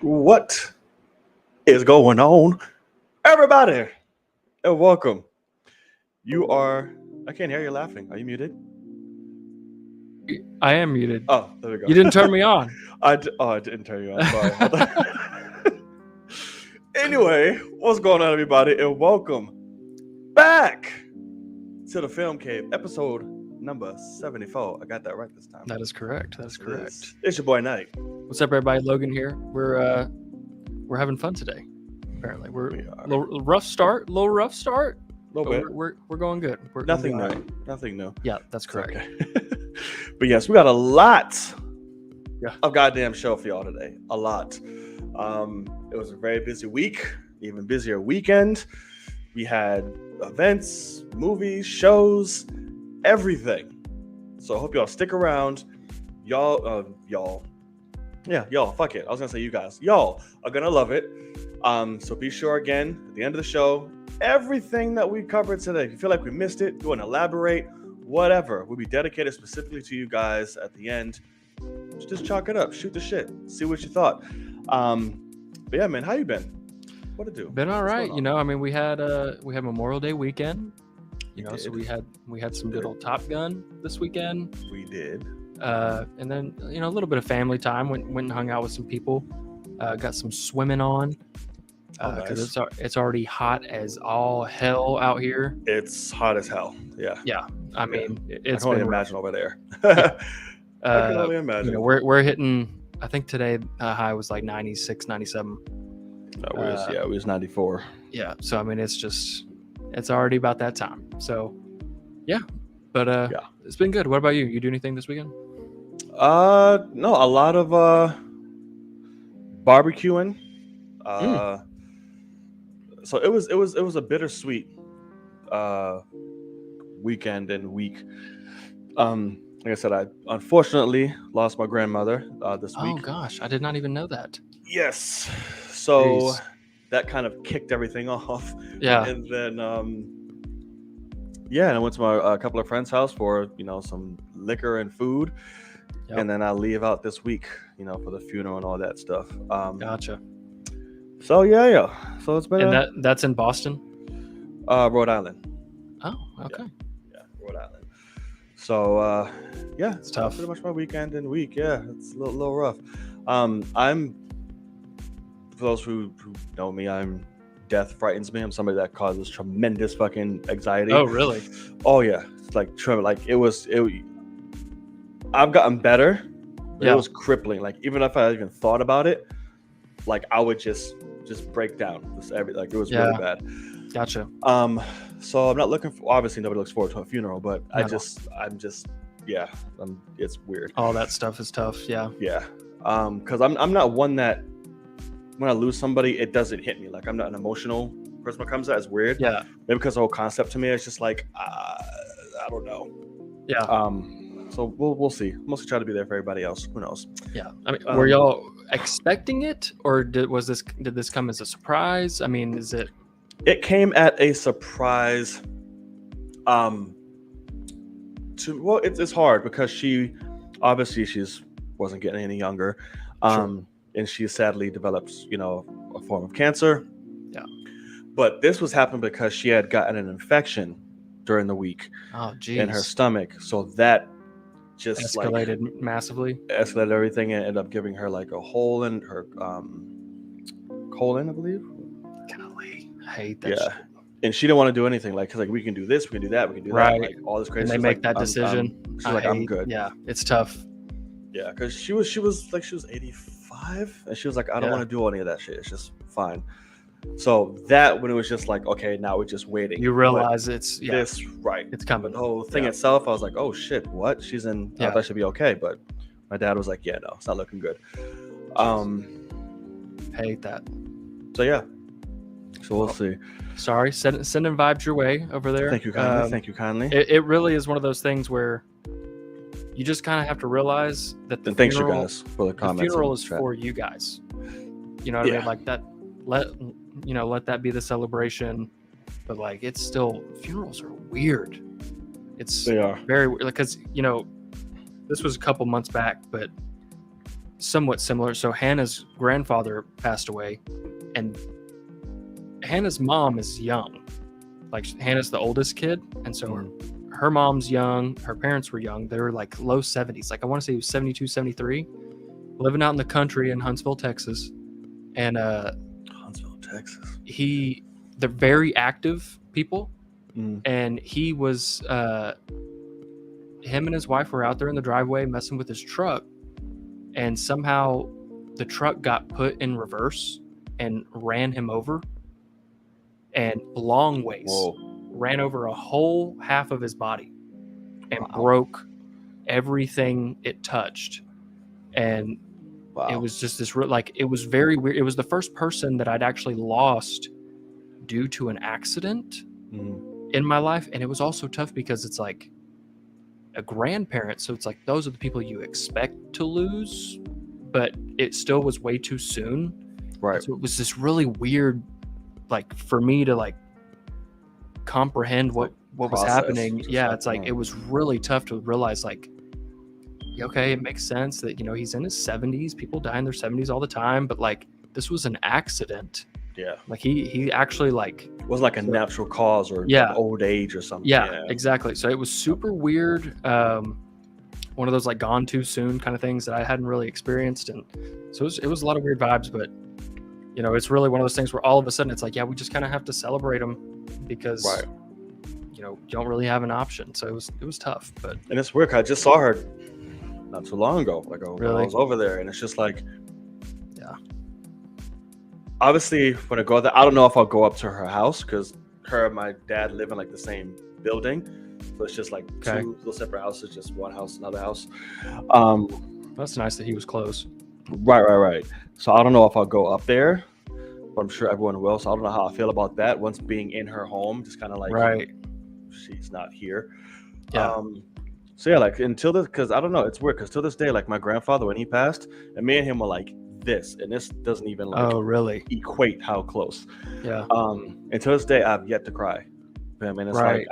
What is going on, everybody? And welcome. I can't hear you laughing. Are you muted? I am muted. Oh, there we go. You didn't turn me on. I didn't turn you on. Sorry. Anyway, what's going on, everybody? And welcome back to the Film Cave, episode number 74. I got that right this time. That is correct. That is correct. It's your boy, Knight. What's up, everybody? Logan here. We're having fun today. Apparently, we're a little rough start. A little bit. We're going good. We're Nothing new. right. Nothing new. Yeah, that's correct. Okay. But yes, we got a lot of goddamn show for y'all today. A lot. It was a very busy week, even busier weekend. We had events, movies, shows, everything. So I hope y'all stick around. Y'all, fuck it. I was gonna say you guys. Y'all are gonna love it. So be sure again, at the end of the show, everything that we covered today, if you feel like we missed it, you want to elaborate, whatever, will be dedicated specifically to you guys at the end. Just chalk it up, shoot the shit, see what you thought. But yeah, man, how you been? What to do? Been all right. You know, I mean, we had Memorial Day weekend. You know, so we had some good old Top Gun this weekend. We did. And then, you know, a little bit of family time. Went and hung out with some people. Got some swimming on. Because it's already hot as all hell out here. It's hot as hell. Yeah. Yeah. I mean, it's I can only imagine over there. Yeah. I can only imagine. You know, we're hitting. I think today high was like 96, 97. It was 94. Yeah. So I mean, it's already about that time. So yeah. But it's been good. What about you? You do anything this weekend? No, a lot of barbecuing. So it was a bittersweet weekend and week. Like I said, I unfortunately lost my grandmother this week. Oh gosh, I did not even know that. Yes. So Jeez. That kind of kicked everything off. Yeah. And then and I went to a couple of friends' house for, you know, some liquor and food. Yep. And then I leave out this week, you know, for the funeral and all that stuff. Gotcha. So yeah. So it's been. And that's in Boston? Rhode Island. Oh, okay. Yeah, Rhode Island. So it's tough. Pretty much my weekend and week. Yeah, it's a little rough. I'm, for those who know me, death frightens me. I'm somebody that causes tremendous fucking anxiety. Oh, really? Oh yeah, it's like I've gotten better. But Yeah. It was crippling. Like even if I even thought about it, like I would just break down. It was really bad. Gotcha. So I'm not looking for. Obviously, nobody looks forward to a funeral, but No. it's weird. All that stuff is tough. Yeah. Yeah. Because I'm not one that when I lose somebody, it doesn't hit me. Like I'm not an emotional person when it comes to that. It's weird. Yeah. Maybe because the whole concept to me is just like I don't know. Yeah. So we'll see. Mostly try to be there for everybody else. Who knows? Yeah. I mean, were y'all expecting it, or did this come as a surprise? I mean, is it? It came at a surprise. It's hard because she wasn't getting any younger, Sure. and she sadly developed, you know, a form of cancer. Yeah. But this was happening because she had gotten an infection during the week Oh, geez. in her stomach, so that just escalated massively. Escalated everything and ended up giving her like a hole in her colon, I believe. Golly, I hate that. Yeah. Shit. And she didn't want to do anything, like, because like we can do this, we can do that, we can do Right. that, like all this crazy. And they She's make like, that decision. She's like, I'm good. Yeah, it's tough. Yeah, because she was 85, and she was like, I don't Yeah. want to do any of that shit. It's just fine. So that when it was just like, okay, now we're just waiting. You realize it's right. it's coming. The whole thing itself, I was like, oh shit, what? She's in. I thought she'd be okay, but my dad was like, yeah, no, it's not looking good. Hate that. So yeah. So we'll see. Sorry, sending vibes your way over there. Thank you kindly. Thank you kindly. It really is one of those things where you just kind of have to realize that the thanks funeral, you guys for the comments. The funeral is for you guys. You know what I mean? Like that. Let that be the celebration but like it's still, funerals are weird. They are very weird because this was a couple months back, but somewhat similar. So Hannah's grandfather passed away, and Hannah's mom is young. Like Hannah's the oldest kid, and so her mom's young, her parents were young. They were like low 70s. Like I want to say he was 72, 73, living out in the country in Huntsville, Texas. And Huntsville, Texas. They're very active people. And he was him and his wife were out there in the driveway messing with his truck, and somehow the truck got put in reverse and ran him over, and long ways. Ran over a whole half of his body and broke everything it touched. And it was just this it was very weird. It was the first person that I'd actually lost due to an accident in my life. And it was also tough because it's like a grandparent. So it's like, those are the people you expect to lose, but it still was way too soon. Right. So it was this really weird, like for me to like comprehend what was happening. Yeah. It's like, it was really tough to realize like, okay, it makes sense that, he's in his 70s. People die in their 70s all the time, but like this was an accident. Yeah. Like he actually like it was like a natural cause or like old age or something. Yeah, exactly. So it was super weird. One of those like gone too soon kind of things that I hadn't really experienced. And so it was a lot of weird vibes, but it's really one of those things where all of a sudden it's like, yeah, we just kind of have to celebrate them because you don't really have an option. So it was tough, but. And it's weird. I just saw her not too long ago. Like when I was over there, and it's just like, obviously, when I go there, I don't know if I'll go up to her house because her and my dad live in like the same building. So it's just like two little separate houses, just one house, another house. That's nice that he was close. Right. So I don't know if I'll go up there, but I'm sure everyone will. So I don't know how I feel about that. Once being in her home, just kind of like, she's not here. Yeah. So yeah, like until this, because I don't know, it's weird because till this day, like my grandfather, when he passed, and me and him were like this, and this doesn't even like equate how close. Yeah. Until this day, I've yet to cry. I mean, it's like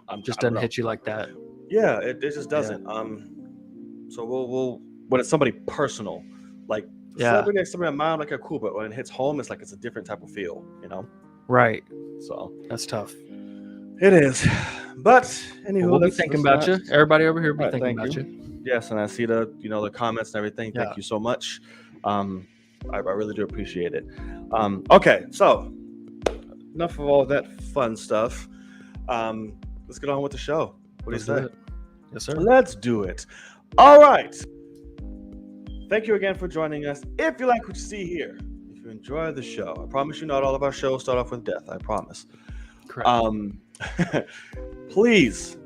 I'm just doesn't hit you like that. Yeah, it just doesn't. So we'll when it's somebody personal, like celebrity next to me, I'm like, cool, but when it hits home, it's like it's a different type of feel, Right. So that's tough. It is. But anyway, we'll be thinking about you. Everybody over here will be thinking about you. Yes, and I see the the comments and everything. Thank you so much. I really do appreciate it. Okay, so enough of all that fun stuff. Let's get on with the show. What do you say? Yes, sir. Let's do it. All right. Thank you again for joining us. If you like what you see here, if you enjoy the show, I promise you not all of our shows start off with death. I promise. Correct. Please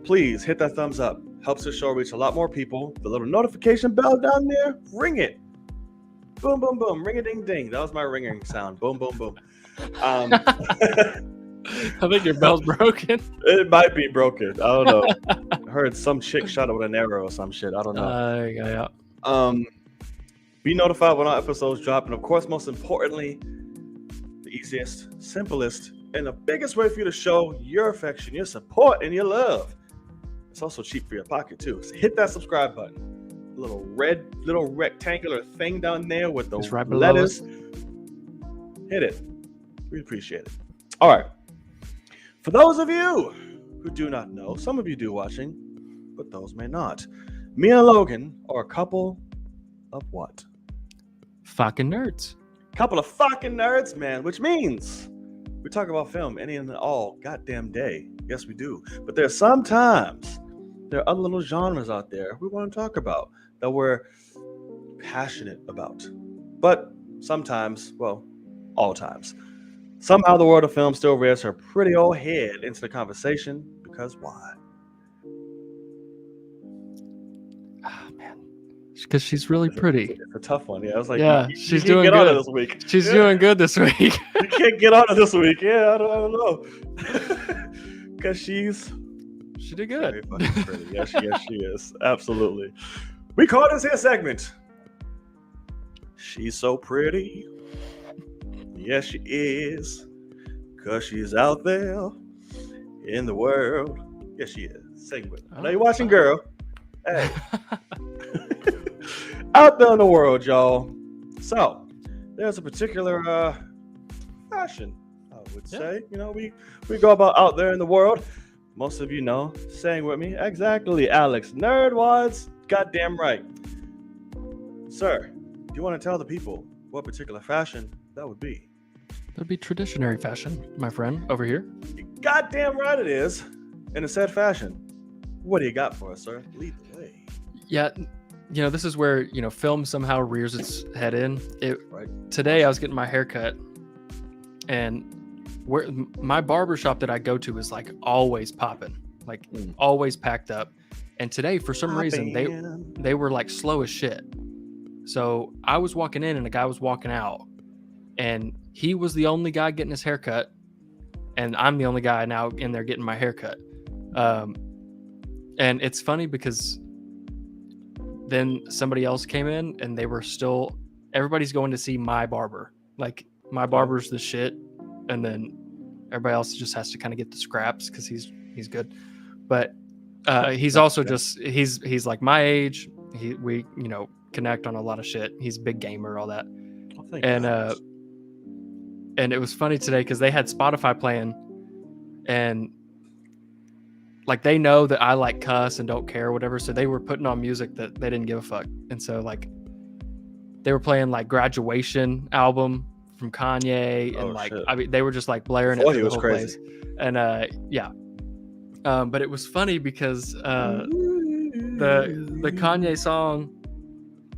hit that thumbs up. Helps the show reach a lot more people. The little notification bell down there, ring it. Boom, boom, boom. Ring a ding ding. That was my ringing sound. Boom, boom, boom. I think your bell's broken. It might be broken. I don't know. I heard some chick shot it with an arrow or some shit. I don't know. Be notified when our episodes drop. And of course, most importantly, the easiest, simplest, and the biggest way for you to show your affection, your support, and your love. It's also cheap for your pocket too. So hit that subscribe button. Little rectangular thing down there with the letters. Hit it. We appreciate it. All right. For those of you who do not know, some of you do watching, but those may not. Me and Logan are a couple of what? Fucking nerds. Couple of fucking nerds, man, which means we talk about film any and all goddamn day. Yes, we do. But there are other little genres out there we want to talk about that we're passionate about. But sometimes, well, all times, somehow the world of film still rears her pretty old head into the conversation. Because why? Oh, man. Because she's really pretty. It's a tough one. Yeah, I was like, she's doing good. On it this week. She's doing good this week. You can't get on it this week. Yeah, I don't know. Because she did good. Very fucking pretty. Yes, she is. Absolutely. We call this here segment, She's So Pretty. Yes, she is. 'cause she's out there in the world. Yes, she is. Sing with me. I know you're Oh, watching, wow. girl. Hey. Out there in the world, y'all. So, there's a particular fashion, I would say. You know, we go about out there in the world. Most of you know. Saying with me. Exactly, Alex. Nerdwads. Goddamn right. Sir, do you want to tell the people what particular fashion that would be? That'd be traditionary fashion, my friend, over here. You're goddamn right it is. In a said fashion. What do you got for us, sir? Lead the way. Yeah, you know, this is where, you know, film somehow rears its head in. Right. Today I was getting my hair cut, and where my barber shop that I go to is like always popping, like always packed up. And today, for some reason, they were like slow as shit. So I was walking in and a guy was walking out, and he was the only guy getting his hair cut, and I'm the only guy now in there getting my hair cut. And it's funny because then somebody else came in and they were still, everybody's going to see my barber. Like, my barber's the shit, and then everybody else just has to kind of get the scraps because he's good. But he's also just he's like my age. We you know, connect on a lot of shit. He's a big gamer, all that. And it was funny today because they had Spotify playing, and like they know that I like cuss and don't care or whatever, so they were putting on music that they didn't give a fuck. And so like they were playing like Graduation album from Kanye, and like shit. I mean they were just like blaring it through the whole place. And but it was funny because the Kanye song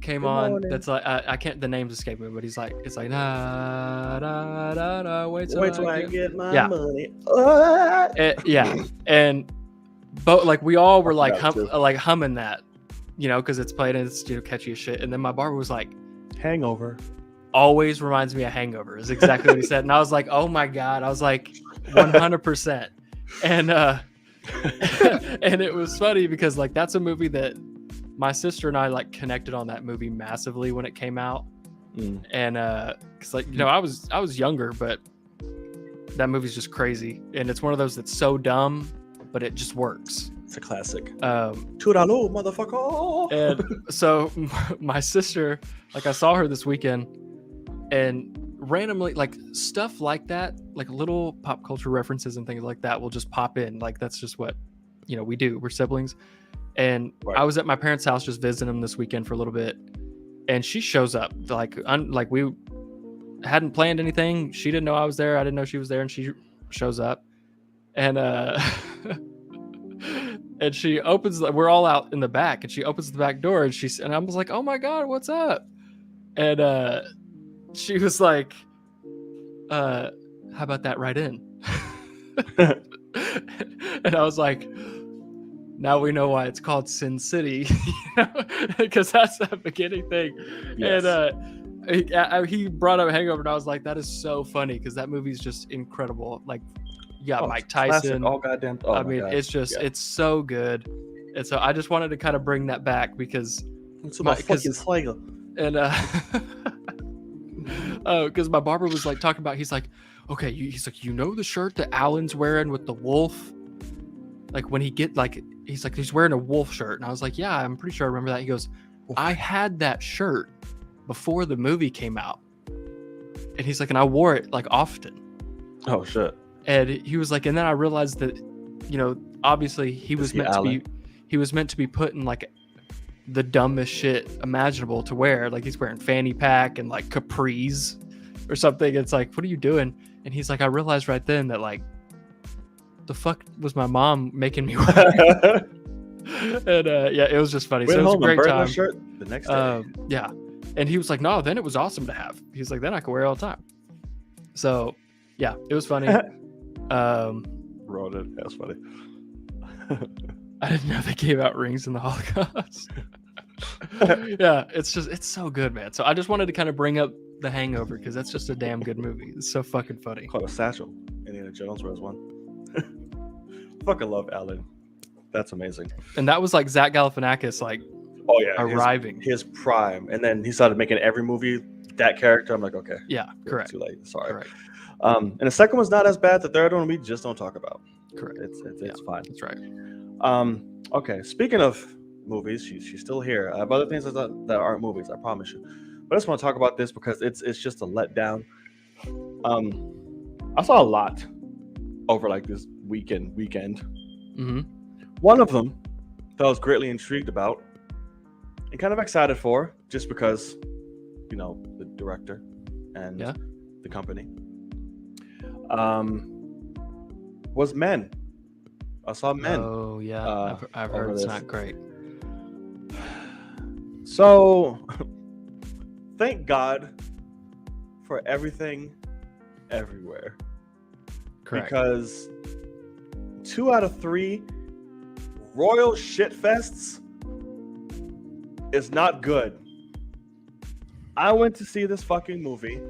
came on. That's like I can't, the names escape me, but he's like, it's like nah, nah, nah, nah, wait till I get my money. And but like we all were like humming that, you know, because it's played and it's, you know, catchy as shit. And then my barber was like, Hangover always reminds me of Hangover, is exactly what he said. And I was like, oh my god, I was like 100%. And and it was funny because like that's a movie that my sister and I like connected on that movie massively when it came out. And because like, you know, I was younger, but that movie's just crazy, and it's one of those that's so dumb but it just works. It's a classic. $2 motherfucker. And so my sister, like I saw her this weekend, and randomly like stuff like that, like little pop culture references and things like that will just pop in. Like that's just what, you know, we do. We're siblings. And I was at my parents' house just visiting them this weekend for a little bit, and she shows up like we hadn't planned anything. She didn't know I was there. I didn't know she was there, and she shows up, and and she opens. We're all out in the back, and she opens the back door, and I was like, "Oh my god, what's up?" And she was like, "How about that right in?" And I was like, now we know why it's called Sin City, because that's the beginning thing. Yes. And he brought up Hangover, and I was like, that is so funny because that movie's just incredible. Like, you got Mike Tyson. Goddamn! I mean, it's just it's so good. And so I just wanted to kind of bring that back because it's my fucking Slayer. And because my barber was like talking about, he's like, okay, he's like, you know the shirt that Alan's wearing with the wolf, like when he get like. He's like, he's wearing a wolf shirt. And I was like, yeah, I'm pretty sure I remember that. He goes, I had that shirt before the movie came out. And he's like, and I wore it like often. Oh, shit. And he was like, and then I realized that, you know, obviously he was meant to be put in like the dumbest shit imaginable to wear. Like he's wearing fanny pack and like capris or something. It's like, what are you doing? And he's like, I realized right then that like, the fuck was my mom making me wear? And yeah, it was just funny. So it was a great time. Shirt the next day. Yeah, and he was like, no, then it was awesome to have. He's like, then I could wear it all the time. So yeah, it was funny. Wrote it. That was funny. I didn't know they gave out rings in the Holocaust. Yeah, it's so good, man. So I just wanted to kind of bring up The Hangover because that's just a damn good movie. It's so fucking funny. Called a satchel. Indiana Jones wears one. Fucking love Alan. That's amazing. And that was like Zach Galifianakis, like, oh yeah, arriving his prime, and then he started making every movie that character, I'm like, okay, Yeah, correct. too late. Sorry. Correct. And the second one's not as bad. The third one we just don't talk about. Correct. It's fine. That's right. Okay. Speaking of movies, she's still here. I have other things that aren't movies. I promise you. But I just want to talk about this because it's just a letdown. I saw a lot over like this weekend. Mm-hmm. One of them that I was greatly intrigued about and kind of excited for, just because, you know, the director and the company, was Men. I saw Men. Oh yeah, I've heard it's not great. So, thank God for everything, everywhere. Correct. Because 2 out of 3 royal shitfests is not good. I went to see this fucking movie.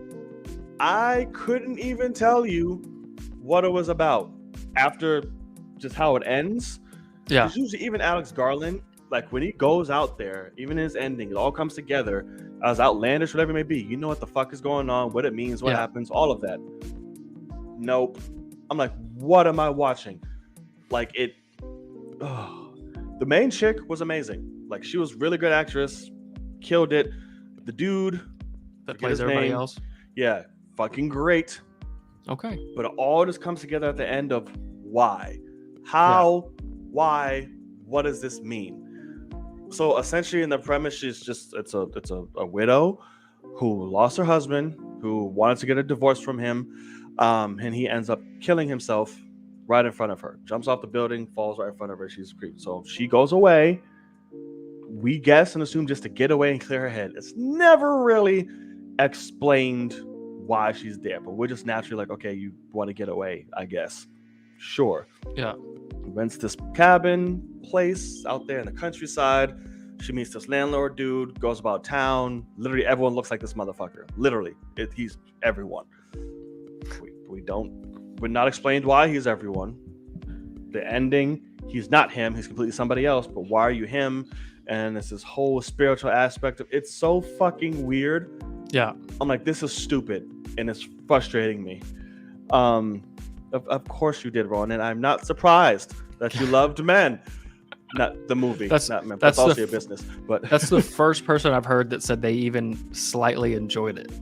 I couldn't even tell you what it was about after just how it ends. Yeah. Because usually even Alex Garland, like when he goes out there, even his ending, it all comes together as outlandish, whatever it may be. You know what the fuck is going on, what it means, what happens, all of that. Nope. I'm like, what am I watching? Like it. Oh. The main chick was amazing. Like she was really good actress, killed it. The dude that plays everybody else. Yeah, fucking great. Okay. But it all just comes together at the end of why, how, why, what does this mean? So essentially, in the premise, she's just it's a widow who lost her husband, who wanted to get a divorce from him, and he ends up killing himself right in front of her. Jumps off the building, falls right in front of her. She's creeped. So she goes away. We guess and assume just to get away and clear her head. It's never really explained why she's there, but we're just naturally like, okay, you want to get away, I guess. Sure. Yeah. Rents this cabin place out there in the countryside. She meets this landlord dude, goes about town. Literally everyone looks like this motherfucker. Literally, he's everyone. We're not explained why he's everyone. The ending, he's not him. He's completely somebody else. But why are you him? And it's this whole spiritual aspect of it's so fucking weird. Yeah. I'm like, this is stupid, and it's frustrating me. Of course you did, Ron, and I'm not surprised that you loved Men. Not the movie. That's not Men. That's also your business. But that's the first person I've heard that said they even slightly enjoyed it.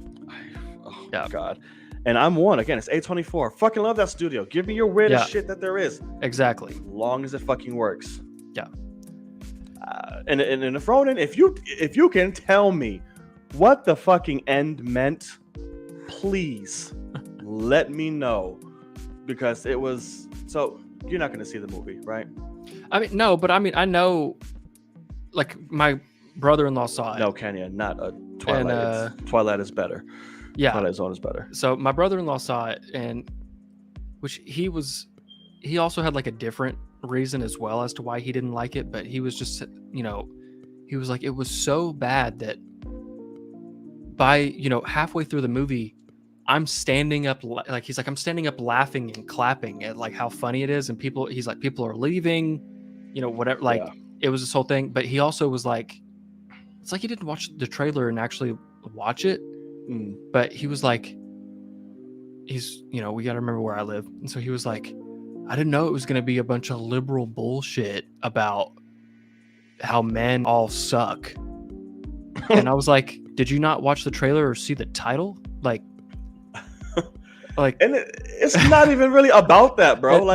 Oh my God. And I'm one. Again, it's A24. Fucking love that studio. Give me your weirdest shit that there is. Exactly. As long as it fucking works. Yeah. And if Ronan, if you can tell me what the fucking end meant, please let me know, because it was so. You're not going to see the movie, right? I mean, no, but I mean, I know. Like my brother-in-law saw it. No, Kenya, not a Twilight. And, Twilight is better. Yeah, Twilight Zone is better. So my brother-in-law saw it, and which he also had like a different reason as well as to why he didn't like it, but he was just, you know, he was like, it was so bad that by, you know, halfway through the movie, I'm standing up, like he's like, I'm standing up laughing and clapping at like how funny it is, and he's like, people are leaving, you know, whatever, like it was this whole thing. But he also was like, it's like he didn't watch the trailer and actually watch it. But he was like, he's, you know, we got to remember where I live. And so he was like, I didn't know it was going to be a bunch of liberal bullshit about how men all suck. And I was like, did you not watch the trailer or see the title? Like, and it's not even really about that, bro.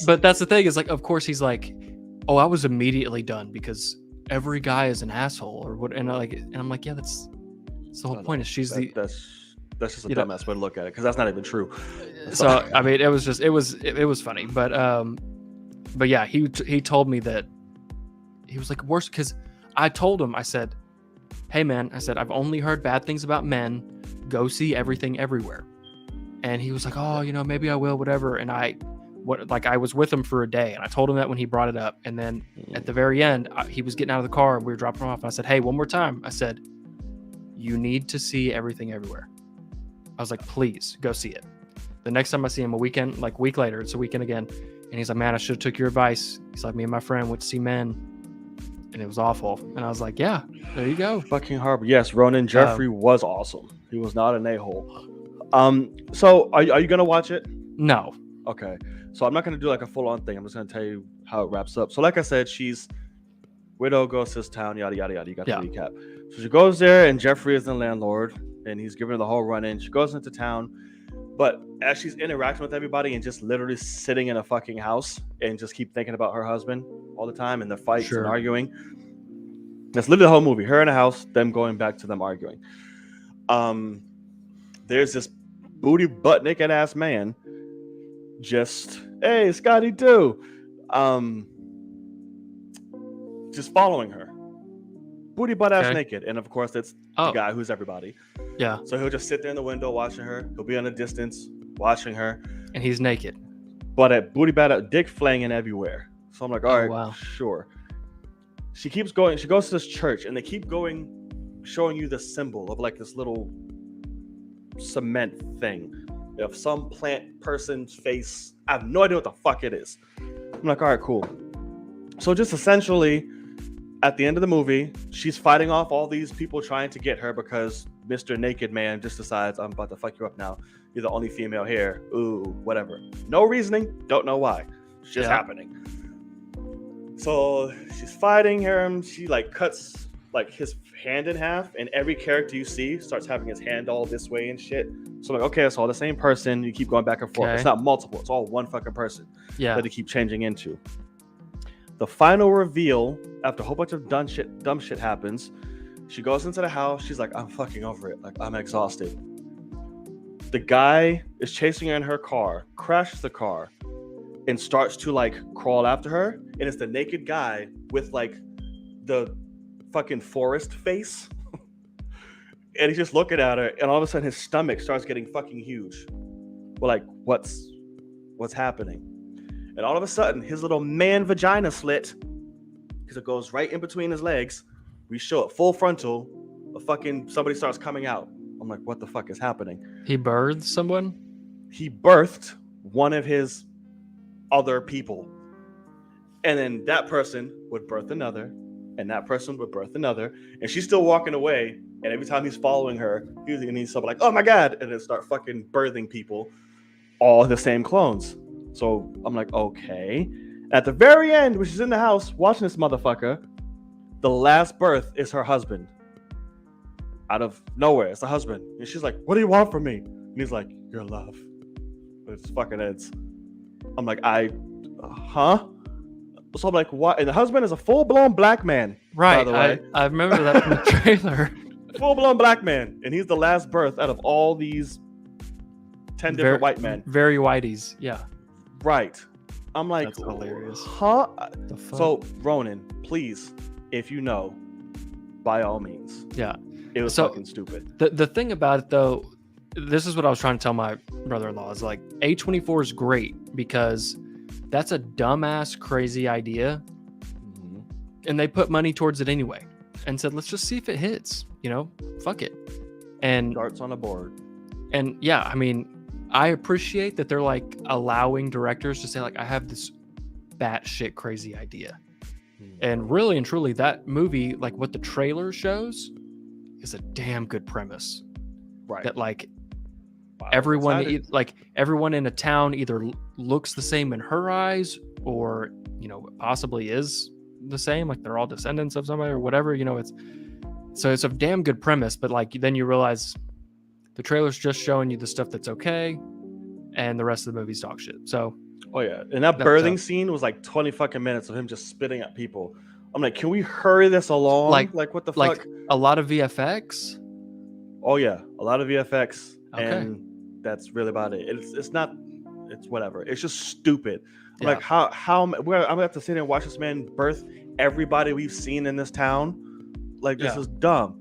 But that's the thing is like, of course he's like, oh, I was immediately done because every guy is an asshole or what. And I'm like, yeah, that's the whole point. Is that's just a dumbass way to look at it, because that's not even true. So I mean, it was funny, but yeah, he told me that he was like, worse, because I told him, I said, hey man, I said, I've only heard bad things about Men. Go see Everything Everywhere. And he was like, oh, you know, maybe I will, whatever. And I was with him for a day, and I told him that when he brought it up. And then at the very end, he was getting out of the car and we were dropping him off. And I said, hey, one more time. I said, you need to see Everything Everywhere. I was like, please go see it. The next time I see him, a week later, it's a weekend again. And he's like, man, I should have took your advice. He's like, me and my friend went to see Men, and it was awful. And I was like, yeah, there you go. Fucking horrible. Yes, Ronan Jeffrey was awesome. He was not an a-hole. So are you gonna watch it? No. Okay. So I'm not gonna do like a full-on thing. I'm just gonna tell you how it wraps up. So like I said, she's widow goes to this town, yada yada yada. You got the recap. So she goes there, and Jeffrey is the landlord, and he's giving her the whole run-in. She goes into town, but as she's interacting with everybody and just literally sitting in a fucking house and just keep thinking about her husband all the time and the fights and arguing. That's literally the whole movie. Her in a house, them going back to them arguing. There's this booty butt naked ass man. Just, hey, Scotty too. Just following her. Booty butt ass naked. And of course, that's the guy who's everybody. Yeah. So he'll just sit there in the window watching her. He'll be on a distance watching her. And he's naked. But at booty butt, dick flanging everywhere. So I'm like, all right, sure. She keeps going. She goes to this church, and they keep going, showing you the symbol of like this little cement thing of some plant person's face. I have no idea what the fuck it is. I'm like, all right, cool. So just essentially, at the end of the movie, she's fighting off all these people trying to get her because Mr. Naked Man just decides, I'm about to fuck you up now. You're the only female here. Ooh, whatever. No reasoning. Don't know why. It's just happening. So she's fighting him. She like cuts like his hand in half, and every character you see starts having his hand all this way and shit. So I'm like, okay, it's all the same person. You keep going back and forth. It's not multiple. It's all one fucking person that they keep changing into. The final reveal, after a whole bunch of dumb shit happens, she goes into the house. She's like, I'm fucking over it. Like, I'm exhausted. The guy is chasing her in her car, crashes the car, and starts to like crawl after her. And it's the naked guy with like the fucking forest face. And he's just looking at her, and all of a sudden his stomach starts getting fucking huge. We're like, what's happening? And all of a sudden his little man vagina slit, because it goes right in between his legs. We show it full frontal. Somebody starts coming out. I'm like, what the fuck is happening? He birthed someone? He birthed one of his other people. And then that person would birth another, and that person would birth another, and she's still walking away, and every time he's following her, he's something like, oh my god, and then start fucking birthing people, all the same clones. So I'm like, okay. At the very end, when she's in the house watching this motherfucker, the last birth is her husband. Out of nowhere, it's the husband. And she's like, what do you want from me? And he's like, your love. It's fucking ends. I'm like, huh? So I'm like, what? And the husband is a full-blown black man. Right. By the way. I remember that from the trailer. Full-blown black man. And he's the last birth out of all these 10 different white men. Very whiteys. Yeah. Right. I'm like, that's hilarious. Huh? So, Ronan, please, if you know, by all means. Yeah. It was fucking stupid. The thing about it, though, this is what I was trying to tell my brother-in-law, is like, A24 is great because that's a dumbass, crazy idea. Mm-hmm. And they put money towards it anyway and said, let's just see if it hits. You know, fuck it. And darts on a board. And yeah, I mean, I appreciate that they're like allowing directors to say, like, I have this batshit crazy idea. Mm-hmm. And really and truly, that movie, like what the trailer shows, is a damn good premise. Right. That like everyone in a town either looks the same in her eyes, or possibly is the same, like they're all descendants of somebody or whatever. It's a damn good premise, but like then you realize the trailer's just showing you the stuff that's okay, and the rest of the movie's dog shit. So and that birthing scene was like 20 fucking minutes of him just spitting at people. I'm like, can we hurry this along? Like what the fuck? Like a lot of VFX. Oh yeah, a lot of VFX, and that's really about it. It's not. It's whatever. It's just stupid. I'm like, how I'm gonna have to sit here and watch this man birth everybody we've seen in this town. Like this is dumb.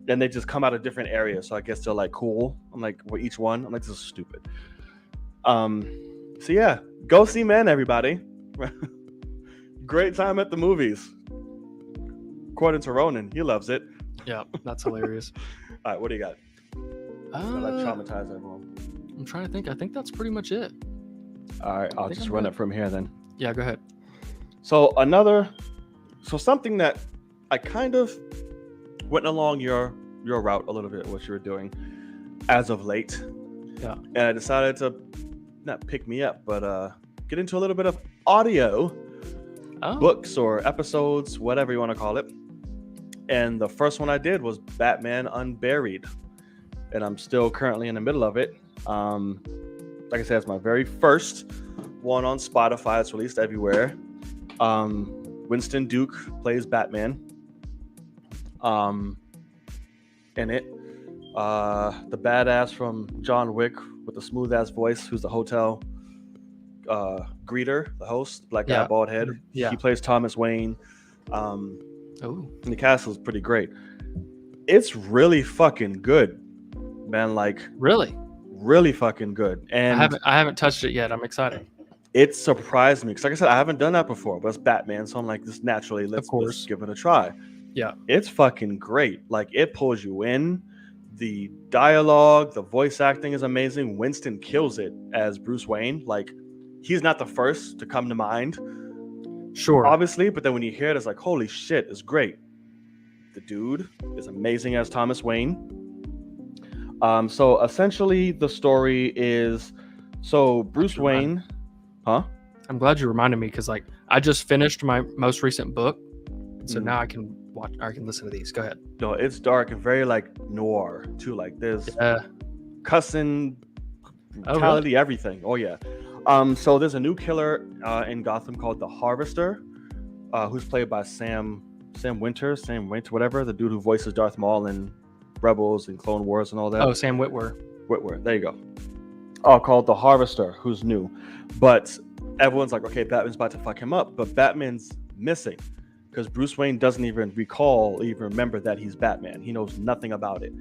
And they just come out of different areas, so I guess they're like cool. I'm like, well, each one. I'm like, this is stupid. So yeah, go see Men, everybody. Great time at the movies. According to Ronan, he loves it. Yeah, that's hilarious. All right, what do you got? Like traumatize everyone. I'm trying to think. I think that's pretty much it. All right, I'll just run it from here then. Yeah, go ahead. So something that I kind of went along your route a little bit, what you were doing. as of late. Yeah. And I decided to not pick me up, but get into a little bit of audio, books or episodes, whatever you want to call it. And the first one I did was Batman Unburied, and I'm still currently in the middle of it. Like I said, it's my very first one on Spotify. It's released everywhere. Winston Duke plays Batman. In it, the badass from John Wick with the smooth ass voice, who's the hotel greeter, the host, black guy, bald head. Yeah. He plays Thomas Wayne. And the cast is pretty great. It's really fucking good, man. Like really fucking good. And I haven't touched it yet. I'm excited. It surprised me because, like I said, I haven't done that before. But it's Batman, so I'm like, this naturally. Let's give it a try. Yeah, it's fucking great. Like, it pulls you in. The dialogue, the voice acting is amazing. Winston kills it as Bruce Wayne. Like, he's not the first to come to mind. Sure. Obviously, but then when you hear it, it's like, holy shit, it's great. The dude is amazing as Thomas Wayne. So essentially the story is, Bruce Wayne, huh? I'm glad you reminded me, because like I just finished my most recent book, so now I can listen to these. Go ahead. No, it's dark and very like noir too. Like there's cussing, brutality, everything. Oh yeah. So there's a new killer in Gotham called the Harvester, who's played by Sam Winter, whatever, the dude who voices Darth Maul in Rebels and Clone Wars and all that. Oh, Sam Witwer. There you go. Called the Harvester, who's new. But everyone's like, okay, Batman's about to fuck him up. But Batman's missing because Bruce Wayne doesn't even remember that he's Batman. He knows nothing about it.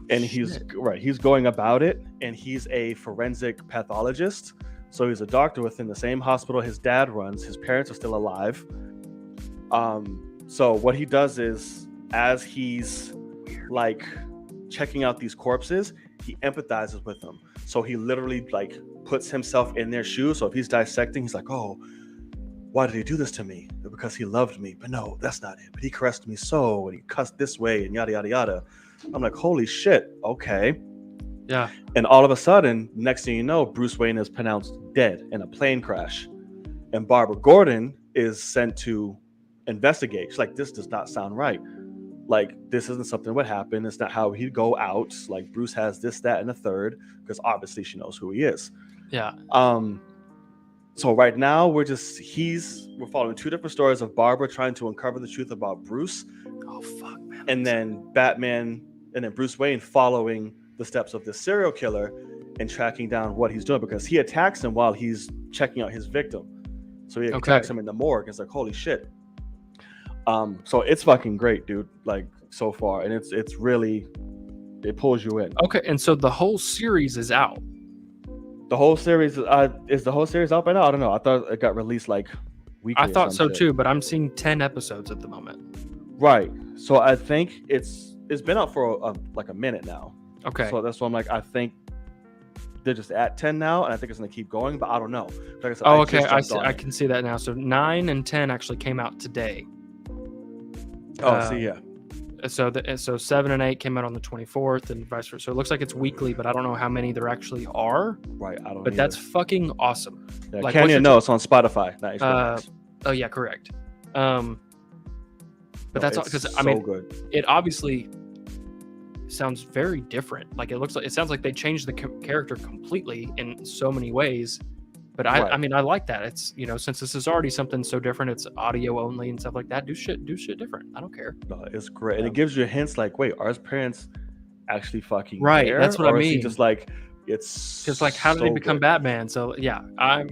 And he's going about it, and he's a forensic pathologist. So he's a doctor within the same hospital his dad runs. His parents are still alive. So what he does is, as he's like checking out these corpses, he empathizes with them. So he literally like puts himself in their shoes. So if he's dissecting, he's like, oh, why did he do this to me? Because he loved me. But no, that's not it. But he caressed me so, and he cussed this way, and yada, yada, yada. I'm like, holy shit. Okay. Yeah. And all of a sudden, next thing you know, Bruce Wayne is pronounced dead in a plane crash. And Barbara Gordon is sent to investigate. She's like, this does not sound right. Like, this isn't something what happened. It's not how he'd go out. Like, Bruce has this, that, and a third, because obviously she knows who he is. Yeah. So right now we're following two different stories of Barbara trying to uncover the truth about Bruce. Oh fuck, man. And then Bruce Wayne following the steps of this serial killer and tracking down what he's doing, because he attacks him while he's checking out his victim. So he attacks him in the morgue. It's like, holy shit. So it's fucking great, dude. Like, so far, and it's really, it pulls you in. Okay, and so the whole series is out. The whole series is the whole series out by now? I don't know. I thought it got released like weekly. I thought so too, but I'm seeing 10 episodes at the moment. Right. So I think it's been out for like a minute now. Okay. So that's why I'm like, I think they're just at 10 now, and I think it's gonna keep going, but I don't know. Like I said, I can see that now. So 9 and 10 actually came out today. Yeah. So 7 and 8 came out on the 24th, and vice versa. So it looks like it's weekly, but I don't know how many there actually are. Right, I don't. But that's fucking awesome. Yeah, like, it's on Spotify. Nice. Oh yeah, correct. But that's because so I mean, good. It obviously sounds very different. Like it sounds like they changed the character completely in so many ways. But I mean, I like that. It's, since this is already something so different, it's audio only and stuff like that. Do shit different. I don't care. No, it's great. And it gives you hints like, wait, are his parents actually fucking right? there? That's what I mean. Is he just like, it's just like, how did he become good. Batman? So yeah, I'm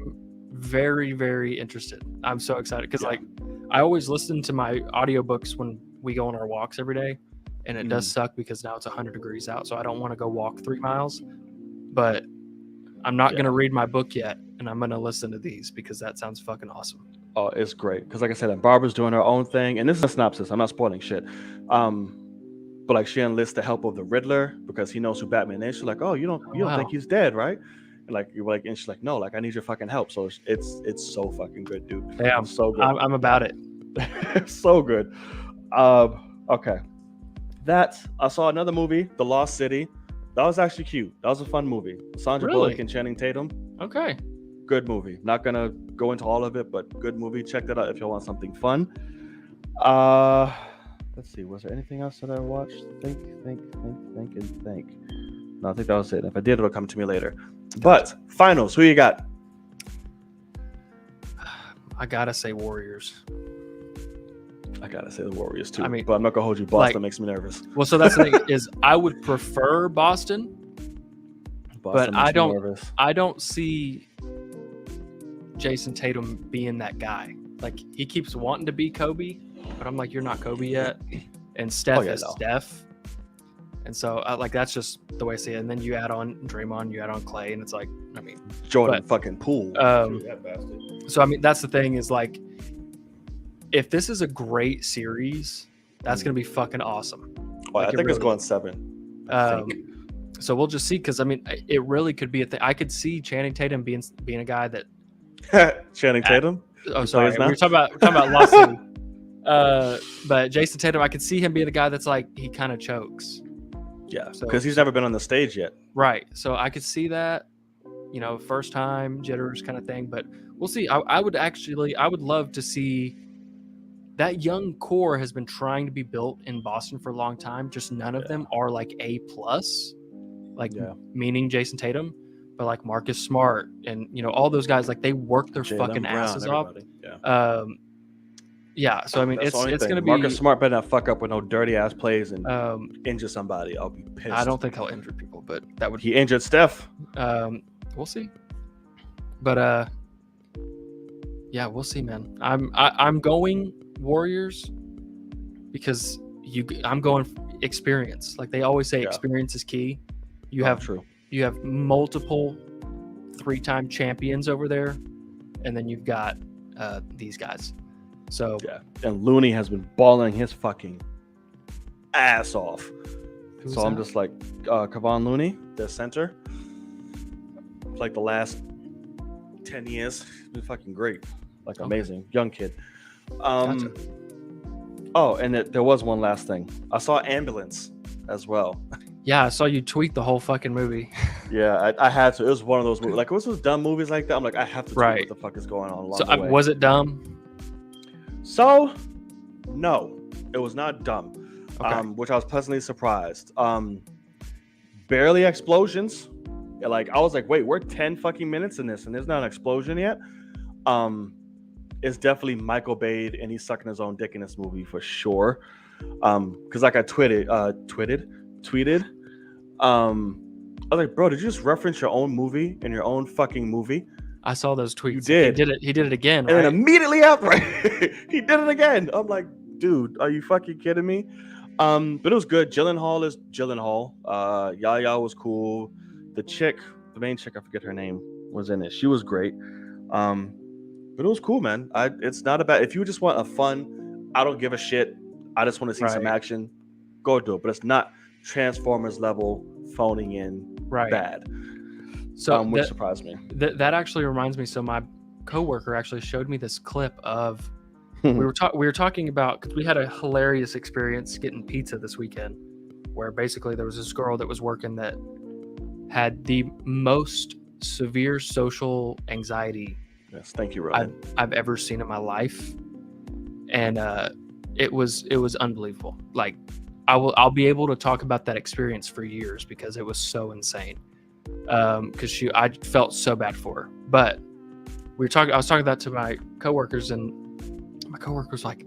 very, very interested. I'm so excited because like I always listen to my audiobooks when we go on our walks every day, and it does suck because now it's 100 degrees out, so I don't want to go walk 3 miles. But I'm not going to read my book yet, and I'm going to listen to these because that sounds fucking awesome. Oh, it's great. Because like I said, Barbara's doing her own thing, and this is a synopsis. I'm not spoiling shit. But like, she enlists the help of the Riddler because he knows who Batman is. She's like, oh, you don't think he's dead, right? And and she's like, no, like, I need your fucking help. So it's so fucking good, dude. Yeah, it's so good. I'm about it. It's so good. Okay. I saw another movie, The Lost City. That was actually cute. That was a fun movie. Sandra Really? Bullock and Channing Tatum. Okay. Good movie. Not gonna go into all of it, but good movie. Check that out if you want something fun. Let's see. Was there anything else that I watched? Think. No, I think that was it. If I did, it'll come to me later. But finals, who you got? I gotta say Warriors. I gotta say the Warriors too. I mean, but I'm not gonna hold you. Boston makes me nervous. Well, so that's the thing is, I would prefer Boston, but I don't see Jason Tatum being that guy. Like, he keeps wanting to be Kobe, but I'm like, you're not Kobe yet. And Steph is Steph. And so, that's just the way I see it. And then you add on Draymond, you add on Clay, and it's like, I mean, Jordan fucking Poole. That bastard. So, I mean, that's the thing is, like, if this is a great series, that's going to be fucking awesome. Well, I think it's going 7. So we'll just see, because, I mean, it really could be a thing. I could see Channing Tatum being a guy that... Channing Tatum? Oh, sorry. We're talking about lawsuit. But Jason Tatum, I could see him being a guy that's like, he kind of chokes. Yeah, because he's never been on the stage yet. Right. So I could see that, first time jitters kind of thing. But we'll see. I would love to see that young core has been trying to be built in Boston for a long time. Just none of them are like A+, meaning Jason Tatum. But like Marcus Smart and all those guys, like they work their fucking asses off. Yeah. So I mean, it's gonna be Marcus Smart better not fuck up with no dirty ass plays and injure somebody. I'll be pissed. I don't think he'll injure people, but that would. He injured Steph. We'll see. But yeah, we'll see, man. I'm going Warriors because I'm going experience. Like they always say, experience is key. You have multiple 3-time champions over there, and then you've got these guys. So and Looney has been balling his fucking ass off. I'm just like Kevon Looney, the center. Like the last 10 years, he's been fucking great. Like amazing young kid. Gotcha. Oh, and there was one last thing. I saw Ambulance as well. Yeah, I saw you tweet the whole fucking movie. Yeah, I had to. It was one of those movies. Like, what's those dumb movies like that? I'm like, I have to tweet what the fuck is going on along the way. Was it dumb? So, no, it was not dumb. Okay. Which I was pleasantly surprised. Barely explosions. Like, I was like, wait, we're 10 fucking minutes in this, and there's not an explosion yet. It's definitely Michael Bay, and he's sucking his own dick in this movie for sure. Because like I tweeted. I was like, bro, did you just reference your own movie in your own fucking movie? I saw those tweets. You did. He did it again, right? And then immediately after, he did it again. I'm like, dude, are you fucking kidding me? But it was good. Gyllenhaal is Gyllenhaal. Yaya was cool. The main chick, I forget her name, was in it. She was great. But it was cool, man. It's not about, if you just want a fun, I don't give a shit, I just want to see some action, go do it. But it's not Transformers level phoning in bad. So which surprised me. That actually reminds me. So my coworker actually showed me this clip of we were talking about, because we had a hilarious experience getting pizza this weekend, where basically there was this girl that was working that had the most severe social anxiety. Yes, thank you, Ronan. I've ever seen in my life, and it was unbelievable. Like I'll be able to talk about that experience for years because it was so insane. Because I felt so bad for her. But I was talking that to my coworkers, and my coworker was like,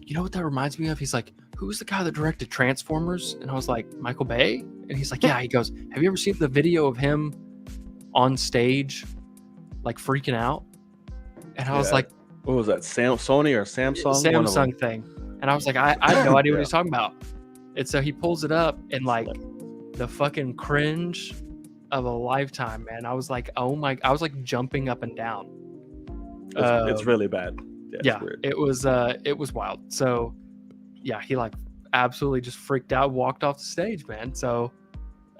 "You know what that reminds me of?" He's like, "Who's the guy that directed Transformers?" And I was like, "Michael Bay." And he's like, "Yeah." He goes, "Have you ever seen the video of him on stage, like freaking out?" And I was like, "What was that? Sony or Samsung? Samsung thing." And I was like, I had no idea what he's talking about. And so he pulls it up, and like the fucking cringe of a lifetime, man. I was like, oh my, I was like jumping up and down. It's really bad. Yeah, it was wild. So yeah, he like absolutely just freaked out, walked off the stage, man. So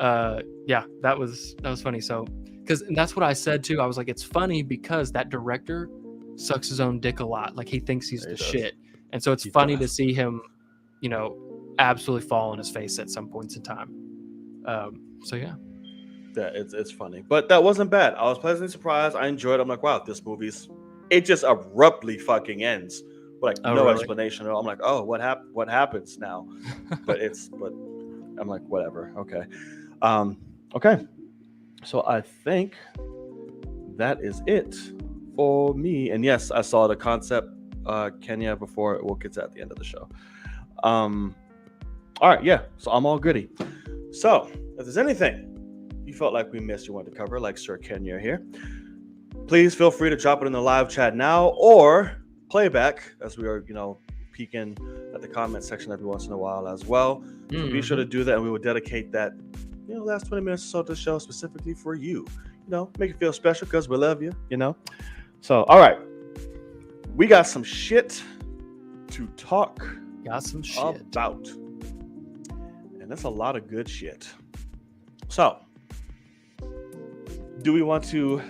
yeah, that was funny. So because that's what I said too. I was like, it's funny because that director sucks his own dick a lot. Like he thinks he's the shit. And so it's funny to see him, absolutely fall on his face at some points in time. So yeah. It's funny, but that wasn't bad. I was pleasantly surprised. I enjoyed it. I'm like, wow, this movie's. It just abruptly fucking ends, like no Really? explanation at all. I'm like, oh, what happens now? But I'm like, whatever. Okay, okay. So I think that is it for me. And yes, I saw the concept, Kenya, before. We'll get to at the end of the show. All right, yeah. So I'm all goody. So if there's anything you felt like we missed, you wanted to cover, like Sir Kenya here, please feel free to drop it in the live chat now or playback, as we are, peeking at the comment section every once in a while as well. So be sure to do that, and we will dedicate that, last 20 minutes or so to the show specifically for you. Make it feel special because we love you. So, all right, we got some shit to talk. Got some shit about, and that's a lot of good shit. So, do we want to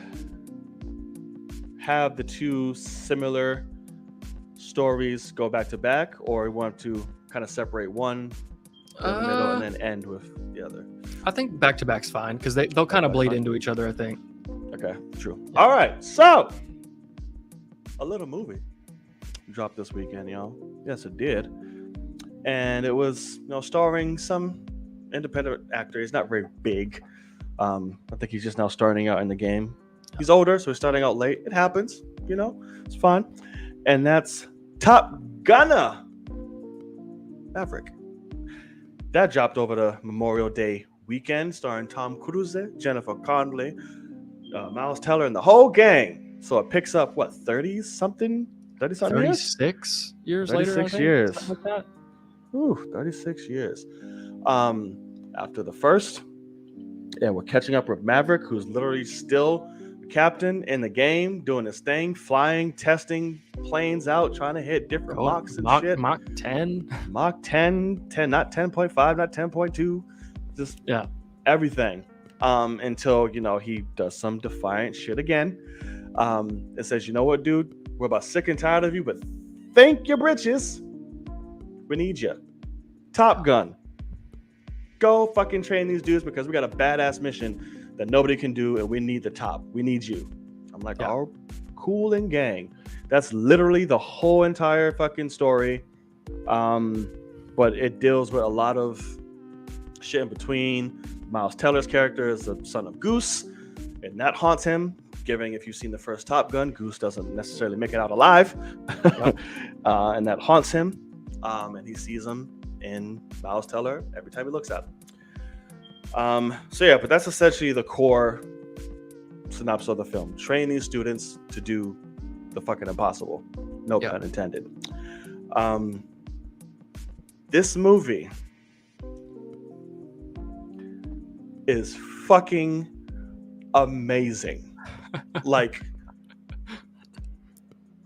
have the two similar stories go back to back, or we want to kind of separate one in the middle and then end with the other? I think back to back's fine because they'll kind of bleed into each other, I think. Okay, true. Yeah. All right, so a little movie dropped this weekend, y'all. Yes, it did, and it was starring some independent actor. He's not very big. I think he's just now starting out in the game. He's older, so he's starting out late. It happens, it's fine. And that's Top Gunner Maverick. That dropped over the Memorial Day weekend, starring Tom Cruise, Jennifer Connelly, Miles Teller, and the whole gang. So it picks up, 30-something 36 years later? 36 years. Something like that. Ooh, 36 years. After the first, and we're catching up with Maverick, who's literally still the captain in the game, doing his thing, flying, testing planes out, trying to hit different Machs and shit. Mach 10. Mach 10, not 10.5, not 10.2, just everything. Until, he does some defiant shit again. It says, you know what, dude? We're about sick and tired of you, but thank your britches. We need you. Top Gun. Go fucking train these dudes because we got a badass mission that nobody can do, and we need the top. We need you. I'm like, oh, cool and gang. That's literally the whole entire fucking story. But it deals with a lot of shit in between. Miles Teller's character is the son of Goose, and that haunts him. Given if you've seen the first Top Gun, Goose doesn't necessarily make it out alive. And that haunts him. And he sees him in Miles Teller every time he looks at him. But that's essentially the core synopsis of the film. Train these students to do the fucking impossible. No pun intended. This movie is fucking amazing. Like,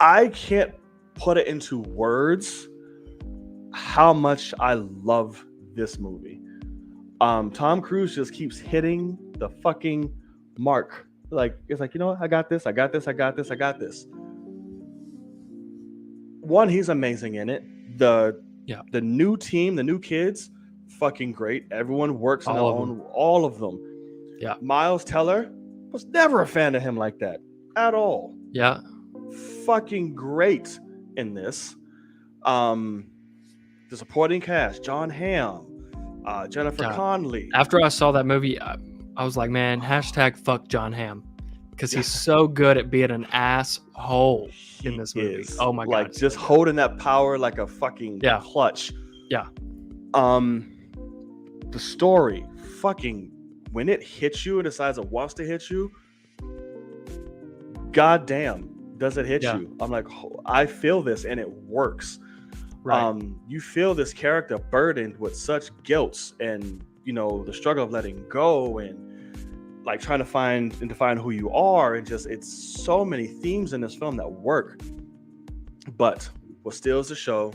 I can't put it into words how much I love this movie. Tom Cruise just keeps hitting the fucking mark. Like, it's like, what? I got this. One, he's amazing in it. The new team, the new kids, fucking great. Everyone works on their own. All of them. Yeah. Miles Teller, was never a fan of him like that at all. Yeah. Fucking great in this. The supporting cast, John Hamm, Jennifer Connelly. After I saw that movie, I was like, man, #fuck John Hamm. Because he's so good at being an asshole in this movie. Oh my God. Like, just holding that power like a fucking clutch. Yeah. The story, fucking, when it hits you and decides it wants to hit you, goddamn, does it hit you? I'm like, I feel this and it works. Right. You feel this character burdened with such guilt and, the struggle of letting go and like trying to find and define who you are. And just, it's so many themes in this film that work. But what steals the show,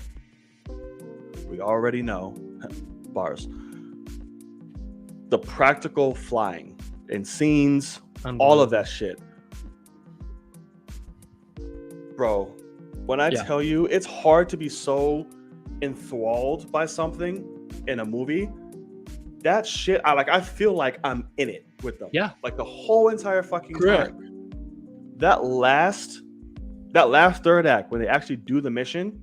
we already know, bars, the practical flying and scenes, all of that shit. Bro, when I tell you, it's hard to be so enthralled by something in a movie that shit, I feel like I'm in it with them. Yeah. Like the whole entire fucking Correct. time. That last third act when they actually do the mission,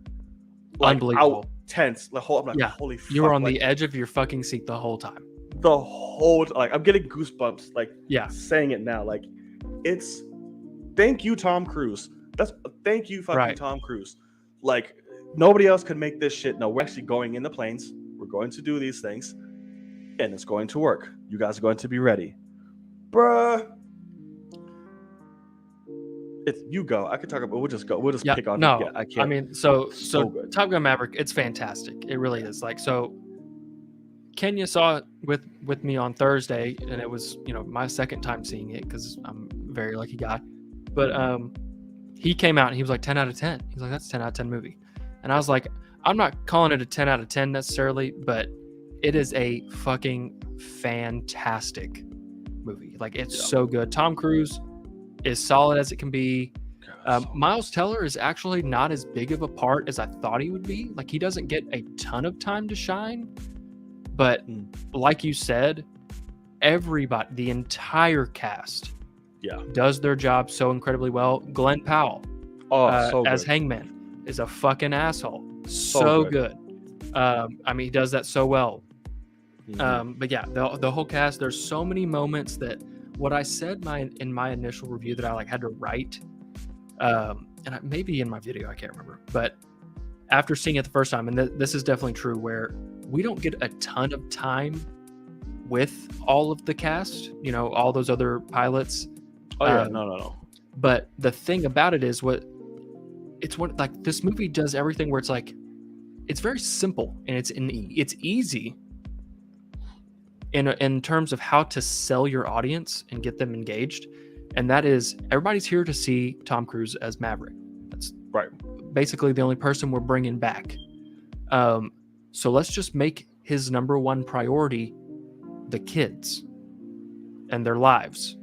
like Unbelievable. out tense. I'm like, Yeah. holy fuck. You were on like, the edge of your fucking seat the whole time. The whole like I'm getting goosebumps like Yeah. saying it now. Like it's thank you, Tom Cruise. Thank you, fucking Tom Cruise. Like nobody else could make this shit. No, we're actually going in the planes. We're going to do these things, and it's going to work. You guys are going to be ready, bruh. If you go, I could talk about. We'll just go. We'll just pick on. No, yeah, I can't. I mean, so good. Top Gun Maverick, it's fantastic. It really is. Like, so Kenya saw it with me on Thursday, and it was, you know, my second time seeing it because I'm a very lucky guy. But he came out and he was like 10 out of 10. He's like, that's a 10 out of 10 movie. And I was like, I'm not calling it a 10 out of 10 necessarily, but it is a fucking fantastic movie. Like, it's so good. Tom Cruise is solid as it can be. Miles Teller is actually not as big of a part as I thought he would be. Like, he doesn't get a ton of time to shine, but like you said, everybody, the entire cast, does their job so incredibly well. Glenn Powell, as Hangman, is a fucking asshole. So good. I mean, he does that so well. But yeah, the whole cast. There's so many moments that what I said in my initial review that I like had to write, and maybe in my video, I can't remember. But after seeing it the first time, and this is definitely true, where we don't get a ton of time with all of the cast, you know, all those other pilots. No. But the thing about it is like this movie does everything where it's like, it's very simple and it's easy in terms of how to sell your audience and get them engaged. And that is, everybody's here to see Tom Cruise as Maverick. That's right. Basically the only person we're bringing back. So let's just make his number one priority the kids and their lives.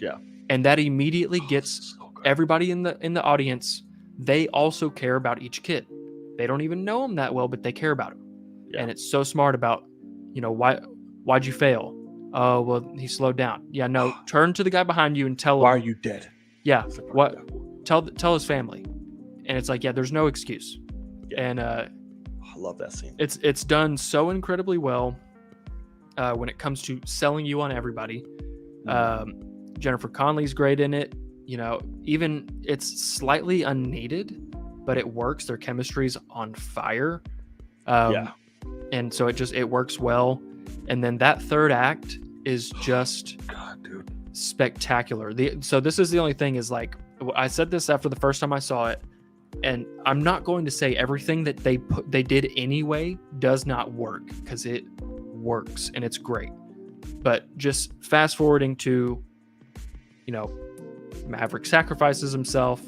Yeah. And that immediately gets everybody in the audience. They also care about each kid. They don't even know him that well, but they care about him. Yeah. And it's so smart about, you know, why'd you fail? Oh, well, he slowed down. Yeah, no, turn to the guy behind you and tell him. Why are you dead? Yeah. What? Tell his family. And it's like, yeah, there's no excuse. Yeah. And I love that scene. It's done so incredibly well when it comes to selling you on everybody. Jennifer Connelly's great in it. You know, even it's slightly unneeded, but it works. Their chemistry's on fire. And so it works well. And then that third act is just spectacular. So this is the only thing is, like, I said this after the first time I saw it, and I'm not going to say everything that they did anyway does not work, because it works and it's great. But just fast forwarding to, you know, Maverick sacrifices himself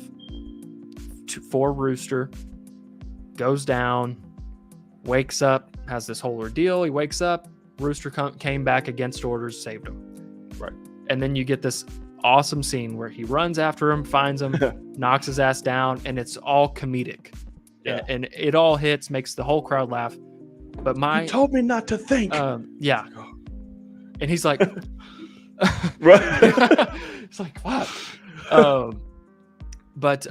for Rooster, goes down, wakes up, has this whole ordeal. He wakes up, Rooster came back against orders, saved him. Right. And then you get this awesome scene where he runs after him, finds him, knocks his ass down, and it's all comedic. Yeah. And it all hits, makes the whole crowd laugh. But you told me not to think. Yeah. And he's like, right. It's like, what? But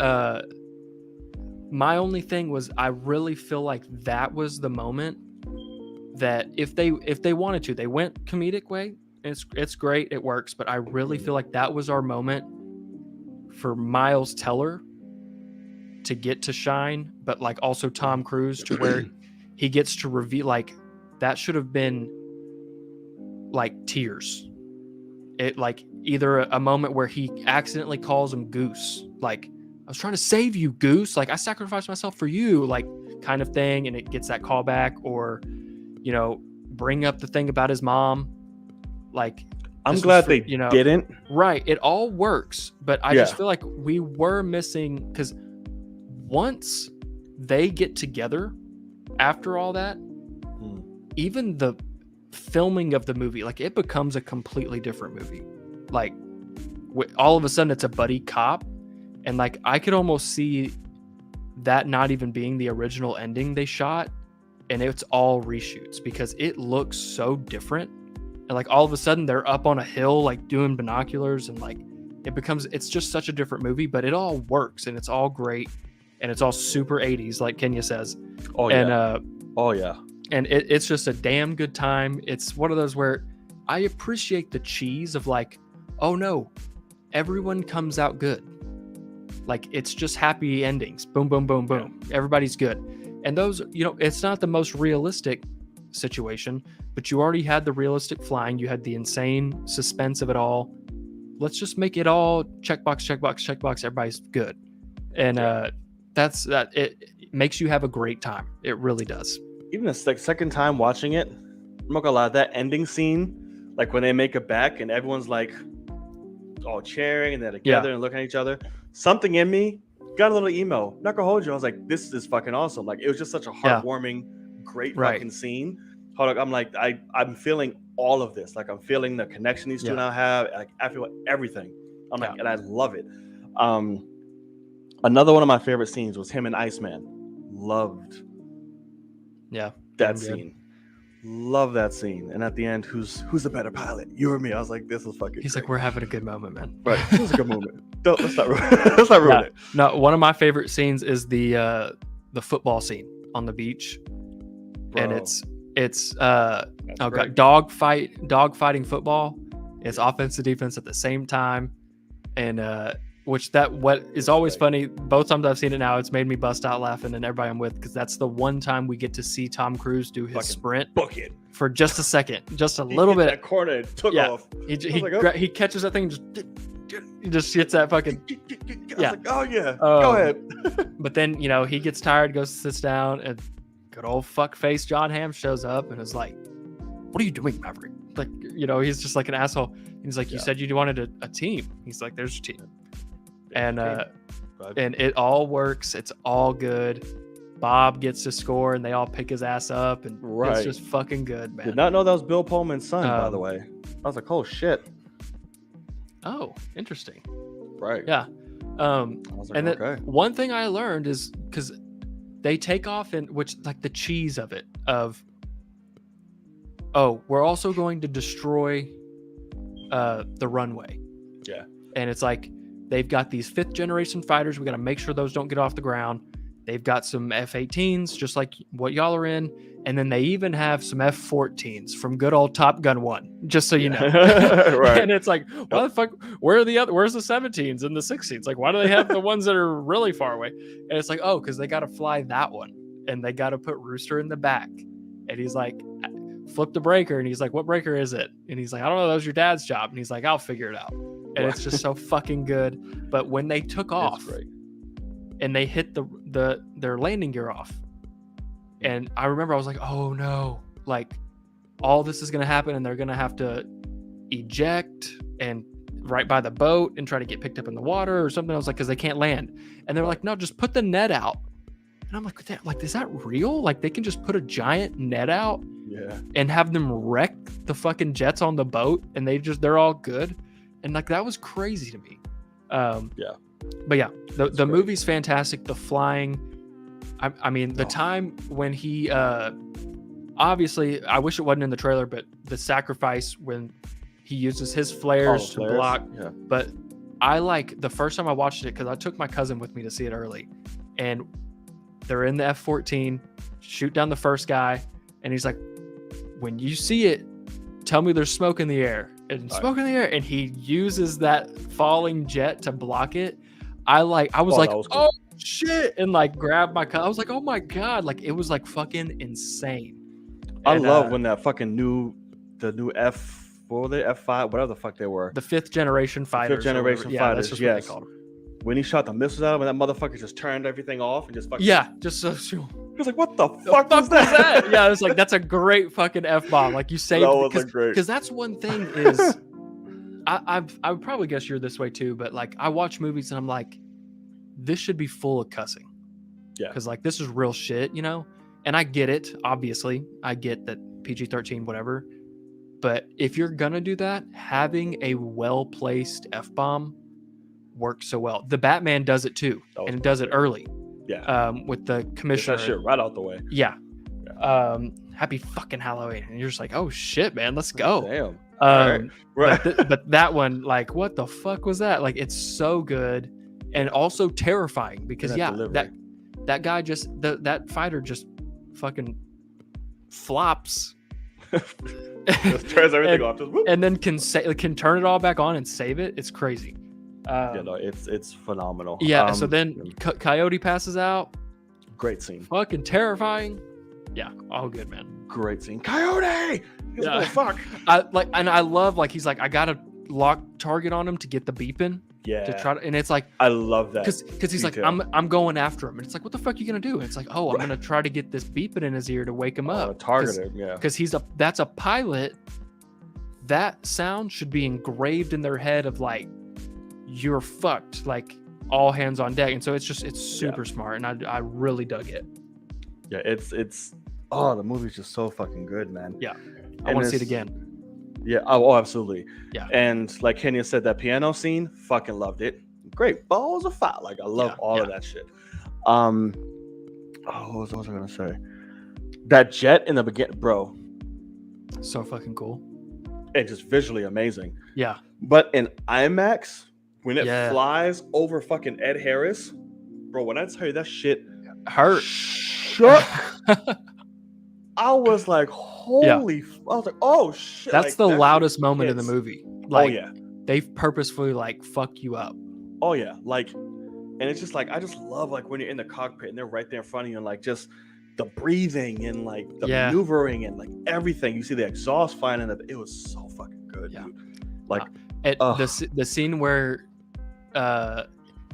my only thing was, I really feel like that was the moment that if they wanted to, they went comedic way. It's great, it works. But I really feel like that was our moment for Miles Teller to get to shine, but like also Tom Cruise to where he gets to reveal, like, that should have been like tears. It like either a moment where he accidentally calls him Goose, like, I was trying to save you, Goose, like I sacrificed myself for you, like, kind of thing, and it gets that callback. Or, you know, bring up the thing about his mom. Like, I'm glad they didn't. Right, it all works, but I just feel like we were missing, because once they get together after all that, even the filming of the movie, like, it becomes a completely different movie. Like, all of a sudden it's a buddy cop, and like I could almost see that not even being the original ending they shot, and it's all reshoots because it looks so different. And like all of a sudden they're up on a hill, like doing binoculars, and like it's just such a different movie, but it all works and it's all great and it's all super 80s, like Kenya says. Oh yeah. And it's just a damn good time. It's one of those where I appreciate the cheese of like, oh no, everyone comes out good. Like it's just happy endings. Boom, boom, boom, boom. Everybody's good. And those, it's not the most realistic situation, but you already had the realistic flying. You had the insane suspense of it all. Let's just make it all checkbox, checkbox, checkbox. Everybody's good. And that's that. It makes you have a great time. It really does. Even the second time watching it, I'm not gonna lie, that ending scene, like when they make it back and everyone's like all cheering and they're together and looking at each other, something in me got a little emo. Not gonna hold you. I was like, this is fucking awesome. Like it was just such a heartwarming, great fucking scene. Hold on, I'm like, I'm feeling all of this. Like I'm feeling the connection these two now have. Like I feel everything. I'm like, and I love it. Another one of my favorite scenes was him and Iceman. Loved that scene. Love that scene. And at the end, who's the better pilot? You or me? I was like, this is fucking He's great. like, we're having a good moment, man. Right. This was a good moment. Let's not ruin it. No, one of my favorite scenes is the football scene on the beach. Bro. And it's dogfighting football. It's offense and defense at the same time. And what is always funny, both times I've seen it now, it's made me bust out laughing, and everybody I'm with, because that's the one time we get to see Tom Cruise do his fucking sprint for just a second, just a little bit. That corner took off. He catches that thing, he just hits that fucking. I was like, oh yeah, go ahead. But then he gets tired, goes, sits down, and good old fuckface John Hamm shows up and is like, "What are you doing, Maverick?" Like he's just like an asshole. He's like, "You said you wanted a team." He's like, "There's your team." And it all works. It's all good. Bob gets to score, and they all pick his ass up, and it's just fucking good, man. Did not know that was Bill Pullman's son, by the way. I was like, oh shit. Oh, interesting. Right. Yeah. Like, and then one thing I learned is because they take off in which like the cheese of it of, oh, we're also going to destroy the runway. Yeah. And it's like, they've got these 5th generation fighters. We got to make sure those don't get off the ground. They've got some F-18s, just like what y'all are in. And then they even have some F-14s from good old Top Gun 1, just so you know. Right. And it's like, why the fuck, where's the 17s and the 16s? Like, why do they have the ones that are really far away? And it's like, oh, because they got to fly that one. And they got to put Rooster in the back. And he's like, flip the breaker. And he's like, what breaker is it? And he's like, I don't know. That was your dad's job. And he's like, I'll figure it out. And it's just so fucking good. But when they took off and they hit their landing gear off, and I remember I was like, oh no, like all this is going to happen and they're going to have to eject and right by the boat and try to get picked up in the water or something. I was like, because they can't land. And they were like, no, just put the net out. And I'm like, is that real? Like they can just put a giant net out and have them wreck the fucking jets on the boat and they're all good. And like that was crazy to me. But yeah, the movie's fantastic. The flying, I mean, the time when he obviously, I wish it wasn't in the trailer, but the sacrifice when he uses his flares to block. Yeah. But I like the first time I watched it because I took my cousin with me to see it early, and they're in the F-14, shoot down the first guy, and he's like, when you see it, tell me there's smoke in the air. And smoke in the air, and he uses that falling jet to block it. I was like, cool. Oh shit, and like grabbed my car. I was like, oh my god, like it was like fucking insane. I love when that fucking the new F, what were they, F5, whatever the fuck they were, the 5th generation fighters. 5th generation fighters. That's just what they called them. When he shot the missiles at him, and that motherfucker just turned everything off and just fucking just so. He was like, what the fuck was that? Yeah, it's like that's a great fucking F-bomb. Like you saved because that's one thing is I would probably guess you're this way too, but like I watch movies and I'm like, this should be full of cussing. Yeah. Because like this is real shit, And I get it, obviously. I get that PG-13, whatever. But if you're gonna do that, having a well-placed F-bomb works so well. The Batman does it too, and it does it early. Yeah. With the commissioner. Get that shit right out the way. Yeah. Happy fucking Halloween. And you're just like, oh shit, man, let's go. Damn. All right. But that one, like, what the fuck was that? Like, it's so good and also terrifying because that guy just that fighter just fucking flops. Just turns everything off. Just, and then can turn it all back on and save it. It's crazy. It's phenomenal. Yeah. So then Coyote passes out. Great scene. Fucking terrifying. Yeah. All good, man. Great scene. Coyote. Yeah. Fuck. I love like he's like I gotta lock target on him to get the beeping. Yeah. To try to, and it's like I love that because he's like I'm going after him, and it's like what the fuck are you gonna do? And it's like I'm gonna try to get this beeping in his ear to wake him up. Target him, yeah. Because that's a pilot. That sound should be engraved in their head of like you're fucked, like all hands on deck. And so it's super smart, and I really dug it. Yeah, it's the movie's just so fucking good, man. Yeah, I want to see it again. Yeah, oh, absolutely. Yeah. And like Kenya said, that piano scene, fucking loved it. Great balls of fire. Like I love all of that shit. What was I gonna say? That jet in the beginning, bro. So fucking cool. And just visually amazing. Yeah. But in IMAX, when it flies over fucking Ed Harris, bro, when I tell you that shit hurt. Shook. I was like, holy! I was like, oh shit! That's like, the loudest moment in the movie. Like, oh yeah, they purposefully like fuck you up. Oh yeah, like, and it's just like I just love like when you're in the cockpit and they're right there in front of you, and like just the breathing and like the maneuvering and like everything. You see the exhaust flying, and it was so fucking good, dude. Like, the scene where,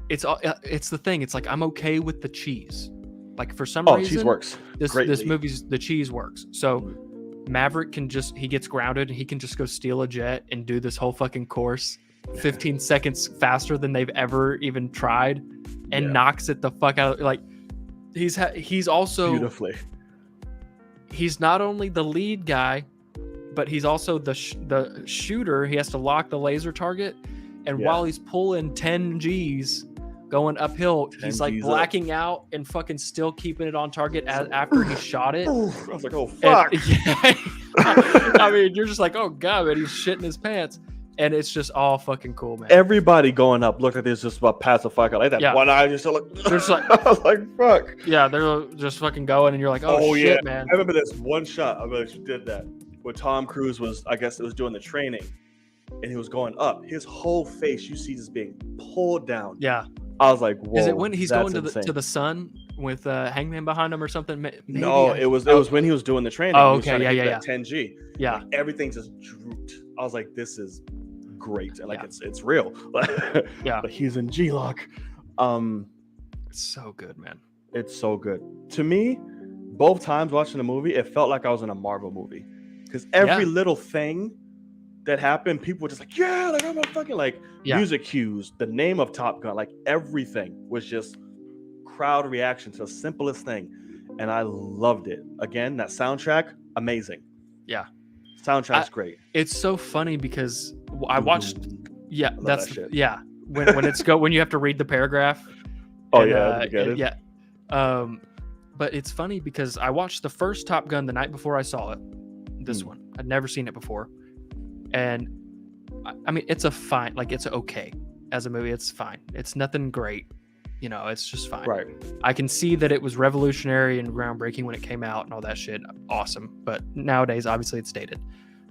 it's the thing. It's like I'm okay with the cheese. Like for some reason, cheese works. This movie's the cheese works. So Maverick he gets grounded and he can just go steal a jet and do this whole fucking course 15 seconds faster than they've ever even tried, and knocks it the fuck out. Like he's also beautifully. He's not only the lead guy, but he's also the shooter. He has to lock the laser target, and while he's pulling 10 G's. Going uphill, he's like blacking out and fucking still keeping it on target after he shot it. I was like, oh fuck. I mean, you're just like, oh god, man, he's shitting his pants. And it's just all fucking cool, man. Everybody going up looked like this just about pass the fuck out. Like that one eye just look. They're just like, I was like, fuck. Yeah, they're just fucking going, and you're like, oh shit, man. I remember this one shot. I really did that. Where Tom Cruise was, I guess it was doing the training, and he was going up. His whole face, you see, just being pulled down. Yeah. I was like, whoa. Is it when he's going to the sun with Hangman behind him or something? Maybe no, it was when he was doing the training. Oh, okay, yeah. 10G. Yeah. Like, everything just drooped. I was like, this is great. Like it's real. Yeah. But he's in G-Lock. It's so good, man. It's so good. To me, both times watching the movie, it felt like I was in a Marvel movie. Because every little thing that happened, people were just like, yeah, like I'm a fucking like music cues, the name of Top Gun, like everything was just crowd reaction to the simplest thing. And I loved it. Again, that soundtrack, amazing. Yeah. Soundtrack's great. It's so funny because I watched that shit. When it's when you have to read the paragraph. But it's funny because I watched the first Top Gun the night before I saw it. This one. I'd never seen it before. And I mean, it's it's okay as a movie. It's fine. It's nothing great. You know, it's just fine. Right. I can see that it was revolutionary and groundbreaking when it came out and all that shit. Awesome. But nowadays, obviously, it's dated.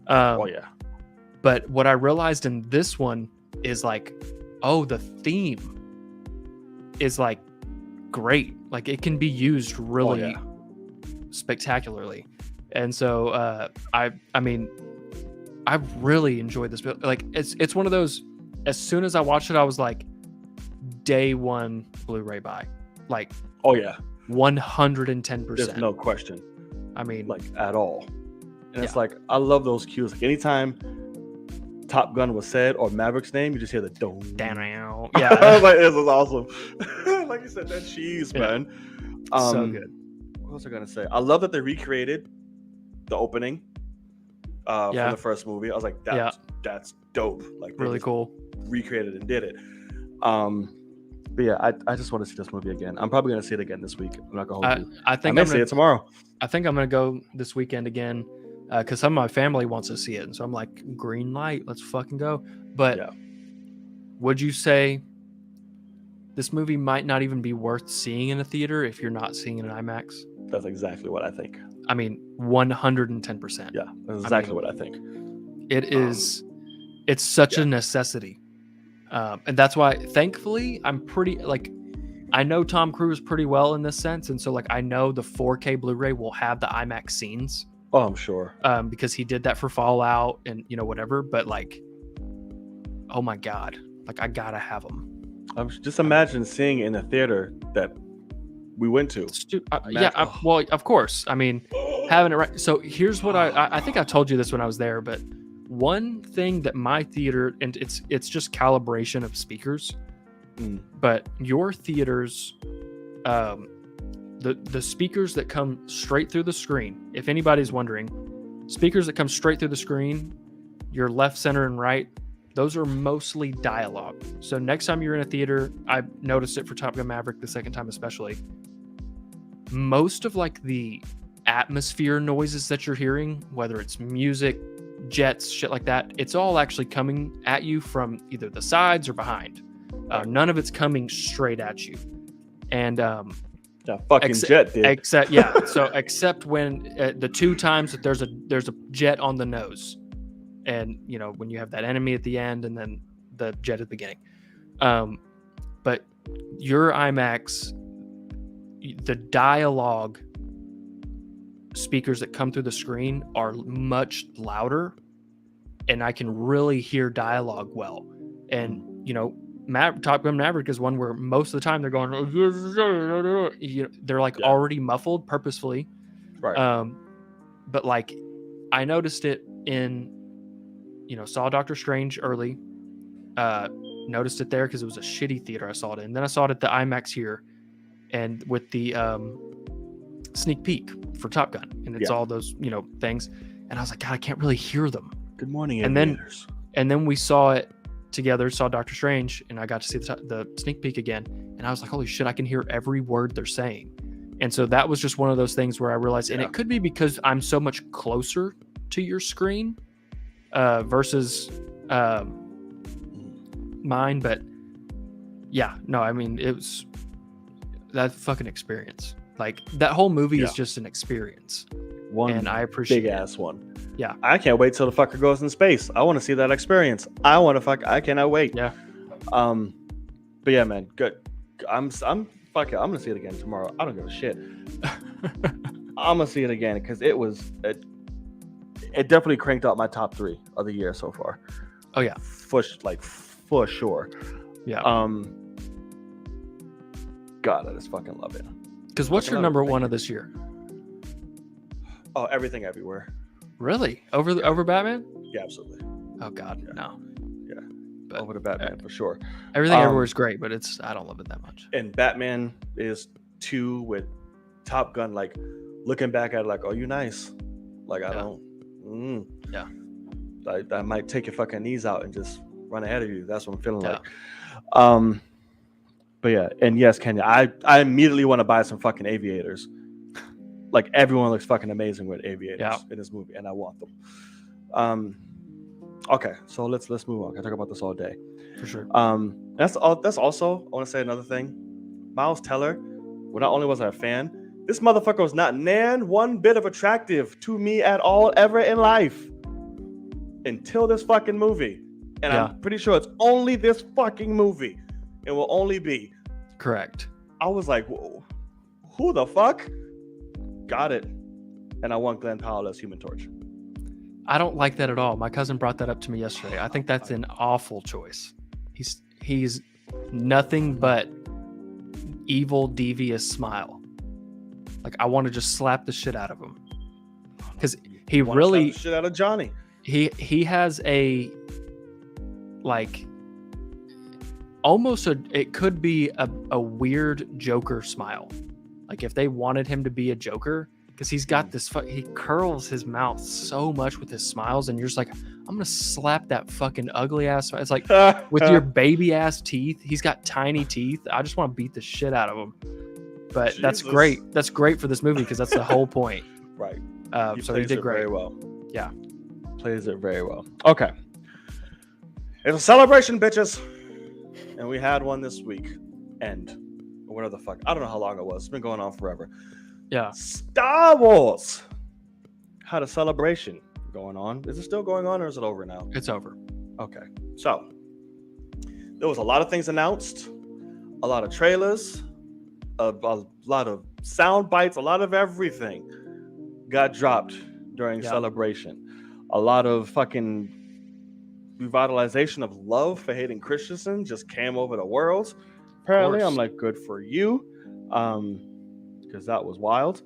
But what I realized in this one is like, the theme is like great. Like it can be used really spectacularly. And so I mean, I really enjoyed this. Like it's one of those. As soon as I watched it, I was like, day one Blu-ray buy. Like 110%. There's no question. I mean, like at all. And it's like I love those cues. Like anytime Top Gun was said or Maverick's name, you just hear the dong. Yeah. Like this was awesome. Like you said, that cheese, man. So good. What was I gonna say? I love that they recreated the opening from the first movie. I was like, that's dope. Like really cool. Recreated and did it. But yeah, I just want to see this movie again. I'm probably gonna see it again this week. I'm not gonna hold you. I I think may I'm see gonna, it tomorrow. I think I'm gonna go this weekend again because some of my family wants to see it, and so I'm like, green light, let's fucking go. But Yeah. would you say this movie might not even be worth seeing in a theater if you're not seeing it in IMAX? That's exactly what I think. I mean, 110%. Yeah, that's exactly what I think. It is. It's such a necessity, and that's why, thankfully, I'm pretty like. I know Tom Cruise pretty well in this sense, and so like I know the 4K Blu-ray will have the IMAX scenes. Oh, I'm sure. Because he did that for Fallout and whatever. But like, oh my god, like I gotta have them. I'm just imagine seeing it in a theater that we went to. Well, of course. I mean, having it right. So here's what I think I told you this when I was there, but one thing that my theater, and it's just calibration of speakers, but your theaters, the speakers that come straight through the screen, if anybody's wondering, speakers that come straight through the screen, your left, center, and right, those are mostly dialogue. So next time you're in a theater, I noticed it for Top Gun Maverick the second time especially, most of like the atmosphere noises that you're hearing, whether it's music, jets, shit like that, it's all actually coming at you from either the sides or behind. None of it's coming straight at you. And jet did. Except when the two times that there's a jet on the nose, and when you have that enemy at the end and then the jet at the beginning. But your IMAX, the dialogue speakers that come through the screen are much louder, and I can really hear dialogue well. And Top Gun Maverick is one where most of the time they're going, they're like already muffled purposefully, right? But like I noticed it in saw Doctor Strange early, noticed it there because it was a shitty theater I saw it in. Then I saw it at the IMAX here, and with the sneak peek for Top Gun, and it's all those things, and I was like, God, I can't really hear them. Good morning, aviators. And then we saw it together, saw Doctor Strange, and I got to see the sneak peek again, and I was like, holy shit, I can hear every word they're saying. And so that was just one of those things where I realized, and it could be because I'm so much closer to your screen versus mine, but I mean, it was that fucking experience. Like that whole movie is just an experience. And I appreciate big ass one. Yeah. I can't wait till the fucker goes in space. I want to see that experience. I cannot wait. Yeah. But yeah, man, good. I'm gonna see it again tomorrow. I don't give a shit. I'm gonna see it again because it definitely cranked out my top 3 of the year so far. Oh yeah. For sure. Yeah. God, I just fucking love it. Because what's your number one of this year? Oh, Everything Everywhere. Really? Over Batman? Yeah, absolutely. Oh God, yeah. no. Yeah, but over to Batman for sure. Everything Everywhere is great, but I don't love it that much. And Batman is 2 with Top Gun, like looking back at it, like, oh, you nice. Like I don't. Yeah. I might take your fucking knees out and just run ahead of you. That's what I'm feeling like. But yeah, and yes, Kenya, I immediately want to buy some fucking aviators. Like everyone looks fucking amazing with aviators in this movie, and I want them. Okay, so let's move on. I can talk about this all day. For sure. That's also, I want to say another thing. Miles Teller, well, not only was I a fan, this motherfucker was not one bit of attractive to me at all ever in life until this fucking movie. And I'm pretty sure it's only this fucking movie. It will only be. Correct. I was like, whoa, who the fuck? Got it. And I want Glenn Powell as Human Torch. I don't like that at all. My cousin brought that up to me yesterday. I think that's an awful choice. He's nothing but evil, devious smile. Like I want to just slap the shit out of him. Because he really slap the shit out of Johnny. He has a like almost it could be a weird Joker smile. Like if they wanted him to be a Joker, because he's got this, he curls his mouth so much with his smiles, and you're just like, I'm gonna slap that fucking ugly ass. It's like with your baby ass teeth. He's got tiny teeth. I just want to beat the shit out of him. But Jesus. that's great. That's great for this movie because that's the whole point. Right. So he did great. Very well. Yeah. Plays it very well. Okay. It's a celebration, bitches. And we had one this week. And whatever the fuck. I don't know how long it was. It's been going on forever. Yeah. Star Wars had a celebration going on. Is it still going on or is it over now? It's over. Okay. So there was a lot of things announced, a lot of trailers, a lot of sound bites, a lot of everything got dropped during celebration. A lot of fucking revitalization of love for Hayden Christensen just came over the world. Apparently, I'm like, good for you, because that was wild.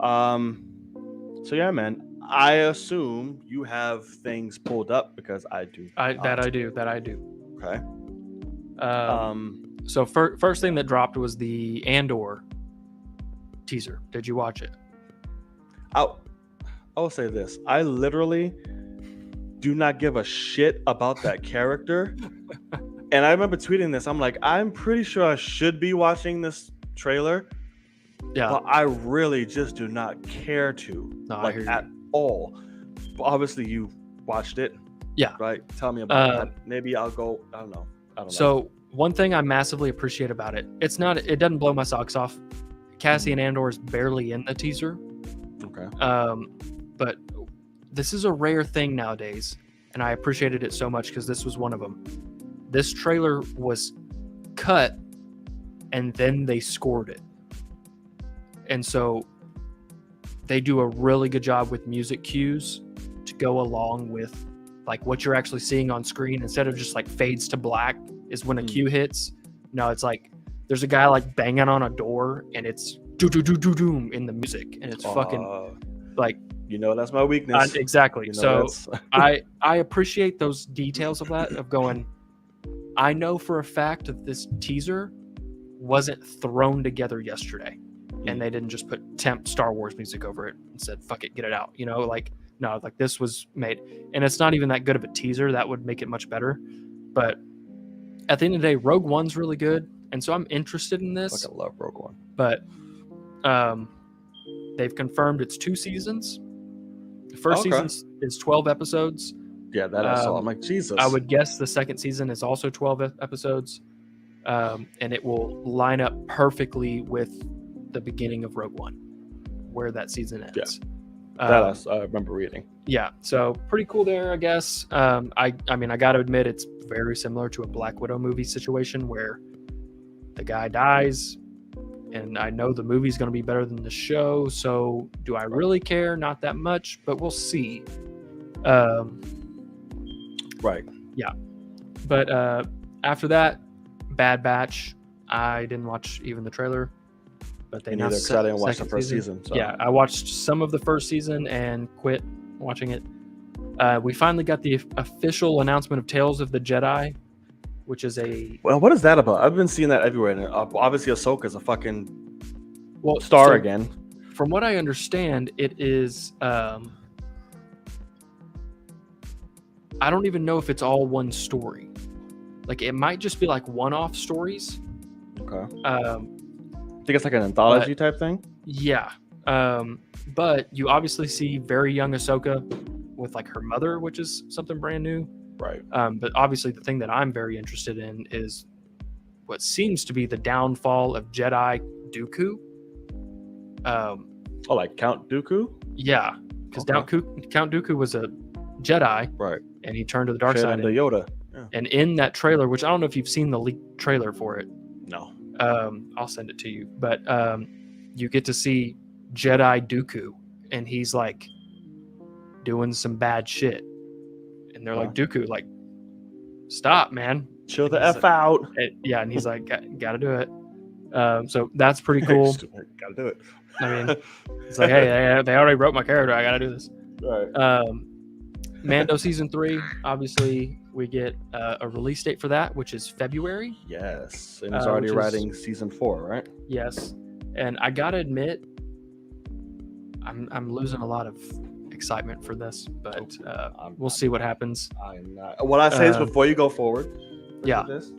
So yeah, man. I assume you have things pulled up because I do. That I do. Okay. So first thing that dropped was the Andor teaser. Did you watch it? I'll say this. I literally do not give a shit about that character. And I remember tweeting this. I'm like, I'm pretty sure I should be watching this trailer. Yeah. But I really just do not care to. At all. But obviously you watched it. Yeah. Right? Tell me about that. Maybe I'll go. I don't know. So one thing I massively appreciate about it, it doesn't blow my socks off. Cassian Andor is barely in the teaser. Okay. But this is a rare thing nowadays, and I appreciated it so much because this was one of them. This trailer was cut, and then they scored it. And so they do a really good job with music cues to go along with like what you're actually seeing on screen. Instead of just like fades to black is when a cue hits. No, it's like there's a guy like banging on a door and it's doom in the music, and it's fucking like, that's my weakness. Exactly. So I appreciate those details of that, of going, I know for a fact that this teaser wasn't thrown together yesterday and they didn't just put temp Star Wars music over it and said, fuck it, get it out. No, like this was made, and it's not even that good of a teaser. That would make it much better. But at the end of the day, Rogue One's really good. And so I'm interested in this. I love Rogue One. But they've confirmed it's 2 seasons. The first season is 12 episodes. Yeah, that I saw. I'm like, Jesus. I would guess the second season is also 12 episodes. And it will line up perfectly with the beginning of Rogue One, where that season ends. Yeah. I remember reading. Yeah, so pretty cool there, I guess. I mean, I got to admit, it's very similar to a Black Widow movie situation where the guy dies, and I know the movie's going to be better than the show, so do I really care? Not that much, but we'll see. Right. Yeah. But after that, Bad Batch, I didn't watch even the trailer. But they announced because I didn't watch the first season. So. Yeah, I watched some of the first season and quit watching it. We finally got the official announcement of Tales of the Jedi, which is Well, what is that about? I've been seeing that everywhere. And obviously, Ahsoka's a fucking star again. From what I understand, it is... I don't even know if it's all one story. Like, it might just be like one-off stories. Okay. I think it's like an anthology type thing. Yeah. But you obviously see very young Ahsoka with like her mother, which is something brand new. Right. But obviously the thing that I'm very interested in is what seems to be the downfall of Jedi Dooku. Like Count Dooku? Yeah. Because Count Dooku was a Jedi. Right. And he turned to the dark side. And Yoda. Yeah. And in that trailer, which I don't know if you've seen the leaked trailer for it. No. I'll send it to you. But you get to see Jedi Dooku, and he's like doing some bad shit. And they're like, Dooku, like, stop, man. Chill the F out. Yeah, and he's like, gotta do it. So that's pretty cool. Gotta do it. I mean, it's like, hey, they already wrote my character. I gotta do this. Right. Mando season 3, obviously we get a release date for that, which is February. Yes, and he's already writing season 4, right? Yes, and I gotta admit, I'm losing a lot of excitement for this, but we'll I'm see what happens. I'm not. What I say is before you go forward. Yeah. This,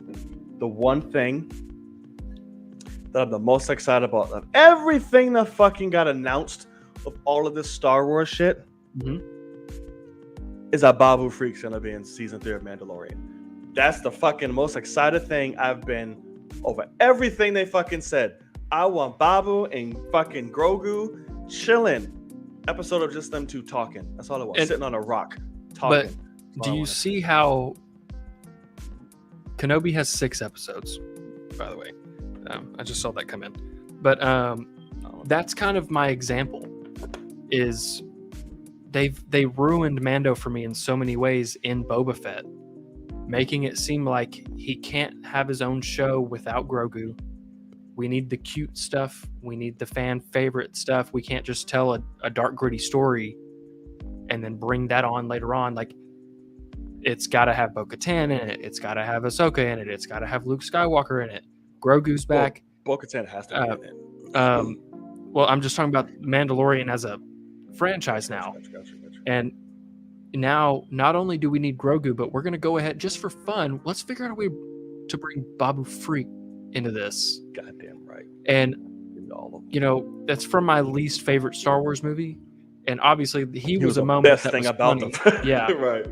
the one thing that I'm the most excited about of everything that fucking got announced of all of this Star Wars shit is that Babu Freak's gonna be in season 3 of Mandalorian. That's the fucking most excited thing I've been over everything they fucking said. I want Babu and fucking Grogu chilling. Episode of just them two talking. That's all I want. Sitting on a rock talking. But do you see how Kenobi has 6 episodes? By the way, I just saw that come in. But that's kind of my example. Is they ruined Mando for me in so many ways in Boba Fett, making it seem like he can't have his own show without Grogu. We need the cute stuff. We need the fan favorite stuff. We can't just tell a dark, gritty story and then bring that on later on. Like, it's got to have Bo-Katan in it. It's got to have Ahsoka in it. It's got to have Luke Skywalker in it. Grogu's back. Bo-Katan has to be in it. Well, I'm just talking about Mandalorian as a franchise now. Gotcha. And now, not only do we need Grogu, but we're going to go ahead, just for fun, let's figure out a way to bring Babu Freak into this. Goddamn right. And, that's from my least favorite Star Wars movie. And obviously, he was a moment best that thing was about funny. them. Yeah. Right.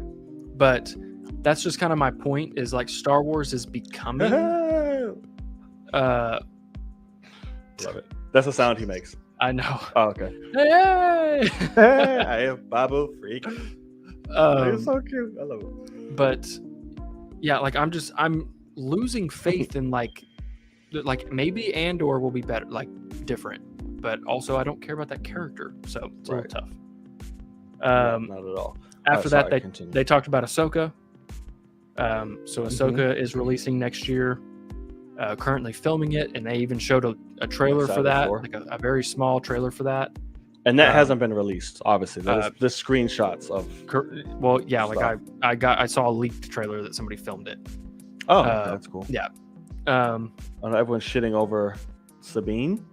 But that's just kind of my point, is like Star Wars is becoming... Love it. That's the sound he makes. I know. Oh, okay. Hey! I am Babu Freak. It's so cute. I love it. But yeah, like I'm losing faith in like maybe Andor will be better, like different, but also I don't care about that character, so it's a little tough. Not at all. After that, they talked about Ahsoka. So Ahsoka is releasing next year. Currently filming it, and they even showed a trailer for that, like a very small trailer for that. And that hasn't been released, obviously. There's the screenshots of. Well, yeah, stuff. like I saw a leaked trailer that somebody filmed it. Oh, that's cool. Yeah. Everyone's shitting over Sabine.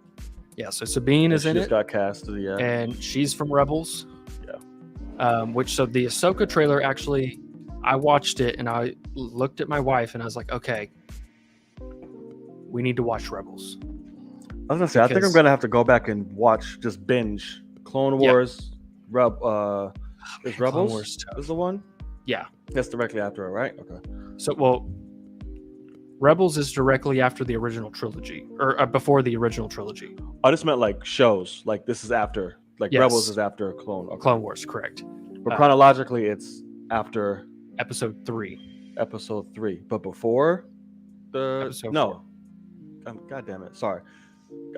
Yeah, so Sabine is in it. She just got cast. Yeah. And she's from Rebels. Yeah. So the Ahsoka trailer, actually, I watched it and I looked at my wife and I was like, okay, we need to watch Rebels. I was gonna say, I think I'm gonna have to go back and just binge Clone Wars. Is Rebels Wars is the one? Yeah, that's directly after it, right? Okay. So, Rebels is directly after the original trilogy, or before the original trilogy. I just meant like shows. Like this is after. Like Rebels is after Clone Wars, correct? But chronologically, it's after Episode 3. Episode 3, but before the Episode 4. God damn it! Sorry,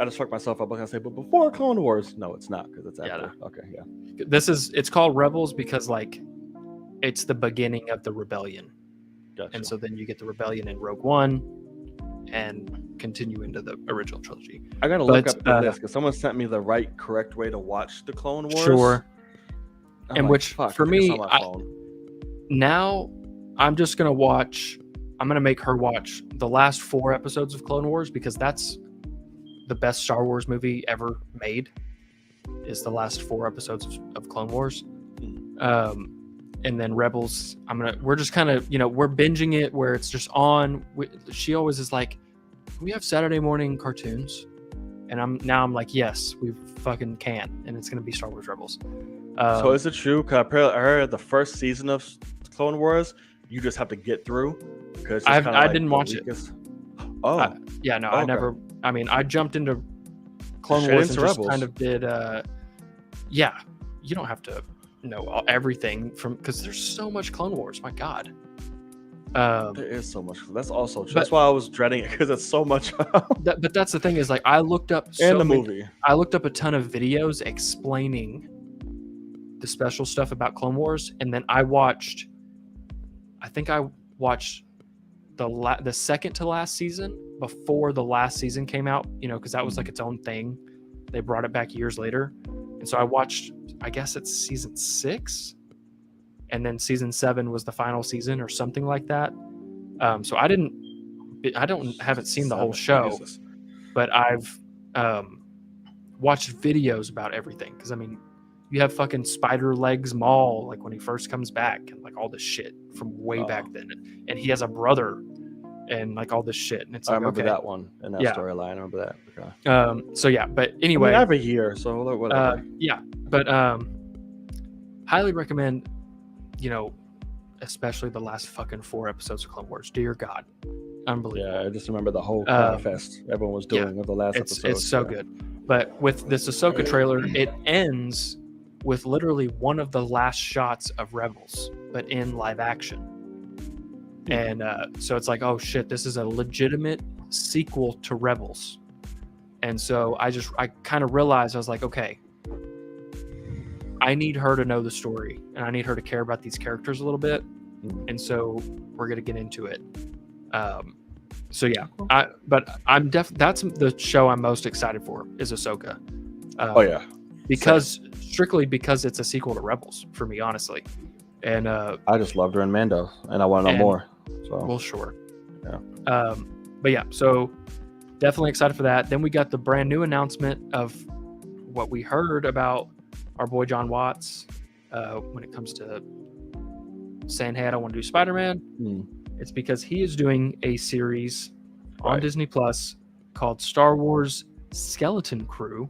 I just fucked myself up. I was gonna say, but before Clone Wars, no, it's not because it's after. Yeah. Okay, yeah. It's called Rebels because like it's the beginning of the rebellion, Gotcha. And so then you get the rebellion in Rogue One, and continue into the original trilogy. I gotta look up this because someone sent me the correct way to watch the Clone Wars. Sure. I'm for me, now I'm just gonna watch. I'm going to make her watch the last 4 episodes of Clone Wars because that's the best Star Wars movie ever made, is the last 4 episodes of Clone Wars. And then Rebels, we're just kind of, we're binging it where it's just on. She always is like, we have Saturday morning cartoons. And I'm like, yes, we fucking can. And it's going to be Star Wars Rebels. So is it true? Cause I heard the first season of Clone Wars, you just have to get through. I didn't watch it. Oh, yeah, no, I never. I mean, I jumped into Clone Wars and just kind of did. Yeah, you don't have to know everything because there's so much Clone Wars. My God, there is so much. That's also true. That's why I was dreading it because it's so much. But that's the thing is like I looked up movie. I looked up a ton of videos explaining the special stuff about Clone Wars, and then I watched the second to last season before the last season came out, because that was like its own thing. They brought it back years later. And so I watched, I guess it's season 6, and then season 7 was the final season or something like that. So I haven't seen the whole show, but I've watched videos about everything. Cause I mean, you have fucking Spider Legs Maul, like when he first comes back, and like all this shit from way back then, and he has a brother, and like all this shit, and it's like, I remember that one in that storyline. I remember that. Okay. So yeah, but anyway, I have a year, so whatever. Yeah, but highly recommend. You know, especially the last fucking 4 episodes of Clone Wars. Dear God, unbelievable. Yeah, I just remember the whole cry fest everyone was doing with the last episode. It's so good. But with this Ahsoka trailer, it ends with literally one of the last shots of Rebels, but in live action. And so it's like, oh shit, this is a legitimate sequel to Rebels. And so I kind of realized, I was like, okay, I need her to know the story, and I need her to care about these characters a little bit. And so we're going to get into it. So yeah, that's the show I'm most excited for, is Ahsoka. Strictly because it's a sequel to Rebels for me, honestly. And I just loved her in Mando, and I want to know more. So well, sure. Yeah. But yeah, so definitely excited for that. Then we got the brand new announcement of what we heard about our boy John Watts when it comes to saying, hey, I don't want to do Spider-Man. It's because he is doing a series on Disney Plus called Star Wars Skeleton Crew.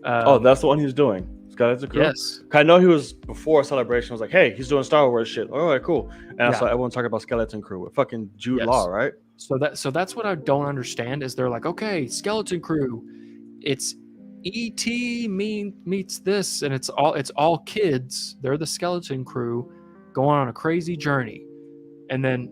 That's the one he's doing. Skeleton Crew? Yes. I know he was, before Celebration, was like, hey, he's doing Star Wars shit. All right, cool. And I saw everyone talking about Skeleton Crew with fucking Jude Law, right? So that's what I don't understand, is they're like, okay, Skeleton Crew, it's E.T. meets this, and it's all kids. They're the Skeleton Crew going on a crazy journey. And then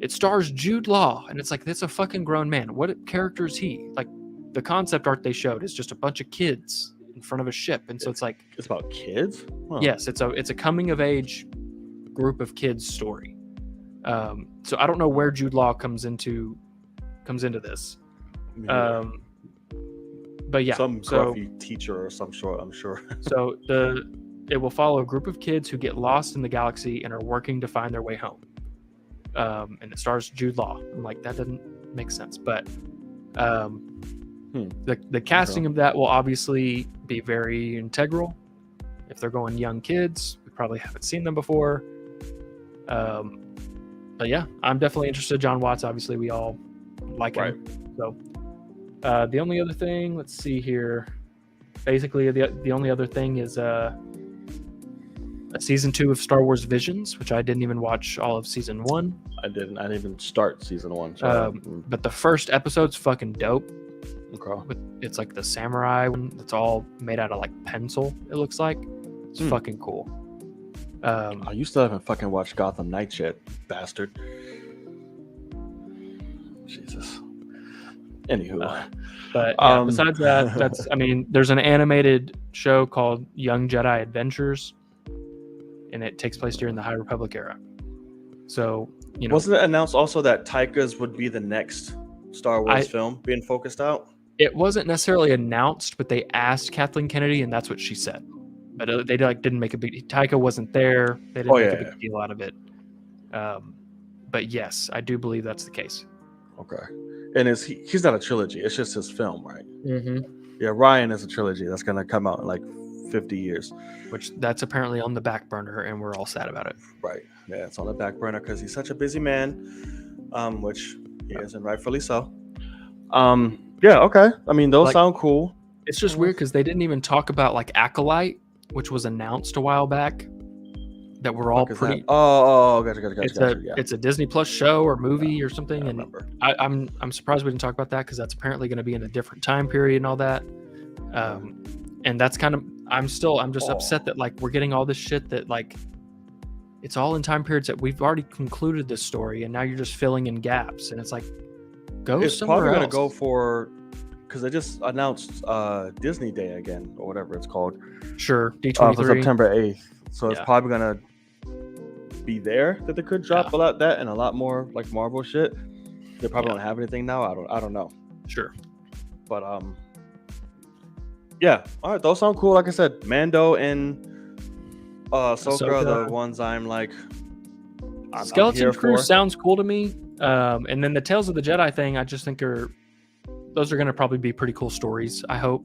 it stars Jude Law, and it's like, that's a fucking grown man. What character is he? Like, the concept art they showed is just a bunch of kids in front of a ship, and so it's like, it's about kids. Yes, it's a coming of age group of kids story. So I don't know where Jude Law comes into this. But yeah, some gruffy teacher or some sort, I'm sure. So it will follow a group of kids who get lost in the galaxy and are working to find their way home. And it stars Jude Law. I'm like, that doesn't make sense. But the casting of that will obviously be very integral. If they're going young kids, we probably haven't seen them before. But yeah, I'm definitely interested. John Watts, obviously, we all like him. So the only other thing, let's see here. Basically, the only other thing is a season 2 of Star Wars Visions, which I didn't even watch all of season 1. I didn't even start season 1. So but the first episode's fucking dope. Okay. It's like the samurai one that's all made out of like pencil, it looks like. It's fucking cool. You still haven't fucking watched Gotham Knights yet, bastard. Jesus. Anywho. But yeah, besides that, there's an animated show called Young Jedi Adventures, and it takes place during the High Republic era. So, wasn't it announced also that Taika's would be the next Star Wars film being focused out? It wasn't necessarily announced, but they asked Kathleen Kennedy, and that's what she said. But they didn't make a big. Taika wasn't there. They didn't make a big deal out of it. But yes, I do believe that's the case. Okay, and he's not a trilogy? It's just his film, right? Mm-hmm. Yeah, Ryan is a trilogy that's gonna come out in like 50 years. Which that's apparently on the back burner, and we're all sad about it. Right. Yeah, it's on the back burner because he's such a busy man, which he is, and rightfully so. Yeah. Okay. Those sound cool. It's just weird because they didn't even talk about like Acolyte, which was announced a while back. That we're all pretty. Gotcha. It's a Disney Plus show or movie or something, and I'm surprised we didn't talk about that because that's apparently going to be in a different time period and all that. And that's kind of I'm just upset that like we're getting all this shit that like it's all in time periods that we've already concluded this story, and now you're just filling in gaps, and it's like it's somewhere probably else. Gonna go for. Because they just announced Disney Day again, or whatever it's called. Sure, D23. For September 8th. So it's probably going to be there that they could drop a lot that and a lot more like Marvel shit. They probably don't have anything now. I don't know. Sure. But yeah. All right, those sound cool. Like I said, Mando and Ahsoka are the ones I'm like. Skeleton Crew sounds cool to me. And then the Tales of the Jedi thing, I just think those are going to probably be pretty cool stories, I hope.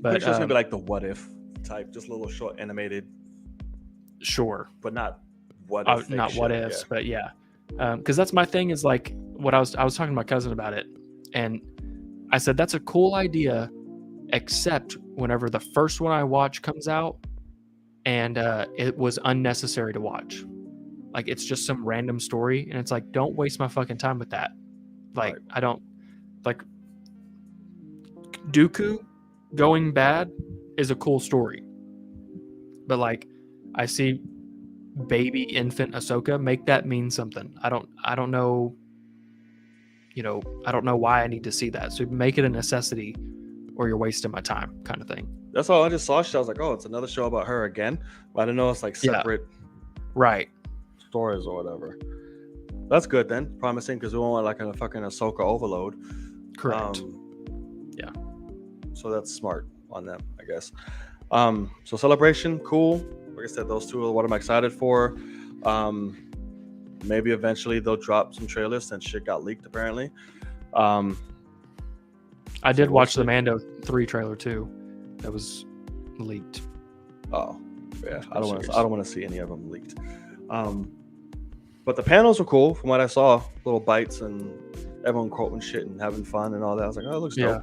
But it's just going to be like the what if type, just a little short animated, Sure. but not what if. Not what ifs, but yeah. Because that's my thing is like what I was talking to my cousin about it, and I said that's a cool idea, except whenever the first one I watch comes out, and it was unnecessary to watch. Like it's just some random story, and it's like don't waste my fucking time with that. Like Right. I don't like Dooku going bad is a cool story, but like I see baby infant Ahsoka, make that mean something. I don't know, I don't know why I need to see that. So make it a necessity or you're wasting my time kind of thing. That's all. I just saw shit. I was like, oh, it's another show about her again. But I didn't know it's like separate Right. stories or whatever. That's good then. Promising, because we want like a fucking Ahsoka overload. Correct. Yeah. So that's smart on them, I guess. So Celebration, cool. Like I said, those two are what I'm excited for. Maybe eventually they'll drop some trailers since shit got leaked apparently. I did watch the Mando 3 trailer too. That was leaked. Oh, yeah. I don't want to see any of them leaked. But the panels were cool from what I saw. Little bites and everyone quoting shit and having fun and all that. I was like, oh, it looks dope.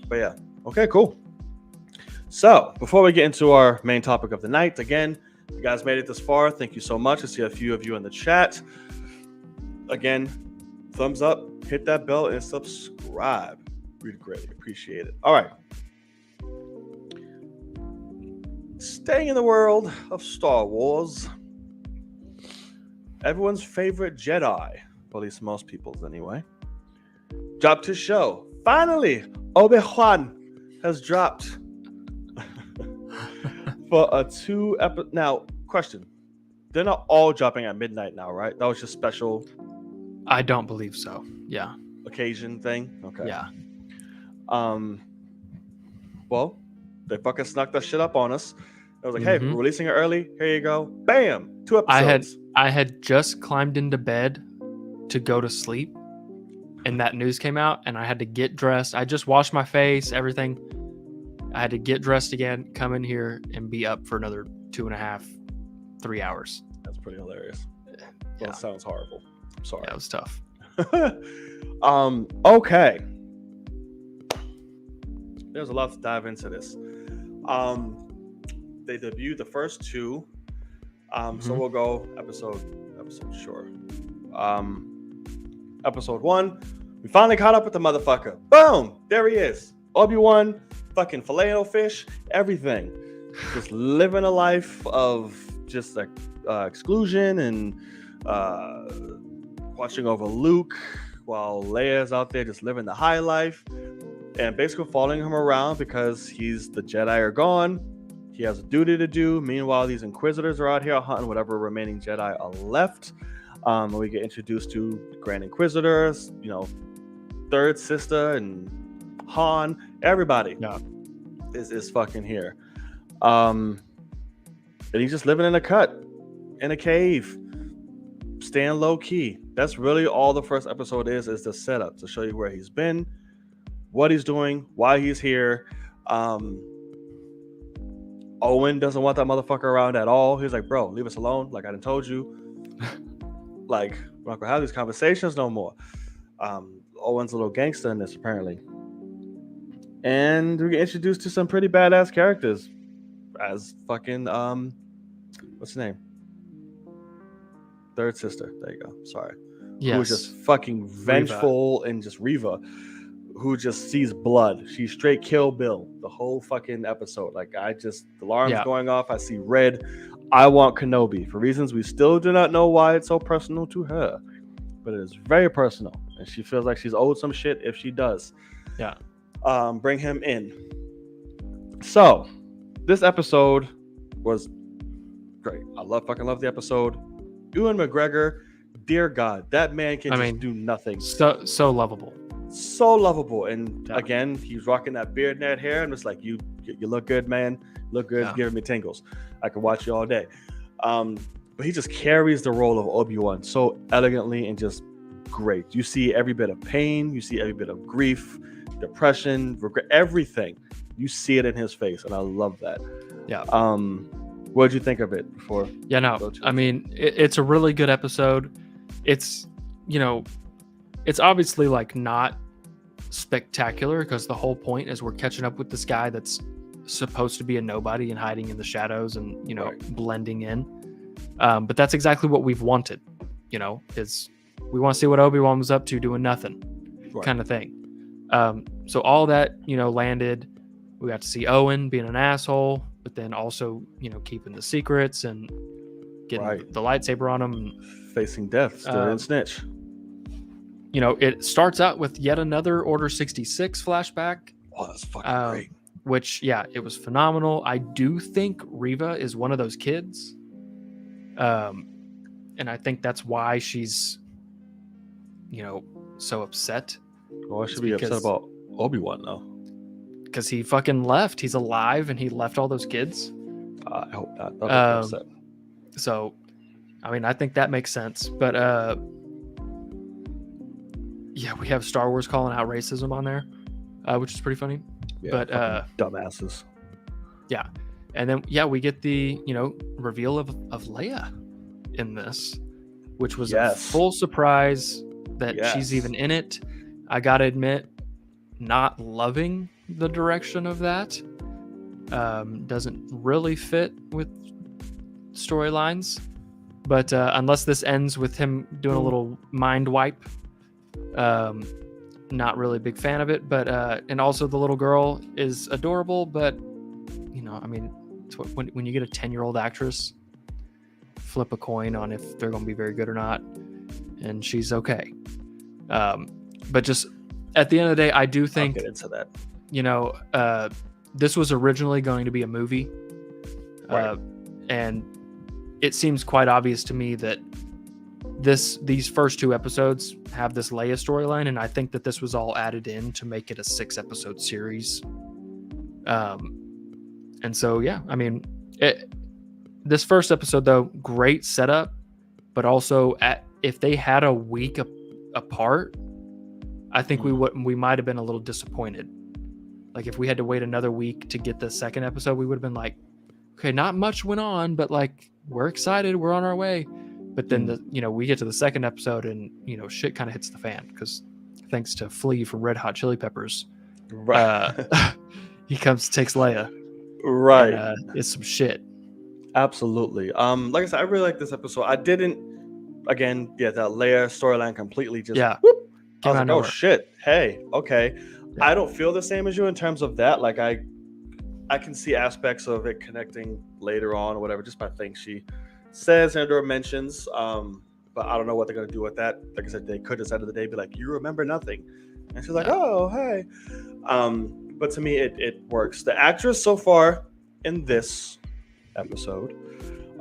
But yeah. Okay, cool. So before we get into our main topic of the night, again, if you guys made it this far, thank you so much. I see a few of you in the chat. Again, thumbs up, hit that bell, and subscribe. We'd greatly appreciate it. All right. Staying in the world of Star Wars, everyone's favorite Jedi, or at least most people's anyway, dropped his show. Finally, Obi-Wan has dropped for a 2 episode. Now, question. They're not all dropping at midnight now, right? That was just special. I don't believe so. Yeah. Occasion thing. Okay. Yeah. Well, they fucking snuck that shit up on us. I was like, hey, we're releasing it early. Here you go. Bam. 2 episodes. I had just climbed into bed to go to sleep, and that news came out, and I had to get dressed. I just washed my face, everything. I had to get dressed again, come in here, and be up for another 2.5, 3 hours. That's pretty hilarious. Yeah. Well, it sounds horrible. I'm sorry. That was tough. Okay. There's a lot to dive into this. They debuted the first 2. So we'll go episode sure. Episode 1. We finally caught up with the motherfucker. Boom! There he is. Obi-Wan, fucking Filet-O-Fish, everything. Just living a life of just like exclusion and watching over Luke while Leia's out there just living the high life and basically following him around because he's the Jedi are gone. He has a duty to do. Meanwhile, these Inquisitors are out here hunting whatever remaining Jedi are left. We get introduced to Grand Inquisitors, Third Sister and Han. Everybody is fucking here. And he's just living in a cut, in a cave, staying low key. That's really all the first episode is the setup to show you where he's been, what he's doing, why he's here. Owen doesn't want that motherfucker around at all. He's like, bro, leave us alone. Like I done told you. Like, we're not gonna have these conversations no more. Owen's a little gangster in this, apparently. And we get introduced to some pretty badass characters. As fucking, what's her name? Third Sister. There you go. Sorry. Yes. Who's just fucking vengeful and just Reva, who just sees blood. She's straight Kill Bill the whole fucking episode. Like the alarm's going off. I see red. I want Kenobi for reasons we still do not know why it's so personal to her, but it is very personal, and she feels like she's owed some shit if she does. Yeah. Bring him in. So, this episode was great. I fucking love the episode. Ewan McGregor, dear God, that man can just do nothing. So lovable. So lovable. And again, he's rocking that beard and that hair. I'm just like, you look good, man. Look good. It's giving me tingles. I could watch you all day. But he just carries the role of Obi-Wan so elegantly and just great. You see every bit of pain. You see every bit of grief, depression, regret, everything. you see it in his face, and I love that. Yeah. What did you think of it before? Yeah, no, I mean, it's a really good episode. It's, it's obviously like not spectacular because the whole point is we're catching up with this guy that's supposed to be a nobody and hiding in the shadows and, blending in. But that's exactly what we've wanted, is we want to see what Obi-Wan was up to doing nothing kind of thing. So all that, landed. We got to see Owen being an asshole, but then also, keeping the secrets and getting the lightsaber on him. And, facing death, still in Snitch. It starts out with yet another Order 66 flashback. Oh, that's fucking great. Which, it was phenomenal. I do think Reva is one of those kids. And I think that's why she's, so upset. Well, I should be upset about Obi-Wan, though. Because he fucking left. He's alive and he left all those kids. I hope not. Upset. So, I mean, I think that makes sense. But, we have Star Wars calling out racism on there, which is pretty funny. Yeah, but dumbasses. Yeah. And then, we get the, reveal of Leia in this, which was a full surprise that she's even in it. I got to admit, not loving the direction of that. Doesn't really fit with storylines. But unless this ends with him doing a little mind wipe, not really a big fan of it. But and also the little girl is adorable, but I mean, it's when you get a 10-year-old actress, flip a coin on if they're going to be very good or not, and she's okay. But just at the end of the day, I do think I'll get into that. This was originally going to be a movie, and it seems quite obvious to me that these first 2 episodes have this Leia storyline, and I think that this was all added in to make it a 6-episode series. And so, I mean, this first episode, though, great setup, but also if they had a week apart, I think we might have been a little disappointed. Like if we had to wait another week to get the second episode, we would have been like, okay, not much went on, but like we're excited, we're on our way. But then we get to the second episode and shit kind of hits the fan because thanks to Flea from Red Hot Chili Peppers, he takes Leia. Right. And, it's some shit. Absolutely. Like I said, I really like this episode. I didn't, again, that Leia storyline completely just whoop, I was like, oh shit, hey, okay. Yeah. I don't feel the same as you in terms of that. Like I can see aspects of it connecting later on or whatever, just by things she says and or mentions. But I don't know what they're gonna do with that. Like I said, they could just end of the day be like, you remember nothing. And she's like, oh, hey. But to me, it works. The actress so far in this episode,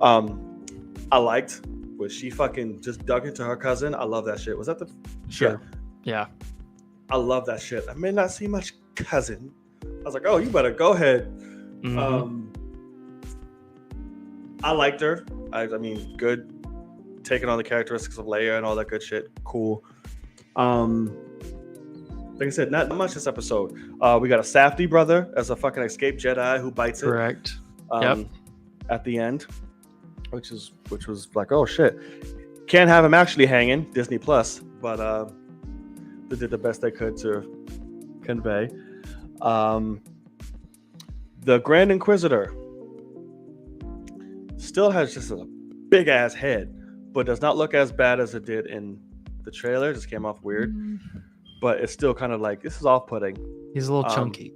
I liked was she fucking just dug into her cousin. I love that shit. Was that the sure? Yeah. I love that shit. I may not see much cousin. I was like, oh, you better go ahead. Mm-hmm. I liked her. I mean, good. Taking on the characteristics of Leia and all that good shit. Cool. Like I said, not much this episode. We got a Safdie brother as a fucking escaped Jedi who bites it. Correct. At the end, which was like, oh shit. Can't have him actually hanging, Disney Plus, but they did the best they could to convey. The Grand Inquisitor still has just a big ass head, but does not look as bad as it did in the trailer. It just came off weird, but it's still kind of like, this is off-putting. He's a little chunky.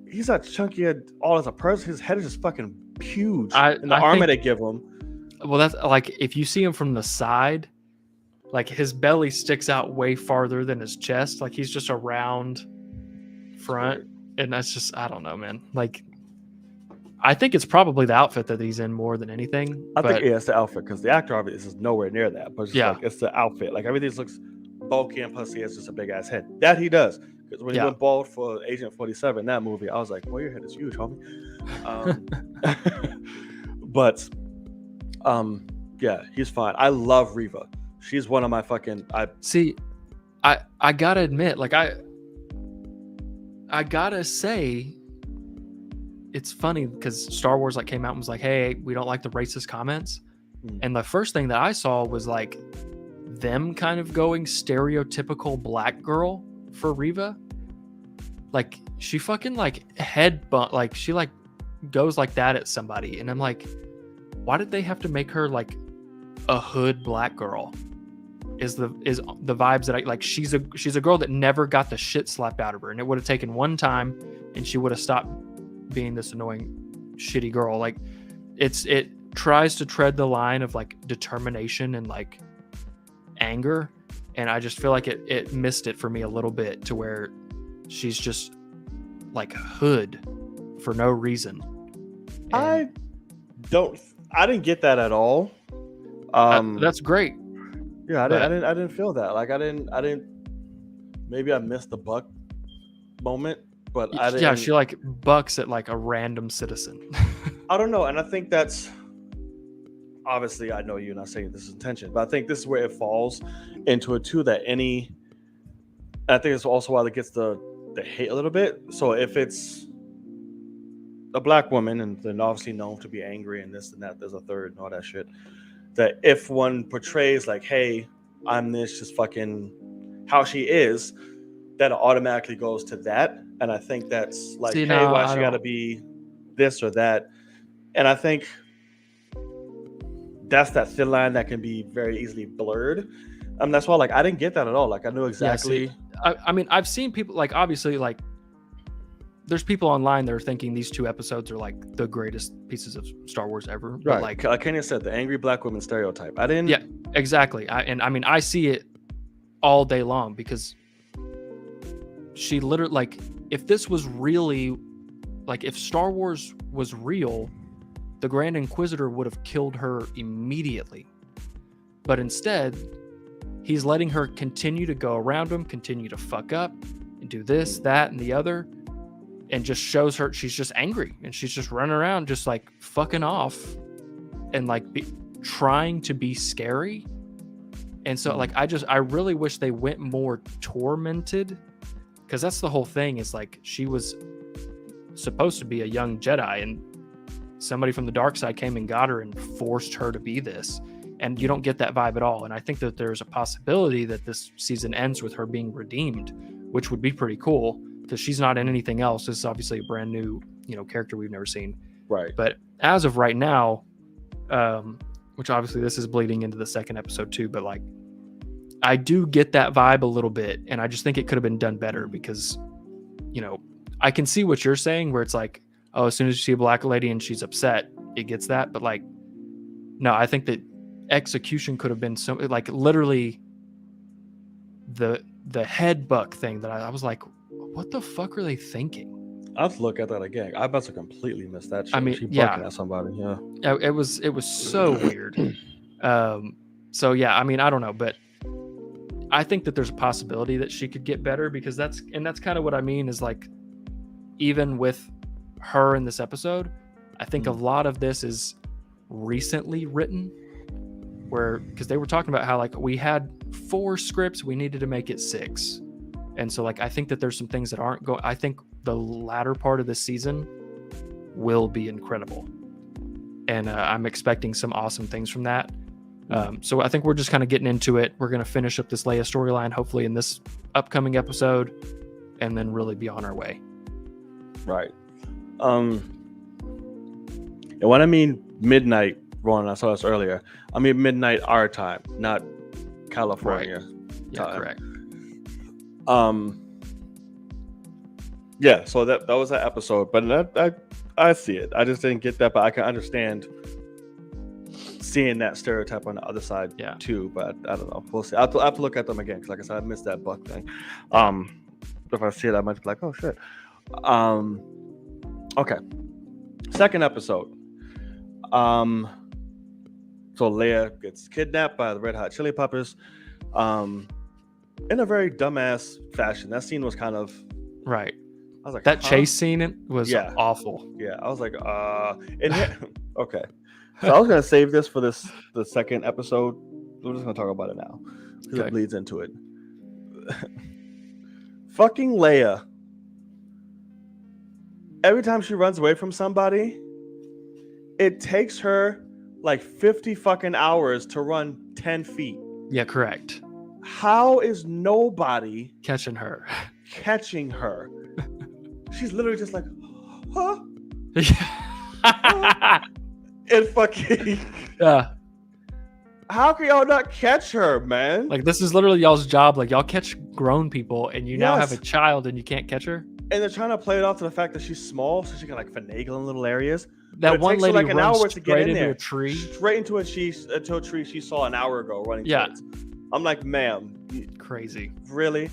He's not chunky at all as a person. His head is just fucking huge. And the armor they give him. Well, that's like, if you see him from the side, like his belly sticks out way farther than his chest. Like he's just a round front. And that's just, I don't know, man. Like, I think it's probably the outfit that he's in more than anything. I think it's the outfit because the actor obviously is nowhere near that. But it's just like, it's the outfit. Like everything looks bulky and plus he has just a big ass head. That he does. Because when he went bald for Agent 47, that movie, I was like, well, your head is huge, homie. But he's fine. I love Reva. She's one of my fucking. I gotta admit, like I I gotta say, it's funny because Star Wars like came out and was like, hey, we don't like the racist comments. And the first thing that I saw was like them kind of going stereotypical black girl for Reva. Like she fucking like headbutt, like she like goes like that at somebody. And I'm like, why did they have to make her like a hood black girl? Is the vibes that I like. She's a girl that never got the shit slapped out of her, and it would have taken one time and she would have stopped being this annoying shitty girl. Like it tries to tread the line of like determination and like anger, and I just feel like it missed it for me a little bit to where she's just like hood for no reason. And I didn't get that at all. That's great. Yeah, I didn't feel that. Like I didn't. Maybe I missed the buck moment, but I didn't. Yeah, she like bucks at like a random citizen. I don't know, and I think that's obviously, I know you're not saying this is intention, but I think this is where it falls into it too. I think it's also why it gets the hate a little bit. So if it's a black woman and then obviously known to be angry and this and that, there's a third and all that shit. That if one portrays like, hey, I'm this, just fucking how she is, that automatically goes to that. And I think that's like, why she got to be this or that. And I think that's that thin line that can be very easily blurred. That's why, like, I didn't get that at all. Like, I knew exactly. Yeah, I mean, I've seen people, like, obviously, like, there's people online that are thinking these two episodes are like the greatest pieces of Star Wars ever. Right. But like Kenny said, the angry black woman stereotype. I didn't. Yeah, exactly. I see it all day long because she literally, like, if this was really, like, if Star Wars was real, the Grand Inquisitor would have killed her immediately. But instead, he's letting her continue to go around him, continue to fuck up and do this, that, and the other. And just shows her she's just angry and she's just running around just like fucking off and like trying to be scary. And so like I really wish they went more tormented, because that's the whole thing, is like she was supposed to be a young Jedi and somebody from the dark side came and got her and forced her to be this, and you don't get that vibe at all. And I think that there's a possibility that this season ends with her being redeemed, which would be pretty cool, because she's not in anything else. This is obviously a brand new, character we've never seen. Right. But as of right now, which obviously this is bleeding into the second episode too, but like, I do get that vibe a little bit, and I just think it could have been done better because, I can see what you're saying where it's like, oh, as soon as you see a black lady and she's upset, it gets that. But like, no, I think that execution could have been so, like, literally the headbutt thing that I was like, what the fuck are they thinking? I'll have to look at that again. I must have completely missed that shit. I mean, she bucking at somebody. Yeah, it was so weird. So yeah, I mean, I don't know, but I think that there's a possibility that she could get better, because that's kind of what I mean is like, even with her in this episode, I think a lot of this is recently written, because they were talking about how like we had 4 scripts, we needed to make it 6. And so like, I think that there's some things that aren't going, I think the latter part of this season will be incredible. And I'm expecting some awesome things from that. So I think we're just kind of getting into it. We're going to finish up this Leia storyline, hopefully in this upcoming episode, and then really be on our way. Right. And when I mean midnight, Ron, I saw this earlier, I mean midnight our time, not California time. Yeah, correct. Yeah, so that was that episode, but I see it. I just didn't get that, but I can understand seeing that stereotype on the other side too. But I don't know. We'll see. I have to look at them again, because like I said, I missed that buck thing. If I see it, I might be like, oh shit. Okay. Second episode. So Leia gets kidnapped by the Red Hot Chili Peppers. In a very dumbass fashion. That scene was kind of right. I was like, that chase scene was awful. Yeah, I was like, okay. So I was gonna save this for the second episode. We're just gonna talk about it now, because it bleeds into it. Fucking Leia every time she runs away from somebody, it takes her like 50 fucking hours to run 10 feet. Yeah, correct. How is nobody Catching her? She's literally just like, huh? Yeah. And fucking, Yeah. how can y'all not catch her, man? Like, this is literally y'all's job. Like, y'all catch grown people, and you now have a Yes. child, and you can't catch her. And they're trying to play it off to the fact that she's small, so she can like finagle in little areas. But That it one takes her, lady like, an runs hour to get straight in into there. a tree. Straight into a tree she saw an hour ago running Yeah. towards. I'm like, ma'am, Crazy. really?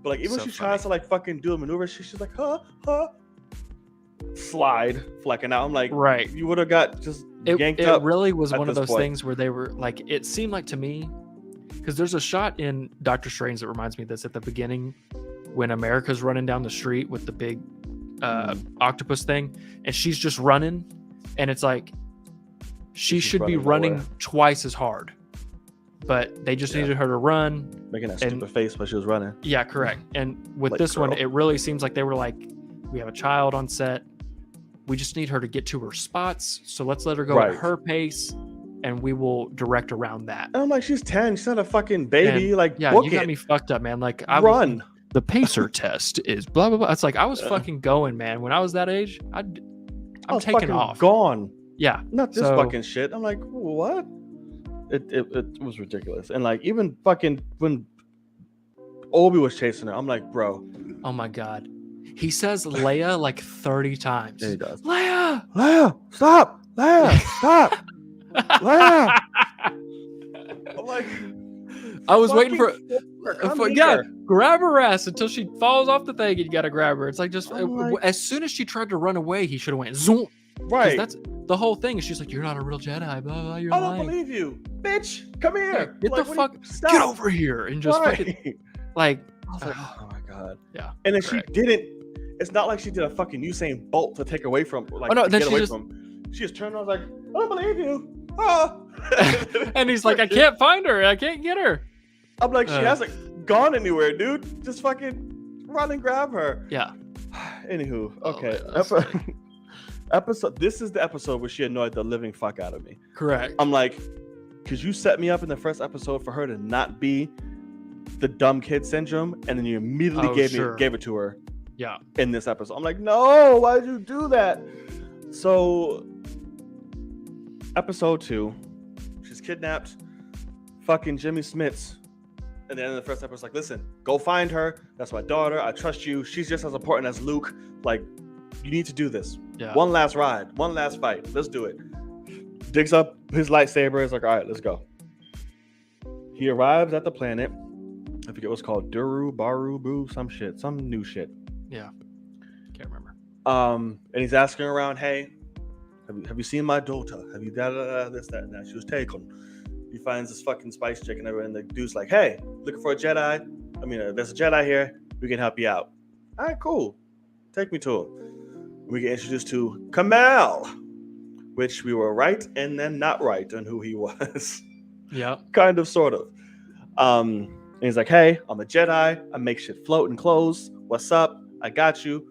But like, even So when she tries to like fucking do a maneuver, she's like, huh, slide, flecking out. I'm like, Right. you would have got just yanked It up. really was at one of this those point. things where they were like, it seemed like to me, because there's a shot in Doctor Strange that reminds me of this at the beginning when America's running down the street with the big octopus thing, and she's just running, and it's like she She's should be running running nowhere. twice as hard, but they just needed her to run. Making that and- stupid face while she was running. Yeah, correct. And with Like, this one, girl. it really seems like they were like, we have a child on set. We just need her to get to her spots. So let's let her go Right. at her pace, and we will direct around that. And I'm like, she's 10. She's not a fucking baby. And, like, yeah, book you got it. me fucked up, man. Like, I Run. the pacer test is blah blah blah. It's like I was fucking going, man. When I was that age, I I'm was taking fucking off. Gone. Yeah, Not this So- fucking shit. I'm like, what? It was ridiculous. And like, even fucking when Obi was chasing her, I'm like, bro. oh my god, he says Leia like 30 times. Yeah, he does. Leia. Leia, stop! Leia, stop! Leia! I'm like, I was waiting for come yeah, here. grab her ass until she falls off the thing, and you gotta grab her. It's like just I'm like- as soon as she tried to run away, he should have went zoom. 'Cause Right. that's the whole thing. She's like, "You're not a real Jedi." Blah blah. You're I don't lying. believe you, bitch. Come here. Get Like, the what fuck. do you- stop. Get over here and just Right. fucking like. I was like, oh my god. Yeah. And then correct. she didn't. It's not like she did a fucking Usain Bolt to take away from, like, Oh, no, to then get she away just- from. She just turned. I was like, I don't believe you. Ah. And he's like, "I can't find her. I can't get her." I'm like, she Uh. hasn't gone anywhere, dude. Just fucking run and grab her. Yeah. Anywhw, Oh, okay. man, that's Episode. This is the episode where she annoyed the living fuck out of me. Correct. I'm like, because you set me up in the first episode for her to not be the dumb kid syndrome, and then you immediately Oh, gave sure. it to her Yeah. in this episode. I'm like, no, why did you do that? So, episode 2, she's kidnapped. Fucking Jimmy Smits. And then in the first episode, like, listen, go find her. That's my daughter. I trust you. She's just as important as Luke. Like, you need to do this. Yeah. One last ride, one last fight. Let's do it. Digs up his lightsaber. Is like, all right, let's go. He arrives at the planet. I forget what's called. Duru, Baru, Boo, some shit, some new shit. Yeah. Can't remember. And he's asking around, hey, have you seen my daughter? Have you this, that, and that? She was taken. He finds this fucking spice chick and everything. The dude's like, hey, looking for a Jedi? I mean, there's a Jedi here. We can help you out. All right, cool. Take me to him. We get introduced to Kamal, which we were right and then not right on who he was. Yeah. Kind of, sort of. And he's like, hey, I'm a Jedi. I make shit float and close. What's up? I got you.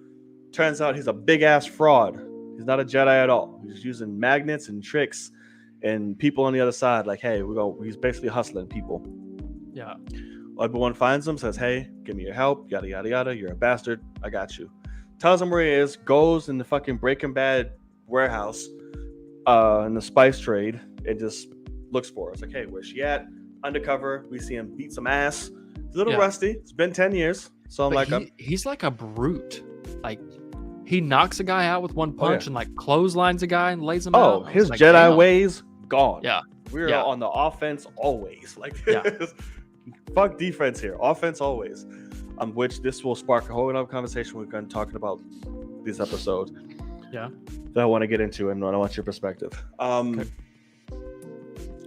Turns out he's a big ass fraud. He's not a Jedi at all. He's using magnets and tricks and people on the other side. Like, hey, he's basically hustling people. Yeah. Obi-Wan finds him, says, hey, give me your help. Yada, yada, yada. You're a bastard. I got you. Tells him where he is. Goes in the fucking Breaking Bad warehouse in the spice trade and just looks for her. It's like, hey, where's she at? Undercover. We see him beat some ass. He's a little Yeah. rusty. It's been 10 years. So I'm But like, he's like a brute. Like, he knocks a guy out with one punch yeah. and like clotheslines a guy and lays him out. oh, I was his like, Jedi damn. ways gone. Yeah. We're Yeah. on the offense always. Like, Yeah. fuck defense here. Offense always. Which this will spark a whole other conversation we're going to talking about this episode. Yeah. That I want to get into and I want your perspective. Okay.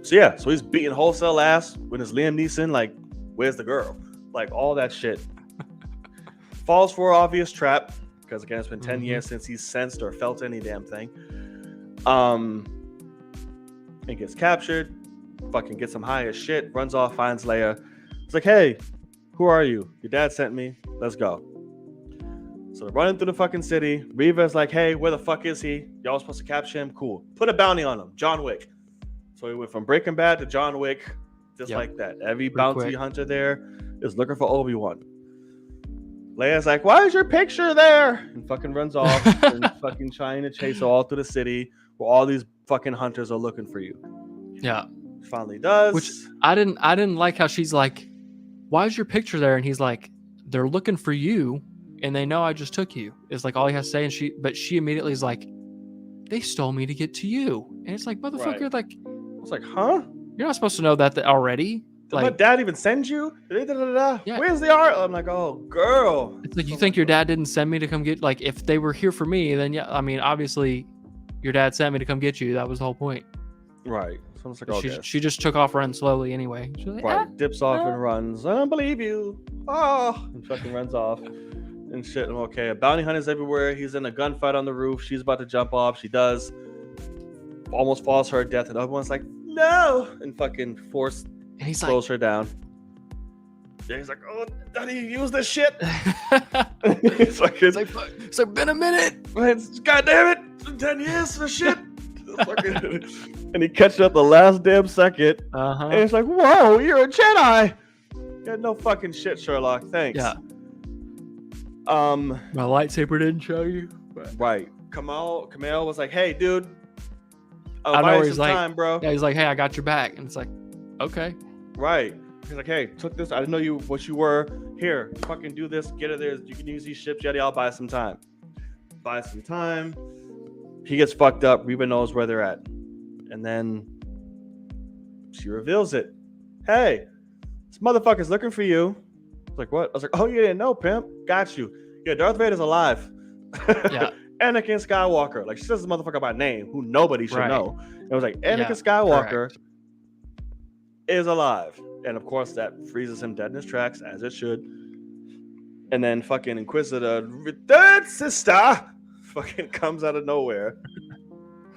So yeah, so he's beating wholesale ass with his Liam Neeson, like, where's the girl? Like, all that shit. Falls for an obvious trap, because again, it's been 10 Mhm. years since he's sensed or felt any damn thing. And gets captured, fucking gets him high as shit, runs off, finds Leia. It's like, hey, who are you? Your dad sent me. Let's go. So they're running through the fucking city. Reva's like, hey, where the fuck is he? Y'all supposed to capture him? Cool. Put a bounty on him. John Wick. So he went from Breaking Bad to John Wick, just like that. Every bounty hunter there is looking for Obi-Wan. Leia's like, why is your picture there? And fucking runs off and fucking trying to chase her all through the city where all these fucking hunters are looking for you. Yeah. Finally does. Which I didn't like how she's like, why is your picture there? And he's like, they're looking for you and they know I just took you. It's like all he has to say. And she immediately is like, they stole me to get to you. And it's like, motherfucker, like, I was like, huh? You're not supposed to know that already. Did my dad even send you? Yeah. Where's the art? I'm like, oh, girl. It's like, you think your dad didn't send me to come get, like, if they were here for me, then yeah, I mean, obviously your dad sent me to come get you. That was the whole point. Right. So like, okay. She just took off running slowly anyway. She's like, right. Dips off and runs. I don't believe you. Oh, and fucking runs off and shit. I'm okay. A bounty hunter's everywhere. He's in a gunfight on the roof. She's about to jump off. She does. Almost falls to her death. And everyone's like, no. And fucking slows her down. Yeah, he's like, oh, Daddy, use this shit. It's like, it's like, been a minute. God damn it. 10 years for shit. And he catches up the last damn second. And it's like, whoa, you're a Jedi. Yeah, no fucking shit, Sherlock. Thanks. Yeah. My lightsaber didn't show you. Right. Kamal was like, hey, dude. I know where he's like, time, bro. Yeah, he's like, hey, I got your back. And it's like, okay. Right. He's like, hey, took this. I didn't know what you were. Here, fucking do this. Get it there. You can use these ships, Jedi. I'll buy some time. He gets fucked up. Reva knows where they're at. And then she reveals it. Hey, this motherfucker's looking for you. I was like, what? I was like, oh, you didn't know, pimp. Got you. Yeah, Darth Vader's alive. Yeah. Anakin Skywalker. Like, she says this motherfucker by name, who nobody should know. And I was like, Anakin Skywalker is alive. And of course, that freezes him dead in his tracks, as it should. And then fucking Inquisitor, third sister, fucking comes out of nowhere.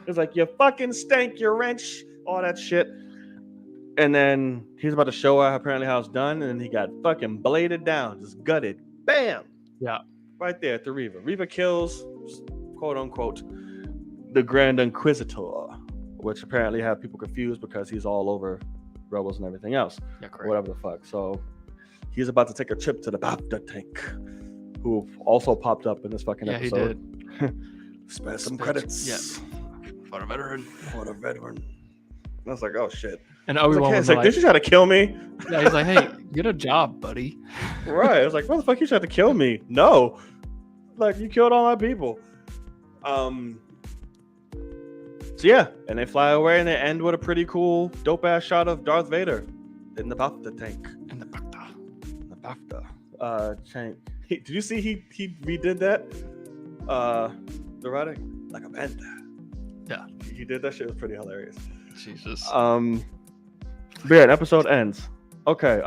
It's like, you fucking stank, you wrench, all that shit. And then he's about to show her apparently how it's done, and then he got fucking bladed down, just gutted. Bam! Yeah. Right there at the Reva. Reva kills, quote unquote, the Grand Inquisitor, which apparently have people confused because he's all over Rebels and everything else. Yeah, correct. Whatever the fuck. So he's about to take a trip to the Bafta tank, who also popped up in this fucking episode. Yeah, he did. Spare some credits. Yeah. For a veteran. I was like, oh shit. And Obi-Wan was like, did you try to kill me? Yeah, he's like, hey, get a job, buddy. Right. I was like, what the fuck you tried to kill me? No. Like, you killed all my people. So yeah, and they fly away and they end with a pretty cool, dope ass shot of Darth Vader in the Bafta tank. In the Bafta. Tank. Did you see he redid that? The writing like a panda. Yeah. He did that shit. It was pretty hilarious. Jesus. But yeah, the episode ends. Okay.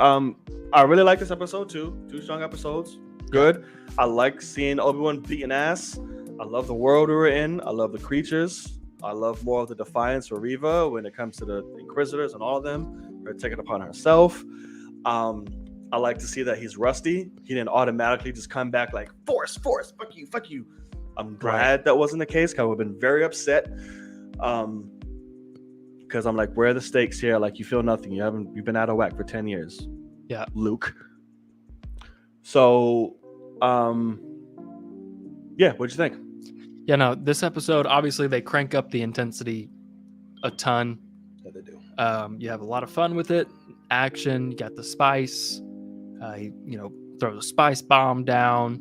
I really like this episode too. 2 strong episodes. Good. I like seeing Obi-Wan beating ass. I love the world we were in. I love the creatures. I love more of the defiance for Reva when it comes to the Inquisitors and all of them. Her taking it upon herself. I like to see that he's rusty. He didn't automatically just come back like, force, fuck you. I'm glad that wasn't the case, because I would have been very upset. Because I'm like, where are the stakes here? Like, you feel nothing. You've been out of whack for 10 years. Yeah. Luke. So, yeah, what'd you think? Yeah, no, this episode, obviously they crank up the intensity a ton. Yeah, they do. You have a lot of fun with it. Action, you got the spice. Throw the spice bomb down.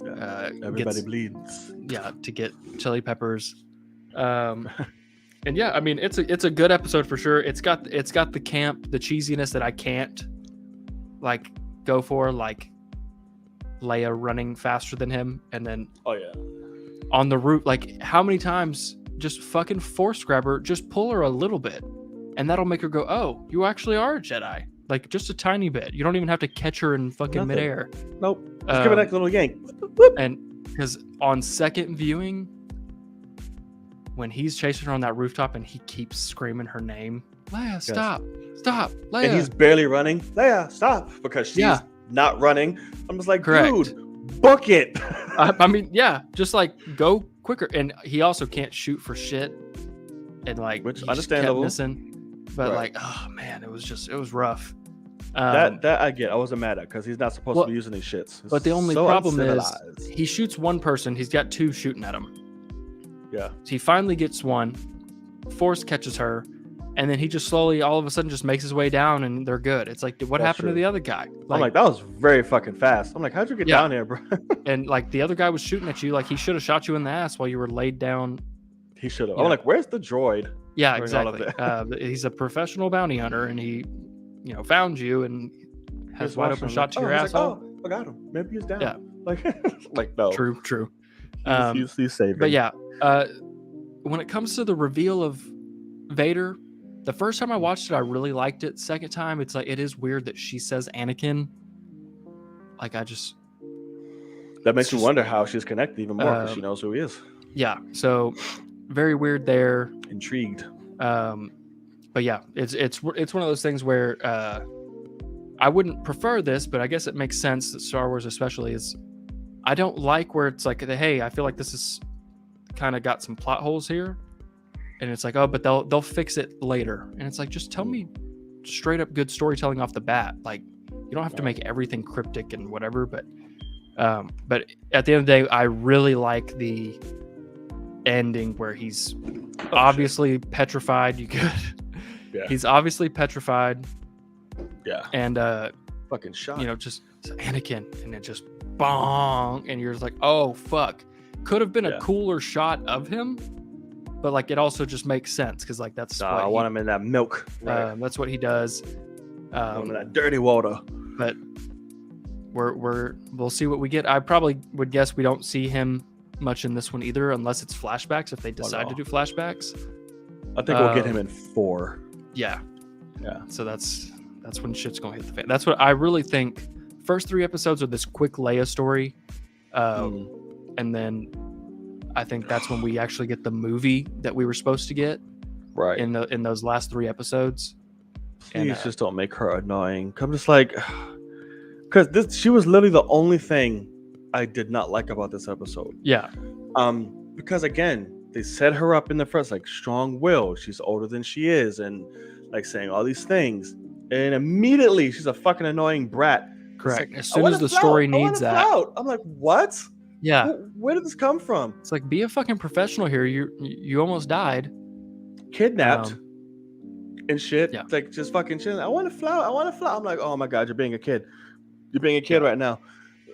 Yeah. Everybody bleeds. Yeah, to get chili peppers. And yeah, I mean, it's a good episode for sure. It's got the camp, the cheesiness that I can't like go for, like Leia running faster than him, and then on the route, like how many times just fucking force grab her, just pull her a little bit, and that'll make her go, oh, you actually are a Jedi. Like just a tiny bit. You don't even have to catch her in fucking midair. Nope. Just give it that little yank. And because on second viewing, when he's chasing her on that rooftop and he keeps screaming her name, Leia, stop, Leia. And he's barely running. Leia, stop, because she's not running. I'm just like, dude, book it. I mean, yeah, just like go quicker. And he also can't shoot for shit, and like Which he just understandable. kept missing. But Right. like, oh man, it was rough. That I get. I wasn't mad at because he's not supposed to be using these shits. But the only so problem is uncivilized. he shoots one person. He's got two shooting at him. Yeah. So he finally gets one. Force catches her, and then he just slowly, all of a sudden, just makes his way down, and they're good. It's like, what happened to the other guy? I'm like, that was very fucking fast. I'm like, how'd you get down here, bro? And like the other guy was shooting at you, like he should have shot you in the ass while you were laid down. He should have. I'm like, where's the droid? Yeah, exactly. He's a professional bounty hunter, and he, found you and has wide open shot to your asshole. Like, oh, I got him. Maybe he's down. Yeah. Like no. True. He's saving. But yeah, when it comes to the reveal of Vader, the first time I watched it, I really liked it. Second time, it's like, it is weird that she says Anakin. Like, that makes you wonder how she's connected even more because she knows who he is. Yeah. So very weird there. Intrigued. But yeah, it's one of those things where I wouldn't prefer this, but I guess it makes sense that Star Wars especially is. I don't like where it's like, hey, I feel like this is kind of got some plot holes here, and it's like, oh, but they'll fix it later, and it's like, just tell me straight up good storytelling off the bat. Like, you don't have to make everything cryptic and whatever, but at the end of the day, I really like the ending where he's obviously petrified. You could, yeah. He's obviously petrified. Yeah. And fucking shot. Just Anakin, and it just bong, and you're just like, oh fuck. Could have been a cooler shot of him, but like it also just makes sense because like that's I want him in that milk. Right. That's what he does. In that dirty water. But we'll see what we get. I probably would guess we don't see him much in this one either, unless it's flashbacks. If they decide to do flashbacks, I think we'll get him in 4. Yeah. So that's when shit's gonna hit the fan. That's what I really think. First 3 episodes are this quick Leia story, and then I think that's when we actually get the movie that we were supposed to get. Right. In those last 3 episodes. Please just don't make her annoying. I'm just like, because she was literally the only thing I did not like about this episode. Yeah. Because again, they set her up in the first, like, strong will. She's older than she is, and like saying all these things, and immediately she's a fucking annoying brat. Correct. Like, as soon as the story needs that, I'm like, what? Yeah. Where did this come from? It's like, be a fucking professional here. You almost died. Kidnapped. And shit. Yeah. Like, just fucking chilling. I want to fly. I'm like, oh my god, you're being a kid. You're being a kid right now.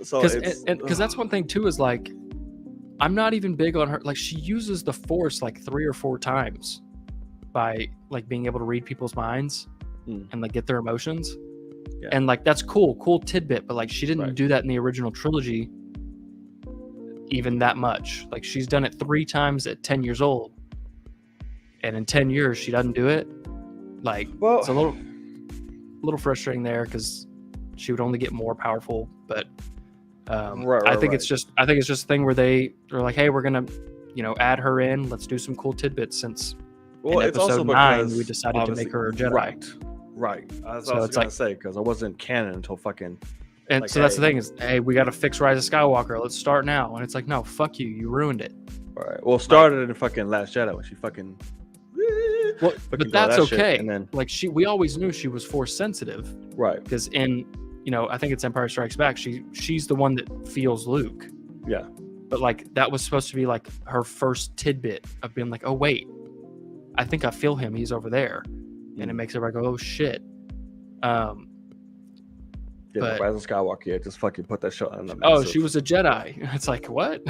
So because that's one thing too, is like, I'm not even big on her. Like, she uses the Force like 3 or 4 times by like being able to read people's minds and like get their emotions. Yeah. And like, that's cool tidbit, but like, she didn't do that in the original trilogy even that much. Like, she's done it 3 times at 10 years old, and in 10 years she doesn't do it. Like, it's a little frustrating there because she would only get more powerful. But I think it's just a thing where they're like, hey, we're gonna add her in. Let's do some cool tidbits since in episode 9 we decided to make her a Jedi. Right. I was gonna say, because I wasn't canon until fucking. And like, so that's the thing is, hey, we got to fix Rise of Skywalker. Let's start now. And it's like, no, fuck you. You ruined it. All right. Well, started in fucking Last Jedi when she fucking. Well, but that's okay. And then, like, we always knew she was Force sensitive, right? Because in, I think it's Empire Strikes Back. She's the one that feels Luke. Yeah. But like, that was supposed to be like her first tidbit of being like, oh wait, I think I feel him. He's over there, and it makes everybody go, oh shit. But Rise of Skywalker, just fucking put that shit on them. Oh, she was a Jedi. It's like, what?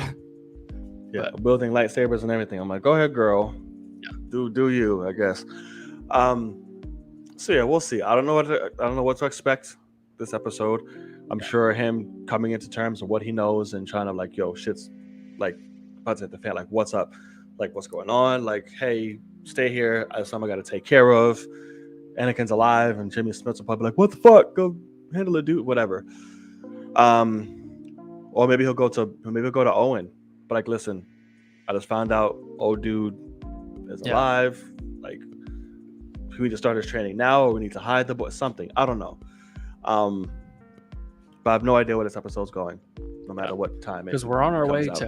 Yeah, building lightsabers and everything. I'm like, go ahead, girl. Yeah. Do you, I guess. So yeah, we'll see. I don't know what to expect this episode. I'm sure him coming into terms of what he knows and trying to like, yo, shit's like about to hit the fan. Like, what's up? Like, what's going on? Like, hey, stay here. I have something I got to take care of. Anakin's alive, and Jimmy Smith's will probably be like, what the fuck? Go handle it, dude. Whatever. Or maybe he'll go to Owen. But like, listen, I just found out old dude is alive. Like, we need to start his training now, or we need to hide the boy. Something. I don't know. But I have no idea where this episode's going. no matter what time. Because we're on our way out.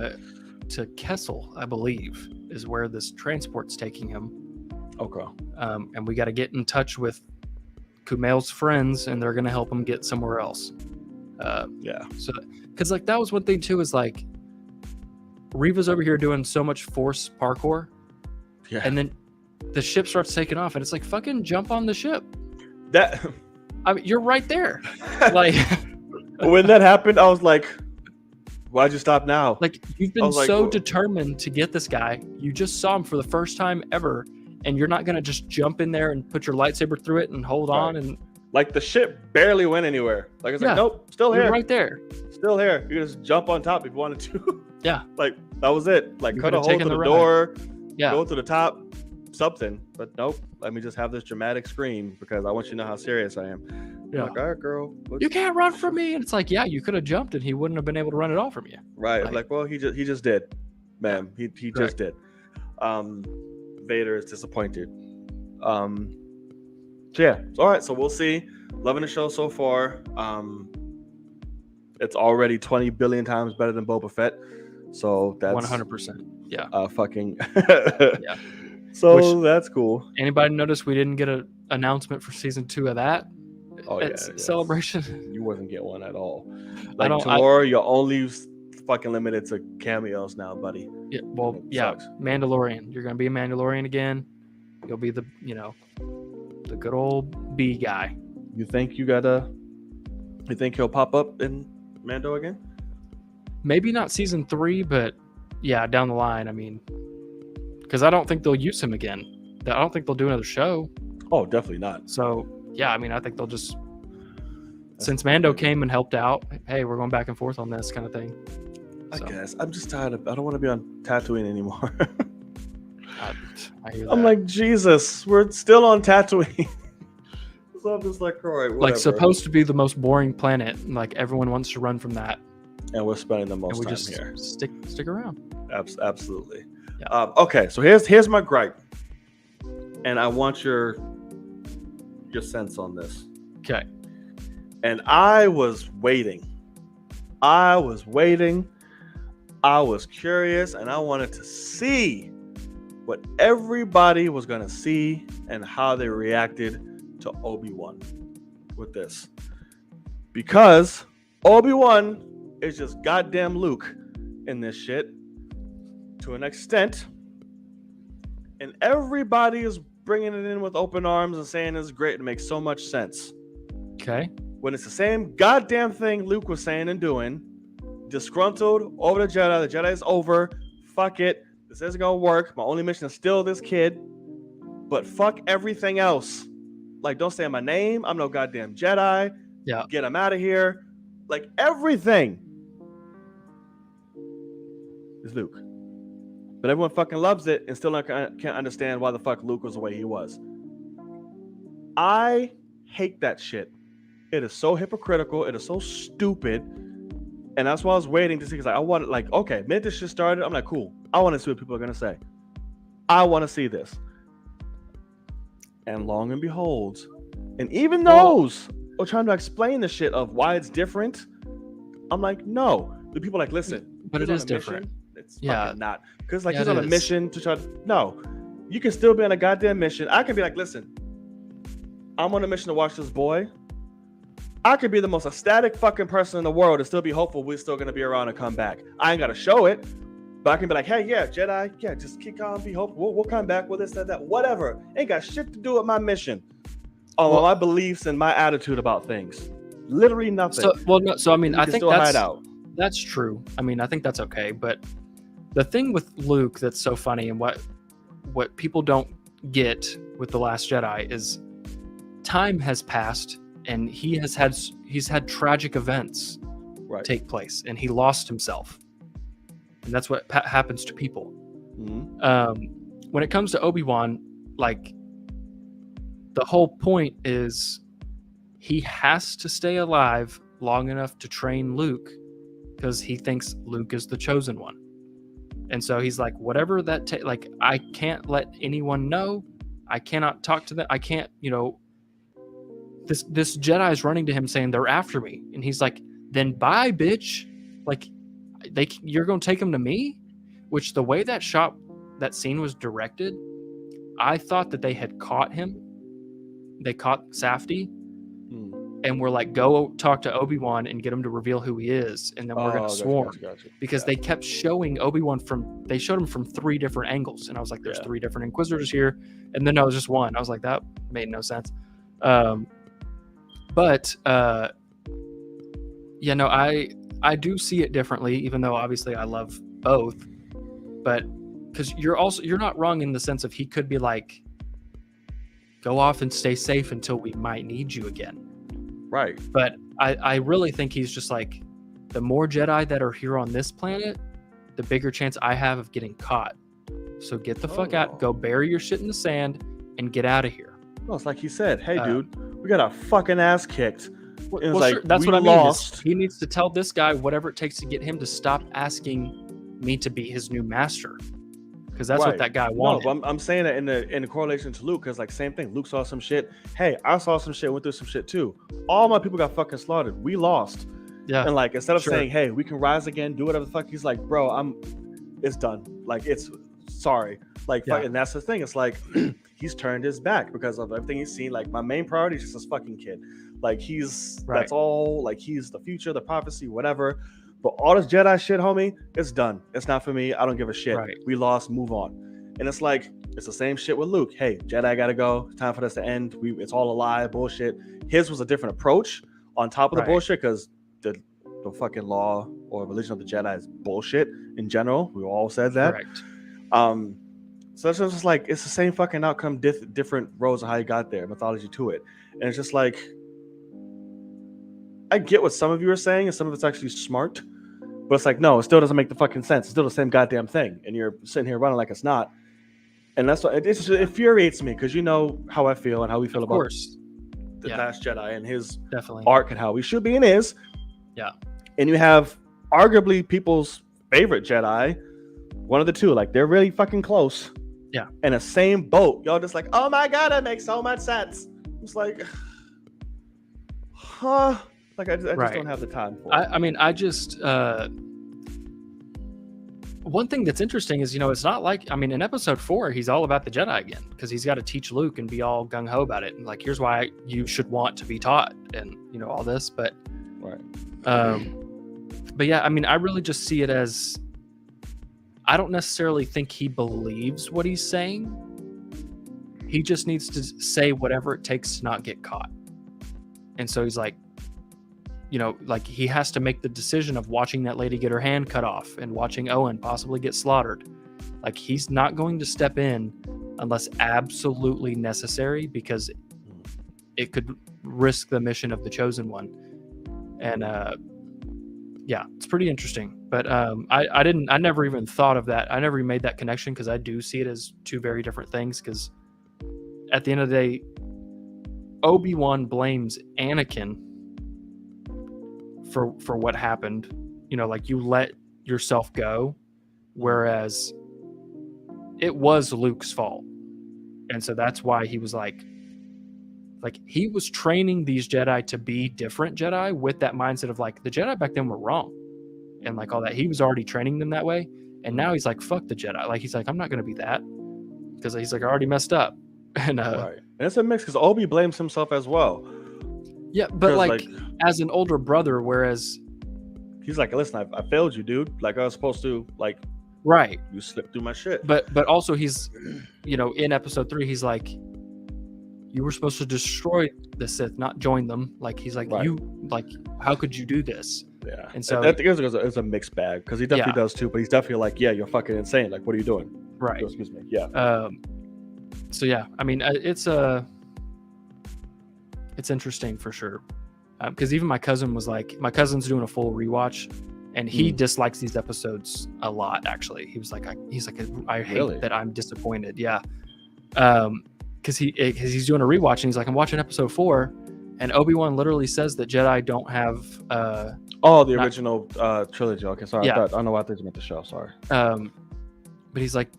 to Kessel, I believe, is where this transport's taking him. Okay. And we got to get in touch with Kumail's friends, and they're gonna help him get somewhere else. Yeah. So, because like that was one thing too, is like Reva's over here doing so much force parkour, Yeah. and then the ship starts taking off, and it's like fucking jump on the ship. That. I mean, you're right there. Like when that happened, I was like, "Why'd you stop now?" Like you've been like, so well, determined to get this guy. You just saw him for the first time ever, and you're not gonna just jump in there and put your lightsaber through it and hold on and. Like the ship barely went anywhere. Like it's like, nope, still here. Right there. Still here. You can just jump on top if you wanted to. Yeah. Like that was it. Like You cut a could've hole to taken the the door. Yeah. Go to the top. Something. But nope. Let me just have this dramatic scream because I want you to know how serious I am. Yeah. Like, all right, girl. You can't run from me. And it's like, yeah, you could have jumped and he wouldn't have been able to run it off from you. Right. Like well, he just did. Ma'am. He just did. Vader is disappointed. So yeah. All right. So we'll see. Loving the show so far. It's already 20 billion times better than Boba Fett. So that's 100%. Yeah. Fucking. Yeah. So that's cool. Anybody notice we didn't get an announcement for season 2 of that? Oh yeah. Celebration. You wasn't get one at all. Like tomorrow, you're only fucking limited to cameos now, buddy. Yeah. Well, yeah. Sucks. Mandalorian. You're gonna be a Mandalorian again. You'll be the the good old B guy. You think he'll pop up in Mando again? Maybe not season 3, but yeah, down the line. I mean, because I don't think they'll use him again. I don't think they'll do another show. Oh, definitely not. So yeah, I mean, I think they'll just since Mando came and helped out. Hey, we're going back and forth on this kind of thing. I guess I'm just tired of. I don't want to be on Tatooine anymore. I hear that. I'm like Jesus. We're still on Tatooine. So I'm just like, all right, whatever. Like supposed to be the most boring planet. Like everyone wants to run from that. And we're spending the most time just here. Stick around. Absolutely. Yeah. Okay, so here's my gripe, and I want your sense on this. Okay. And I was waiting. I was curious, and I wanted to see what everybody was gonna see and how they reacted to Obi-Wan with this, because Obi-Wan is just goddamn Luke in this shit to an extent, and everybody is bringing it in with open arms and saying it's great. It makes so much sense. Okay. When it's the same goddamn thing Luke was saying and doing, disgruntled over the Jedi is over, fuck it, this isn't gonna work, my only mission is still this kid, but fuck everything else. Like, don't say my name. I'm no goddamn Jedi. Yeah. Get him out of here. Like, everything is Luke. But everyone fucking loves it and still can't understand why the fuck Luke was the way he was. I hate that shit. It is so hypocritical. It is so stupid. And that's why I was waiting to see. Because I wanted, like, okay, minute this shit started, I'm like, cool. I want to see what people are going to say. I want to see this. And long and behold, and even those are trying to explain the shit of why it's different. I'm like, no. The people are like, listen, but it is different. It's fucking not. Because like he's on a mission to try to. No, you can still be on a goddamn mission. I can be like, listen, I'm on a mission to watch this boy. I could be the most ecstatic fucking person in the world and still be hopeful we're still gonna be around and come back. I ain't gotta show it. But I can be like, hey, yeah, Jedi, yeah, just keep calm, be hopeful. We'll come back with this, that, whatever. Ain't got shit to do with my mission. Or my beliefs and my attitude about things. Literally nothing. So I mean, I think that's true. I mean, I think that's okay. But the thing with Luke that's so funny and what people don't get with The Last Jedi is time has passed and he's had tragic events take place and he lost himself. And that's what happens to people. Mm-hmm. When it comes to Obi-Wan, like the whole point is he has to stay alive long enough to train Luke because he thinks Luke is the chosen one. And so he's like, whatever that like, I can't let anyone know. I cannot talk to them. I can't, this Jedi is running to him saying they're after me. And he's like, then bye, bitch. like you're going to take him to me? Which the way that scene was directed, I thought that they had caught him. They caught Safdie and were like, go talk to Obi-Wan and get him to reveal who he is, and then we're going to swarm. Gotcha. Because they kept showing Obi-Wan they showed him from 3 different angles, and I was like, there's 3 different Inquisitors here, and then no, it was just one. I was like, that made no sense. But I do see it differently, even though obviously I love both. But because you're not wrong in the sense of he could be like, go off and stay safe until we might need you again. Right. But I really think he's just like, the more Jedi that are here on this planet, the bigger chance I have of getting caught. So get the fuck out, go bury your shit in the sand, and get out of here. Well, it's like he said, hey, dude, we got our fucking ass kicked. Well, like, sure, that's what I mean. He needs to tell this guy whatever it takes to get him to stop asking me to be his new master. Because that's what that guy wanted. No, I'm saying that in the correlation to Luke, because like same thing. Luke saw some shit. Hey, I saw some shit. Went through some shit too. All my people got fucking slaughtered. We lost. Yeah. And like instead of saying, hey, we can rise again, do whatever the fuck, he's like, bro, it's done. Like it's sorry. Like and that's the thing. It's like he's turned his back because of everything he's seen. Like my main priority is just this fucking kid. Like that's all. Like he's the future, the prophecy, whatever. But all this Jedi shit, homie, it's done. It's not for me. I don't give a shit. Right. We lost. Move on. And it's like, it's the same shit with Luke. Hey, Jedi gotta go. It's time for this to end. It's all a lie, bullshit. His was a different approach on top of the bullshit because the fucking law or religion of the Jedi is bullshit in general. We all said that. Correct. So it's just like, it's the same fucking outcome, different roads of how you got there, mythology to it. And it's just like, I get what some of you are saying, and some of it's actually smart, but it's like, no, it still doesn't make the fucking sense. It's still the same goddamn thing, and you're sitting here running like it's not. And that's what it infuriates me, because you know how I feel and how we feel about the Last Jedi and his arc and how we should be and is. Yeah. And you have arguably people's favorite Jedi, one of the two, like they're really fucking close. Yeah. In the same boat. Y'all just like, oh my God, that makes so much sense. It's like, huh? Like I just don't have the time for it. I mean, I just one thing that's interesting is, it's not like, in episode 4, he's all about the Jedi again, because he's got to teach Luke and be all gung-ho about it. And like, here's why you should want to be taught and, all this. But, but yeah, I really just see it as, I don't necessarily think he believes what he's saying. He just needs to say whatever it takes to not get caught. And so he's like, like he has to make the decision of watching that lady get her hand cut off and watching Owen possibly get slaughtered. Like he's not going to step in unless absolutely necessary, because it could risk the mission of the chosen one. And it's pretty interesting. But I never even thought of that. I never made that connection, because I do see it as two very different things. Because at the end of the day, Obi-Wan blames Anakin for what happened, like you let yourself go, whereas it was Luke's fault. And so that's why he was like he was training these Jedi to be different Jedi with that mindset of like, the Jedi back then were wrong and like all that. He was already training them that way, and now he's like, fuck the Jedi. Like he's like, I'm not gonna be that, because he's like, I already messed up. And and it's a mix, because Obi blames himself as well. Yeah, but like as an older brother, whereas he's like, listen, I failed you, dude. Like I was supposed to, like, you slipped through my shit. But also he's, in episode 3, he's like, you were supposed to destroy the Sith, not join them. Like he's like, how could you do this? Yeah. And so I think it's a mixed bag, because he definitely does too. But he's definitely like, yeah, you're fucking insane. Like, what are you doing? Right. Excuse me. Yeah. So yeah, it's interesting for sure, because even my cousin's doing a full rewatch, and he dislikes these episodes a lot. Actually, he's like, I hate that I'm disappointed. Yeah, because he's doing a rewatch, and he's like, I'm watching episode 4, and Obi-Wan literally says that Jedi don't have the original trilogy. Okay, sorry. I don't know why they meant the show. Sorry. But he's like,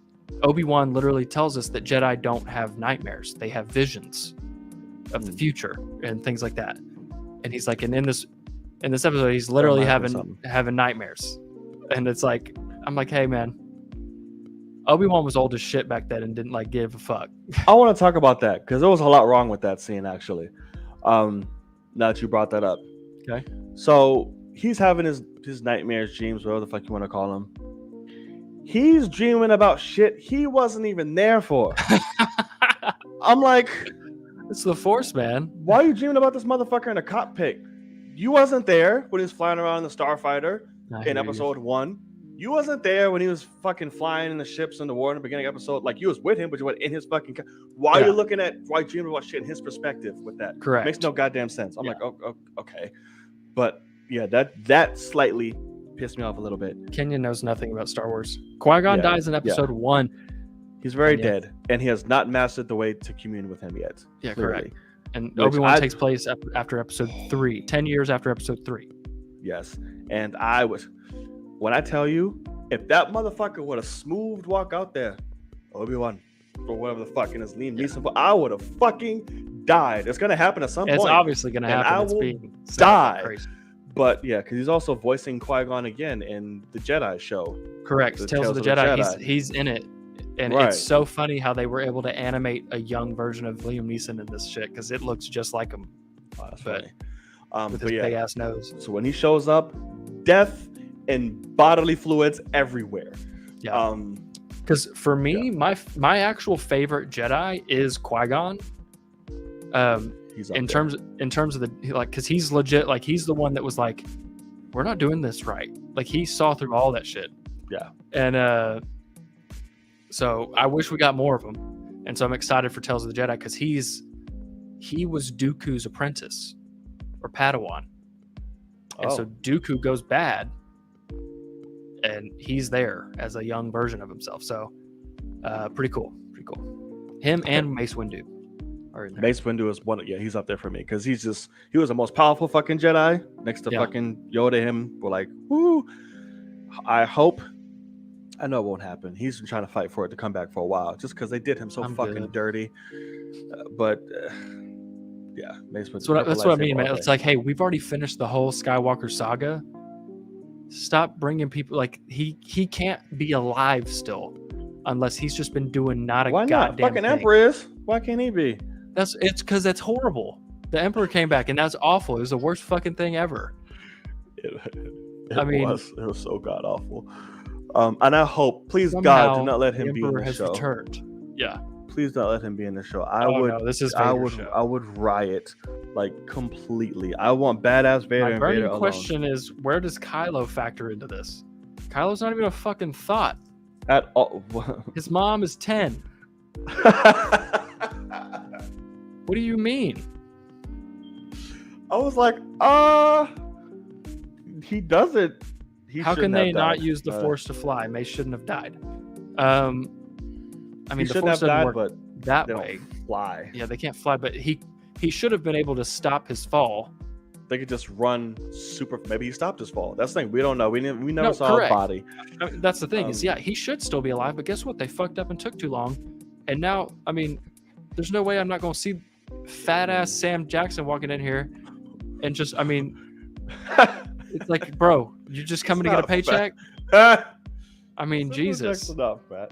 Obi-Wan literally tells us that Jedi don't have nightmares; they have visions of the future and things like that. And he's like, and in this In this episode, he's literally having nightmares, and it's like, I'm like, hey man, Obi-Wan was old as shit back then and didn't like give a fuck. I want to talk about that because there was a lot wrong with that scene actually. Now that you brought that up. Okay. So he's having his nightmares, dreams, whatever the fuck you want to call them. He's dreaming about shit he wasn't even there for. I'm like, it's the Force, man. Why are you dreaming about this motherfucker in a cockpit? You wasn't there when he was flying around in the Starfighter in episode 1. You wasn't there when he was fucking flying in the ships in the war in the beginning episode. Like, you was with him, but you went in his fucking... Why are you looking at... Why dreaming about shit in his perspective with that? Correct. Makes no goddamn sense. I'm like, oh, okay. But, yeah, that slightly pissed me off a little bit. Kenyon knows nothing about Star Wars. Qui-Gon dies in episode 1. He's very dead, and he has not mastered the way to commune with him yet. Yeah, clearly. Correct. And Obi-Wan takes place after episode 3, 10 years after episode 3. Yes. And when I tell you, if that motherfucker would have smooth walk out there, Obi-Wan, or whatever the fuck, in his Liam Neeson, I would have fucking died. It's going to happen at some point. It's obviously going to happen. I will die. Crazy. But yeah, because he's also voicing Qui-Gon again in the Jedi show. Correct. Tales of the Jedi. He's in it. And it's so funny how they were able to animate a young version of Liam Neeson in this shit because it looks just like him. Oh, that's funny. With his big ass nose. So when he shows up, death and bodily fluids everywhere. Yeah. Because for me, my actual favorite Jedi is Qui-Gon. He's in terms of the because he's legit, like he's the one that was like, we're not doing this right. Like he saw through all that shit. Yeah. And so I wish we got more of him. And so I'm excited for Tales of the Jedi because he was Dooku's apprentice or Padawan. And so Dooku goes bad and he's there as a young version of himself. So pretty cool. Him and Mace Windu are in there. Mace Windu is one. Yeah, he's up there for me because he was the most powerful fucking Jedi next to fucking Yoda. Him, we're like, woo. I know it won't happen. He's been trying to fight for it to come back for a while, just because they did him so fucking dirty. Yeah, Mace Windu. That's what I mean, man. It's like, hey, we've already finished the whole Skywalker saga. Stop bringing people like he can't be alive still, unless he's just been doing not a goddamn thing. Fucking Emperor is. Why can't he be? It's because that's horrible. The Emperor came back, and that's awful. It was the worst fucking thing ever. It was so god awful. And I hope, please God, do not let him be in the show. Returned. Yeah. Please don't let him be in the show. I would riot like completely. I want badass Vader and Vader alone. My burning question is, where does Kylo factor into this? Kylo's not even a fucking thought. At all. His mom is 10. What do you mean? I was like, he doesn't. How can they not use the Force to fly? Mace shouldn't have died. I mean, the Force doesn't work that way. Fly. Yeah, they can't fly, but he should have been able to stop his fall. They could just run super. Maybe he stopped his fall. That's the thing. We don't know. We never saw his body. I mean, that's the thing. He should still be alive. But guess what? They fucked up and took too long. And now, I mean, there's no way I'm not going to see fat ass Sam Jackson walking in here and just. I mean. It's like, bro, you just coming to get a paycheck? I mean, Jesus. Enough, Matt.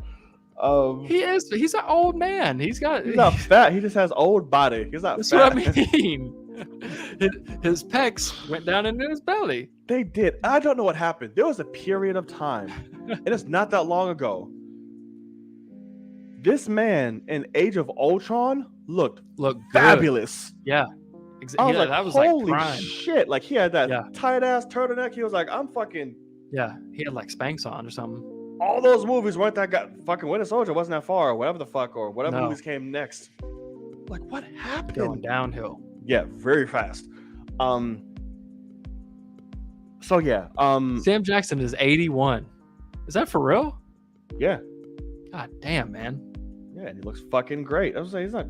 He is. He's an old man. He's not fat. He just has old body. He's not that's fat. That's what I mean. His pecs went down into his belly. They did. I don't know what happened. There was a period of time, and it's not that long ago. This man in Age of Ultron looked fabulous. Good. Yeah. I was like, that was holy like shit. Like he had that tight ass turtleneck. He was like, I'm fucking. Yeah. He had like Spanx on or something. All those movies weren't that fucking Winter Soldier wasn't that far or whatever the fuck or whatever movies came next. Like what happened? Going downhill. Yeah, very fast. So yeah. Sam Jackson is 81. Is that for real? Yeah. God damn, man. Yeah, and he looks fucking great. I was saying he's not.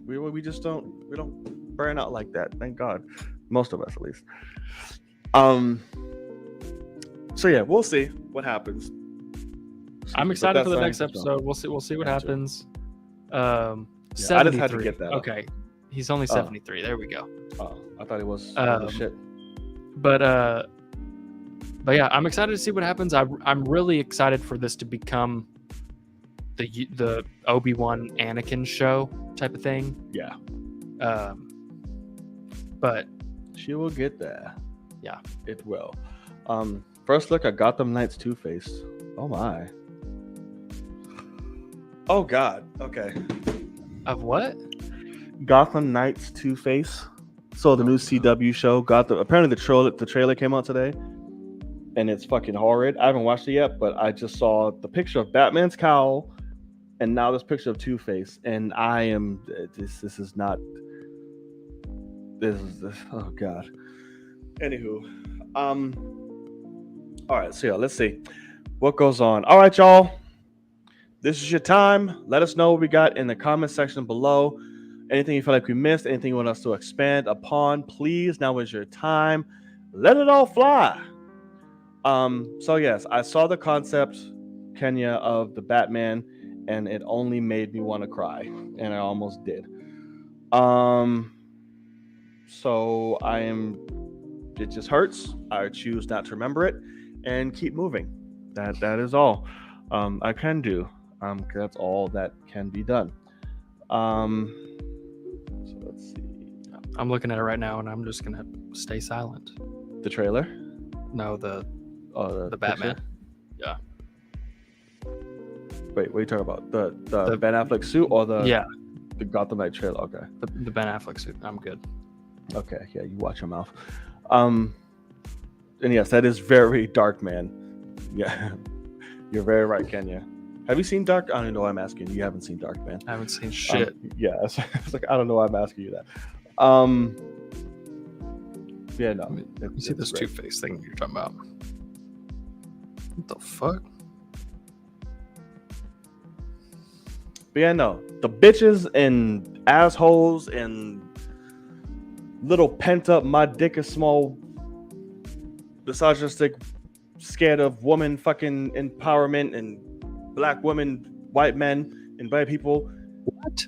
We just don't burn out like that. Thank God, most of us at least. So yeah, we'll see what happens. I'm excited for the next episode. We'll see what happens. I just had to get that. Okay, he's only 73. There we go. Oh, I thought he was. Shit. But yeah, I'm excited to see what happens. I'm really excited for this to become the Obi-Wan Anakin show type of thing. Yeah. But she will get there. Yeah, it will. First look at Gotham Knights Two-Face. Oh my. Oh God. Okay. Of what? Gotham Knights Two-Face. So the new CW show, Gotham. Apparently the trailer came out today, and it's fucking horrid. I haven't watched it yet, but I just saw the picture of Batman's cowl, and now this picture of Two-Face, and I am this is not. This is oh God. Anywho, all right. So yeah, let's see what goes on. All right, y'all. This is your time. Let us know what we got in the comment section below. Anything you feel like we missed, anything you want us to expand upon, please, now is your time. Let it all fly. So yes, I saw the concept, Kenya, of the Batman, and it only made me want to cry, and I almost did. So it just hurts. I choose not to remember it and keep moving. That is all I can do. That's all that can be done. So let's see. I'm looking at it right now, and I'm just gonna stay silent. The trailer? No, the Batman. Picture? Yeah. Wait, what are you talking about? The Ben Affleck suit or the Gotham Knight trailer? Okay. The Ben Affleck suit. I'm good. Okay, yeah, you watch your mouth. And yes, that is very dark, man. Yeah, you're very right, Kenya. Have you seen Dark? I don't even know why I'm asking you. You haven't seen Dark, man. I haven't seen shit. Yeah, it's like I don't know why I'm asking you that. Yeah, no. Let me see this Two-Face thing you're talking about. What the fuck? But yeah, no. The bitches and assholes and little pent up, my dick is small, misogynistic, scared of woman fucking empowerment and black women, white men, and white people. What?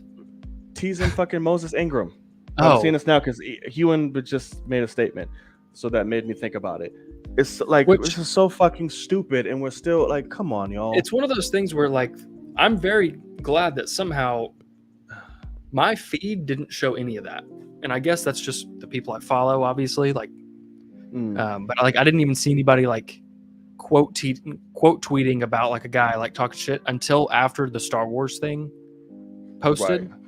Teasing fucking Moses Ingram. I'm seeing this now because Ewan just made a statement, so that made me think about it. It's like this is so fucking stupid, and we're still like, come on, y'all. It's one of those things where, like, I'm very glad that somehow my feed didn't show any of that, and I guess that's just the people I follow, obviously. Like, but like, I didn't even see anybody like quote tweeting about like a guy like talking shit until after the Star Wars thing posted. Right.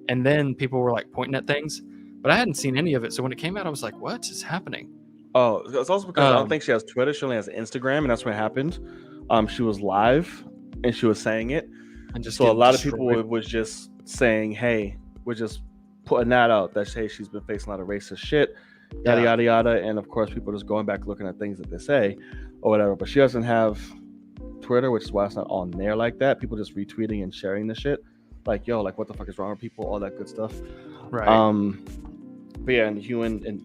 And then people were like pointing at things, but I hadn't seen any of it. So when it came out, I was like, what is happening? Oh, it's also because I don't think she has Twitter. She only has Instagram, and that's what happened. She was live, and she was saying it. And just so a lot of people was just saying, hey, we're just putting that out. That, hey, she's been facing a lot of racist shit, yada, yada, yada. And, of course, people just going back looking at things that they say or whatever. But she doesn't have Twitter, which is why it's not on there like that. People just retweeting and sharing the shit. Like, yo, like, what the fuck is wrong with people? All that good stuff. Right. But yeah, and Ewan, and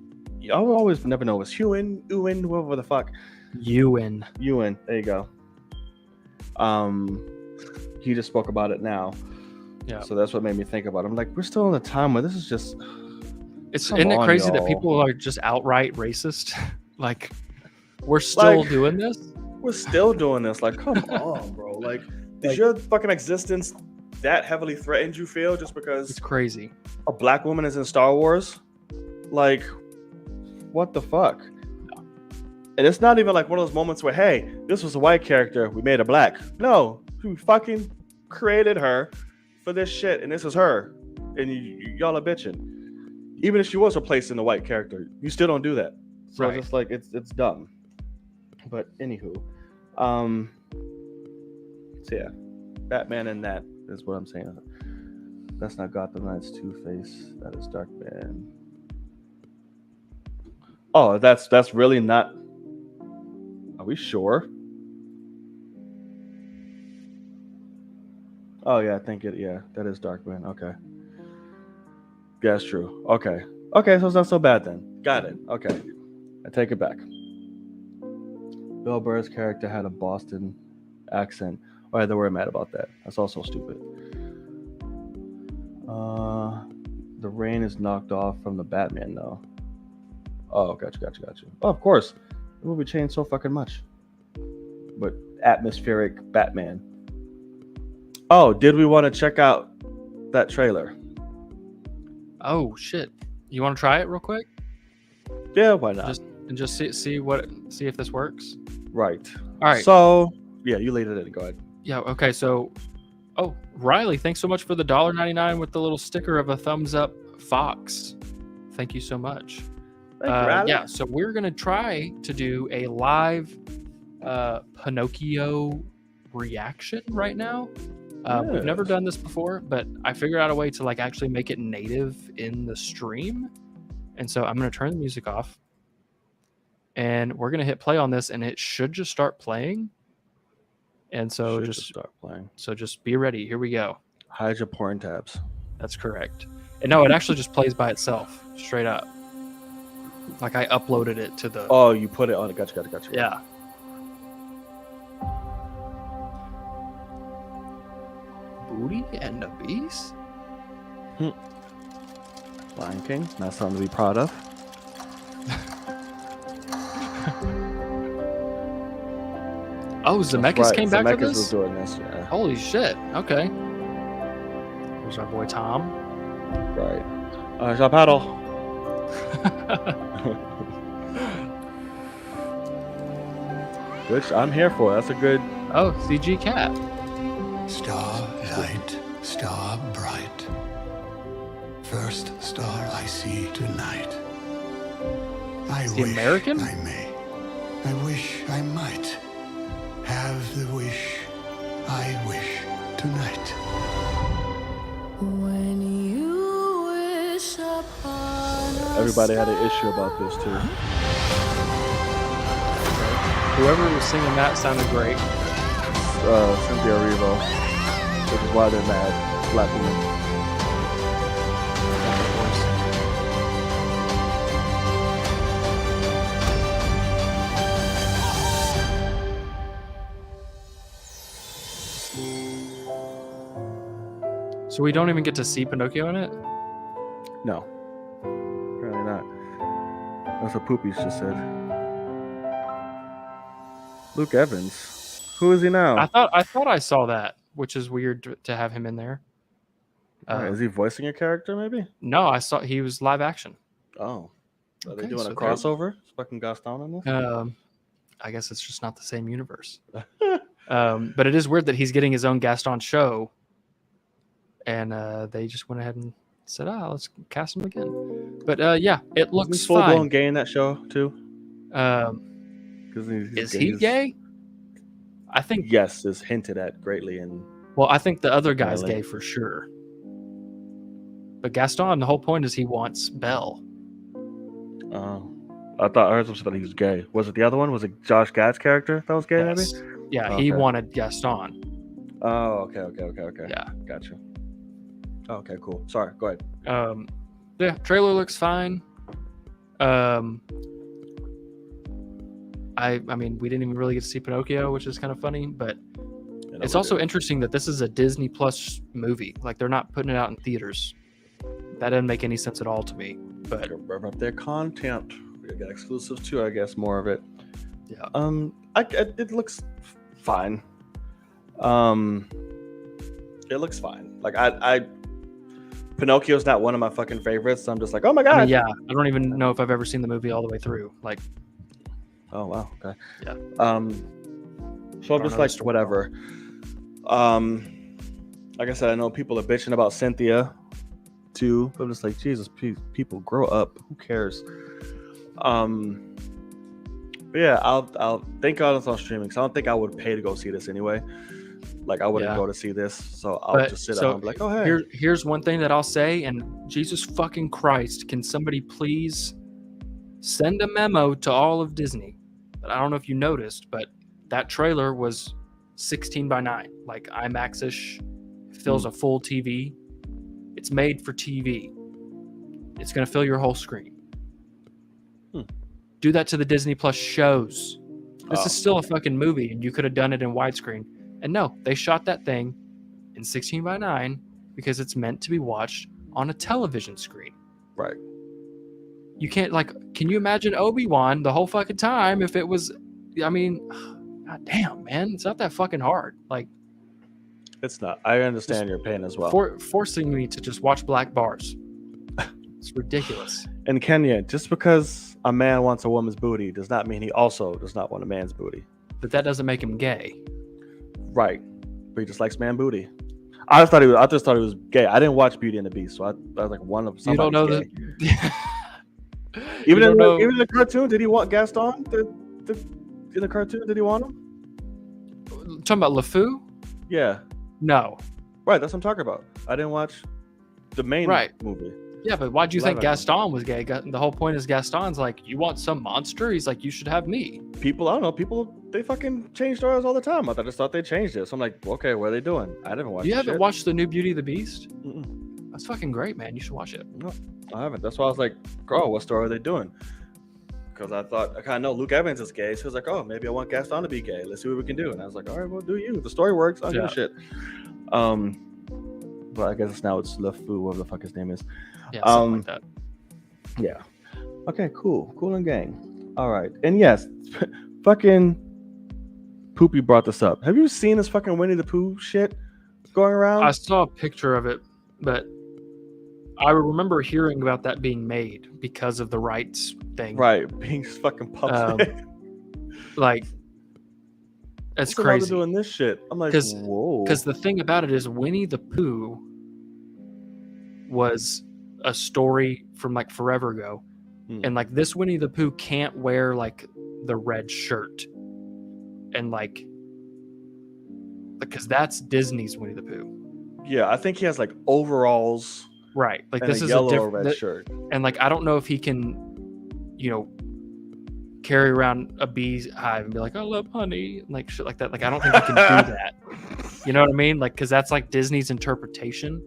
I will always never know. It was Ewan, whatever the fuck. Ewan. There you go. He just spoke about it now. Yeah. So that's what made me think about it. I'm like, we're still in a time where this is just. Isn't it crazy that people are just outright racist? Like, we're still doing this? We're still doing this. Like, come on, bro. Like, is your fucking existence that heavily threatened, you feel, just because it's crazy a black woman is in Star Wars? Like, what the fuck? No. And it's not even like one of those moments where, hey, this was a white character, we made her black. No, we fucking created her for this shit, and this is her, and y'all are bitching. Even if she was replaced in the white character, you still don't do that. So it's just like it's dumb. But anywho, so yeah, Batman and that is what I'm saying. That's not Gotham Knights Two-Face. That is Darkman. Oh, that's really not. Are we sure? Oh yeah, I think it. Yeah, that is Darkman. Okay. Yeah, that's true. Okay, so it's not so bad then. Got it. Okay, I take it back. Bill Burr's character had a Boston accent. Oh, yeah, they were mad about that. That's also stupid. The rain is knocked off from the Batman, though. Oh, gotcha. Oh, of course. The movie changed so fucking much. But atmospheric Batman. Oh, did we want to check out that trailer? Oh shit! You want to try it real quick? Yeah, why not? Just see if this works. Right. All right. So yeah, you lead it in. Go ahead. Yeah. Okay. So, Riley, thanks so much for the $1.99 with the little sticker of a thumbs up fox. Thank you so much. Thank you, Riley. Yeah. So we're gonna try to do a live Pinocchio reaction right now. We've never done this before, but I figured out a way to like actually make it native in the stream. And so I'm going to turn the music off and we're going to hit play on this and it should just start playing. And so just start playing. So just be ready. Here we go. Hide your porn tabs. That's correct. And no, it actually just plays by itself straight up. Like I uploaded it to the... Oh, you put it on it. Gotcha. Yeah. Booty and the Beast? Lion King, not something to be proud of. Oh, Zemeckis came back for this? Was doing this, yeah. Holy shit. Okay. There's our boy Tom. Right. Jean Paddle. Which I'm here for. That's a good... Oh, CG cat. Starlight, star bright, first star I see tonight. I wish American? I may. I wish I might have the wish I wish tonight. When you wish upon a Everybody had an issue about this too. Whoever was singing that sounded great. Cynthia Erivo, which is why they're mad. Black women. So we don't even get to see Pinocchio in it? No. Apparently not. That's what Poopies just said. Luke Evans. Who is he now? I thought I saw that, which is weird to have him in there. Is he voicing a character, maybe? No, I saw he was live action. Oh. Are they Okay, doing so a crossover? Is fucking Gaston in this? I guess it's just not the same universe. But it is weird that he's getting his own Gaston show. And they just went ahead and said, let's cast him again. But yeah, it looks Is full fine. blown gay in that show, too? Is he gay? I think yes, is hinted at greatly in. Well, I think the other guy's gay for sure. But Gaston, the whole point is he wants Belle. Oh, I heard something that he was gay. Was it the other one? Was it Josh Gad's character that was gay? Yes. Maybe. Yeah, Okay. he wanted Gaston. Oh, okay. Yeah, Gotcha. Okay, cool. Sorry, go ahead. Yeah, trailer looks fine. I mean, we didn't even really get to see Pinocchio, which is kind of funny, but it's also interesting that this is a Disney Plus movie. Like, they're not putting it out in theaters. That doesn't make any sense at all to me. But rev up their content. We got exclusives too, I guess. More of it. Yeah. It looks fine. It looks fine. Like Pinocchio's not one of my fucking favorites. So I'm just like, oh my god. I mean, yeah, I don't even know if I've ever seen the movie all the way through. Like, oh wow, okay. Yeah. So I'm just like, whatever. Like I said, I know people are bitching about Cynthia too. But I'm just like, Jesus, people grow up. Who cares? But yeah, I'll thank God it's on streaming. So I don't think I would pay to go see this anyway. Like, I wouldn't go to see this, so I'll just sit down and be like, oh, hey. Here's one thing that I'll say, and Jesus fucking Christ, can somebody please send a memo to all of Disney? But I don't know if you noticed, but that trailer was 16:9, like IMAX-ish, fills a full TV. It's made for TV. It's going to fill your whole screen. Do that to the Disney Plus shows. This is still a fucking movie, and you could have done it in widescreen. And no, they shot that thing in 16:9 because it's meant to be watched on a television screen. Right. you can't like. Can you imagine Obi-Wan the whole fucking time if it was? I mean, god damn, man, it's not that fucking hard. Like, It's not. I understand your pain as well. Forcing me to just watch black bars. It's ridiculous. In Kenya, just because a man wants a woman's booty does not mean he also does not want a man's booty. But that doesn't make him gay. Right. But he just likes man booty. I just thought he was gay. I didn't watch Beauty and the Beast, so I was like one of You don't know gay. that. Even in the cartoon, did he want Gaston? In the cartoon, did he want him? Talking about LeFou? Yeah. No. Right, that's what I'm talking about. I didn't watch the main movie. Yeah, but why'd you think Live Gaston was gay? The whole point is Gaston's like, you want some monster? He's like, you should have me. People, I don't know, people, they fucking change stories all the time. I just thought they changed it. So I'm like, okay, what are they doing? I didn't watch it. You haven't watched the new Beauty and the Beast? Mm-mm. That's fucking great, man. You should watch it. No, I haven't. That's why I was like, girl, what story are they doing? Because I thought, I kind of know Luke Evans is gay. So I was like, oh, maybe I want Gaston to be gay. Let's see what we can do. And I was like, all right, well, do you. If the story works, I don't give a shit. But I guess it's LeFou, whatever the fuck his name is. Yeah, something like that. Yeah. Okay, cool. Cool and gang. All right. And yes, fucking Poopy brought this up. Have you seen this fucking Winnie the Pooh shit going around? I saw a picture of it, but I remember hearing about that being made because of the rights thing. Right. Being fucking public. Like, it's What's the crazy. doing this shit? I'm like, whoa. Because the thing about it is Winnie the Pooh was a story from like forever ago. And like this Winnie the Pooh can't wear like the red shirt. And like, because that's Disney's Winnie the Pooh. Yeah, I think he has like overalls. Right. Like and this is yellow a or red shirt. And like, I don't know if he can, you know, carry around a beehive and be like, I love honey, like shit like that. Like, I don't think he can do that. You know what I mean? Like, because that's like Disney's interpretation.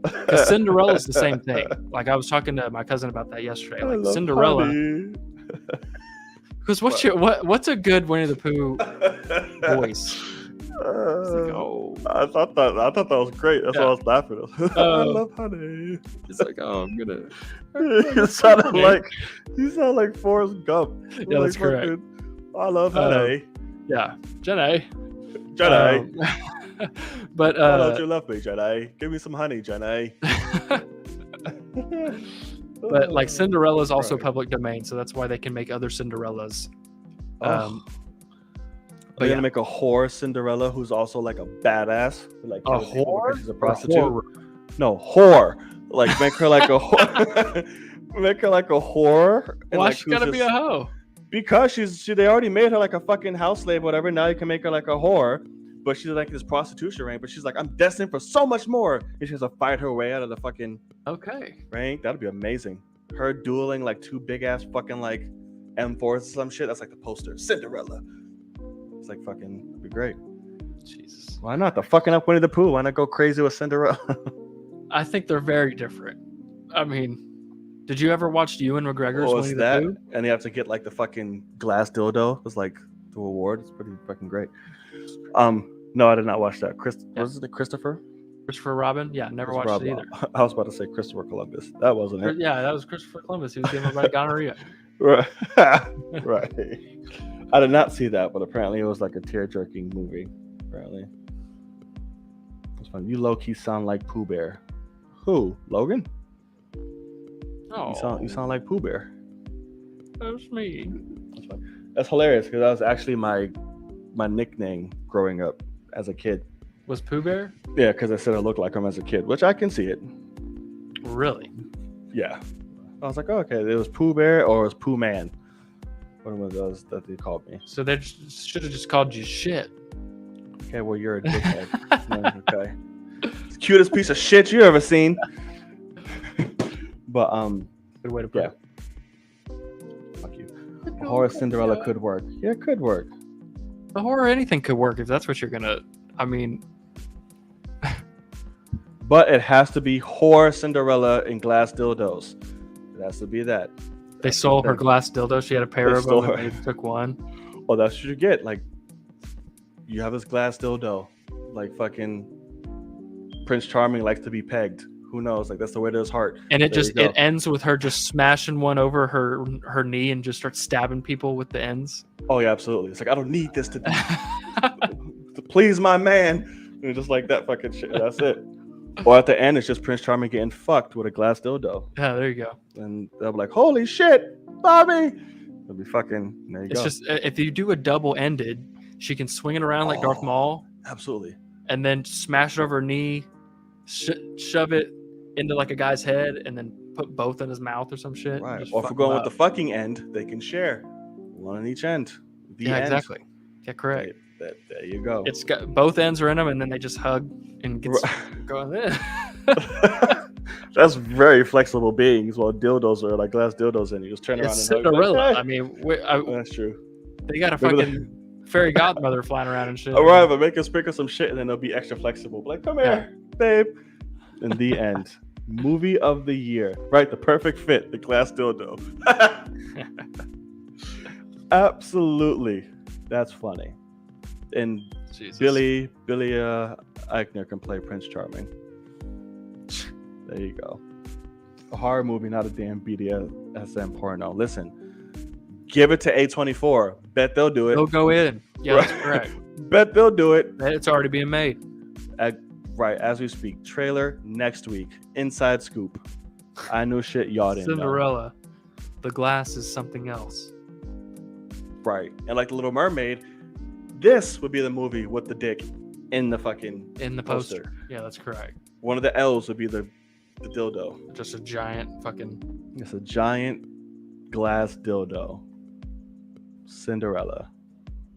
Because Cinderella's the same thing. Like, I was talking to my cousin about that yesterday. Like, Cinderella. Because what's a good Winnie the Pooh voice? Like, oh. I thought that was great. That's why I was laughing. I love honey. It's like, oh, I'm gonna. You sound like Forrest Gump. Yeah, that's correct. I love honey. Yeah, Jenny. But why don't you love me, Jenny? Give me some honey, Jenny. But like Cinderella is also public domain, so that's why they can make other Cinderellas. They're gonna make a whore Cinderella who's also like a badass. Like a whore? She's a prostitute. No, whore. Like make her like a whore. Make her like a whore. Why she gotta be a hoe? Because they already made her like a fucking house slave, whatever. Now you can make her like a whore. But she's like this prostitution rank. But she's like, I'm destined for so much more. And she has to fight her way out of the fucking rank. That'd be amazing. Her dueling like two big ass fucking like M4s or some shit. That's like the poster. Cinderella. It's like fucking, that'd be great. Jesus. Why not? The fucking up Winnie the Pooh. Why not go crazy with Cinderella? I think they're very different. I mean, did you ever watch Ewan McGregor's Winnie the Pooh? And you have to get like the fucking glass dildo. It was like the award. It's pretty fucking great. No, I did not watch that. Was it Christopher Robin? Yeah, never watched it either. I was about to say Christopher Columbus. That wasn't it. Yeah, that was Christopher Columbus. He was giving everybody gonorrhea. Right. Right. I did not see that, but apparently it was like a tear-jerking movie. Apparently. It's fun. You low-key sound like Pooh Bear. Who? Logan? Oh. You sound like Pooh Bear. That's me. That's fun. That's hilarious because that was actually my nickname growing up as a kid. Was Pooh Bear? Yeah, because I said I looked like him as a kid, which I can see it. Really? Yeah. I was like, oh, okay, it was Pooh Bear or it was Pooh Man. One of those that they called me. So they should have just called you shit. Okay, well, you're a dickhead. No, okay. It's the cutest piece of shit you ever seen. But, good way to put it. Fuck you. A horror Cinderella could work. Yeah, it could work. The horror anything could work if that's what you're gonna. I mean, but it has to be horror Cinderella in glass dildos. It has to be that. They stole her glass dildo. She had a pair of them. And they took one. Well, that's what you get. Like, you have this glass dildo. Like fucking Prince Charming likes to be pegged. Who knows? Like, that's the way to his heart. And it There you go. ends with her just smashing one over her knee and just starts stabbing people with the ends. Oh yeah, absolutely. It's like, I don't need this to be to please my man. And just like that fucking shit. That's it. Or at the end, it's just Prince Charming getting fucked with a glass dildo. Yeah, there you go. And they'll be like, holy shit, Bobby. They'll be fucking, there you It's go. just, if you do a double-ended, she can swing it around like Darth Maul. Absolutely. And then smash it over her knee, shove it into like a guy's head, and then put both in his mouth or some shit. Right. Just Or if fuck we're going him with the up. fucking end, they can share. One on each end. The Yeah, end. exactly. Yeah, correct. There you go. It's got both ends are in them, and then they just hug and get going in. That's very flexible beings. While dildos are like glass dildos, and you just turn around It's and hug. Cinderella. Like, hey. I mean, That's true. they got a Maybe fucking fairy godmother flying around and shit. All right, but make us pick up some shit, and then they'll be extra flexible. Like, come here, babe. In the end, movie of the year, right? The perfect fit, the glass dildo. Absolutely, that's funny. And Jesus. Billy Eichner can play Prince Charming. There you go. A horror movie, not a damn BDSM porno. Listen, give it to A24. Bet they'll do it. They'll go in. Yeah, that's correct. Bet they'll do it. It's already being made. Right, as we speak. Trailer next week. Inside scoop. I knew shit y'all didn't know. Cinderella. The glass is something else. Right. And like The Little Mermaid, this would be the movie with the dick in the fucking In the poster. Yeah, that's correct. One of the L's would be the dildo. Just a giant fucking. It's a giant glass dildo. Cinderella.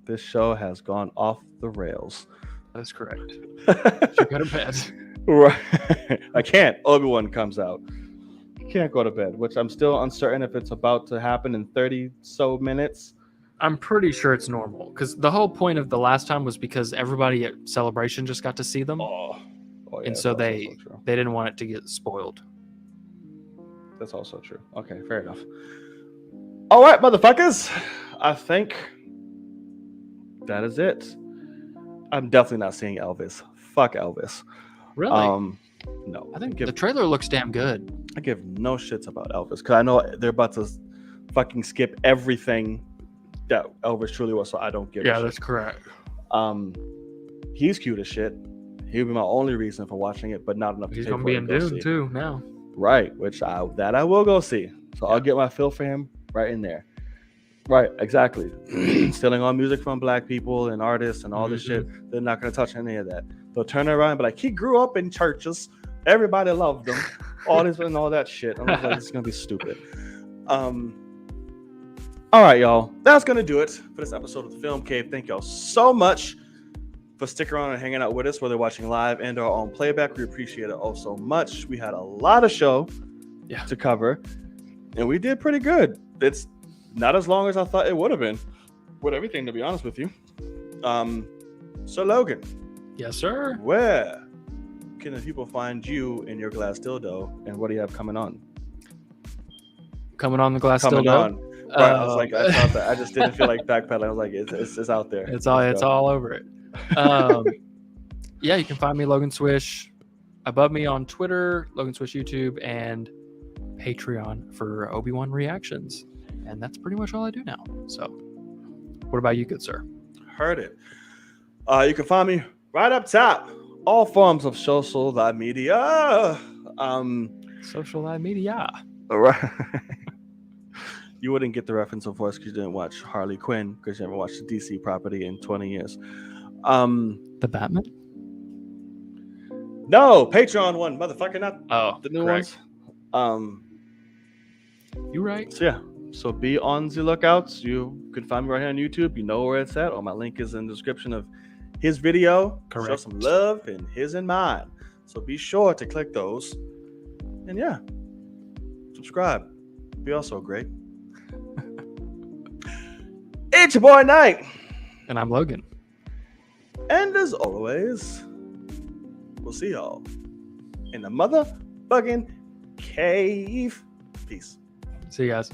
This show has gone off the rails. That's correct. Should go to bed. Right. I can't. Obi-Wan comes out. Can't go to bed, which I'm still uncertain if it's about to happen in 30 so minutes. I'm pretty sure it's normal because the whole point of the last time was because everybody at Celebration just got to see them, Oh yeah, and so that's they also true. didn't want it to get spoiled. That's also true. Okay, fair enough. All right, motherfuckers. I think that is it. I'm definitely not seeing Elvis. Fuck Elvis. Really? No. I think the trailer looks damn good. I give no shits about Elvis because I know they're about to fucking skip everything that Elvis truly was, so I don't give a shit. That's correct. He's cute as shit. He'll be my only reason for watching it, but not enough He's to gonna be in go Dune see. too now. Right, which I will go see. So I'll get my fill for him right in there. Right, exactly. Stealing all music from black people and artists and all this shit. They're not going to touch any of that. They'll turn around and be like, he grew up in churches. Everybody loved him. All this and all that shit. I'm like, this is going to be stupid. All right, y'all. That's going to do it for this episode of the Film Cave. Thank y'all so much for sticking around and hanging out with us, whether watching live and or on playback. We appreciate it all so much. We had a lot of show to cover, and we did pretty good. It's not as long as I thought it would have been with everything, to be honest with you. So Logan. Yes, sir. Where can the people find you in your glass dildo, and what do you have coming on? Coming on the glass Coming dildo. on. Right, I was like, I thought that. I just didn't feel like backpedaling. I was like, it's out there. It's all over it. Yeah, you can find me Logan Swish above me on Twitter, Logan Swish YouTube, and Patreon for Obi-Wan reactions. And that's pretty much all I do now. So, what about you, good sir? Heard it. You can find me right up top. All forms of social media. Social media. All right. You wouldn't get the reference, of course, because you didn't watch Harley Quinn, because you haven't watched the DC property in 20 years. The Batman? No, Patreon one, motherfucker, not the new correct. ones. You right. So yeah, so be on the lookouts. You can find me right here on YouTube. You know where it's at. Or my link is in the description of his video. Correct. Show some love in his and mine. So be sure to click those. And yeah, subscribe. Be also great. It's your boy Knight. And I'm Logan. And as always, we'll see y'all in the motherfucking cave. Peace. See you guys.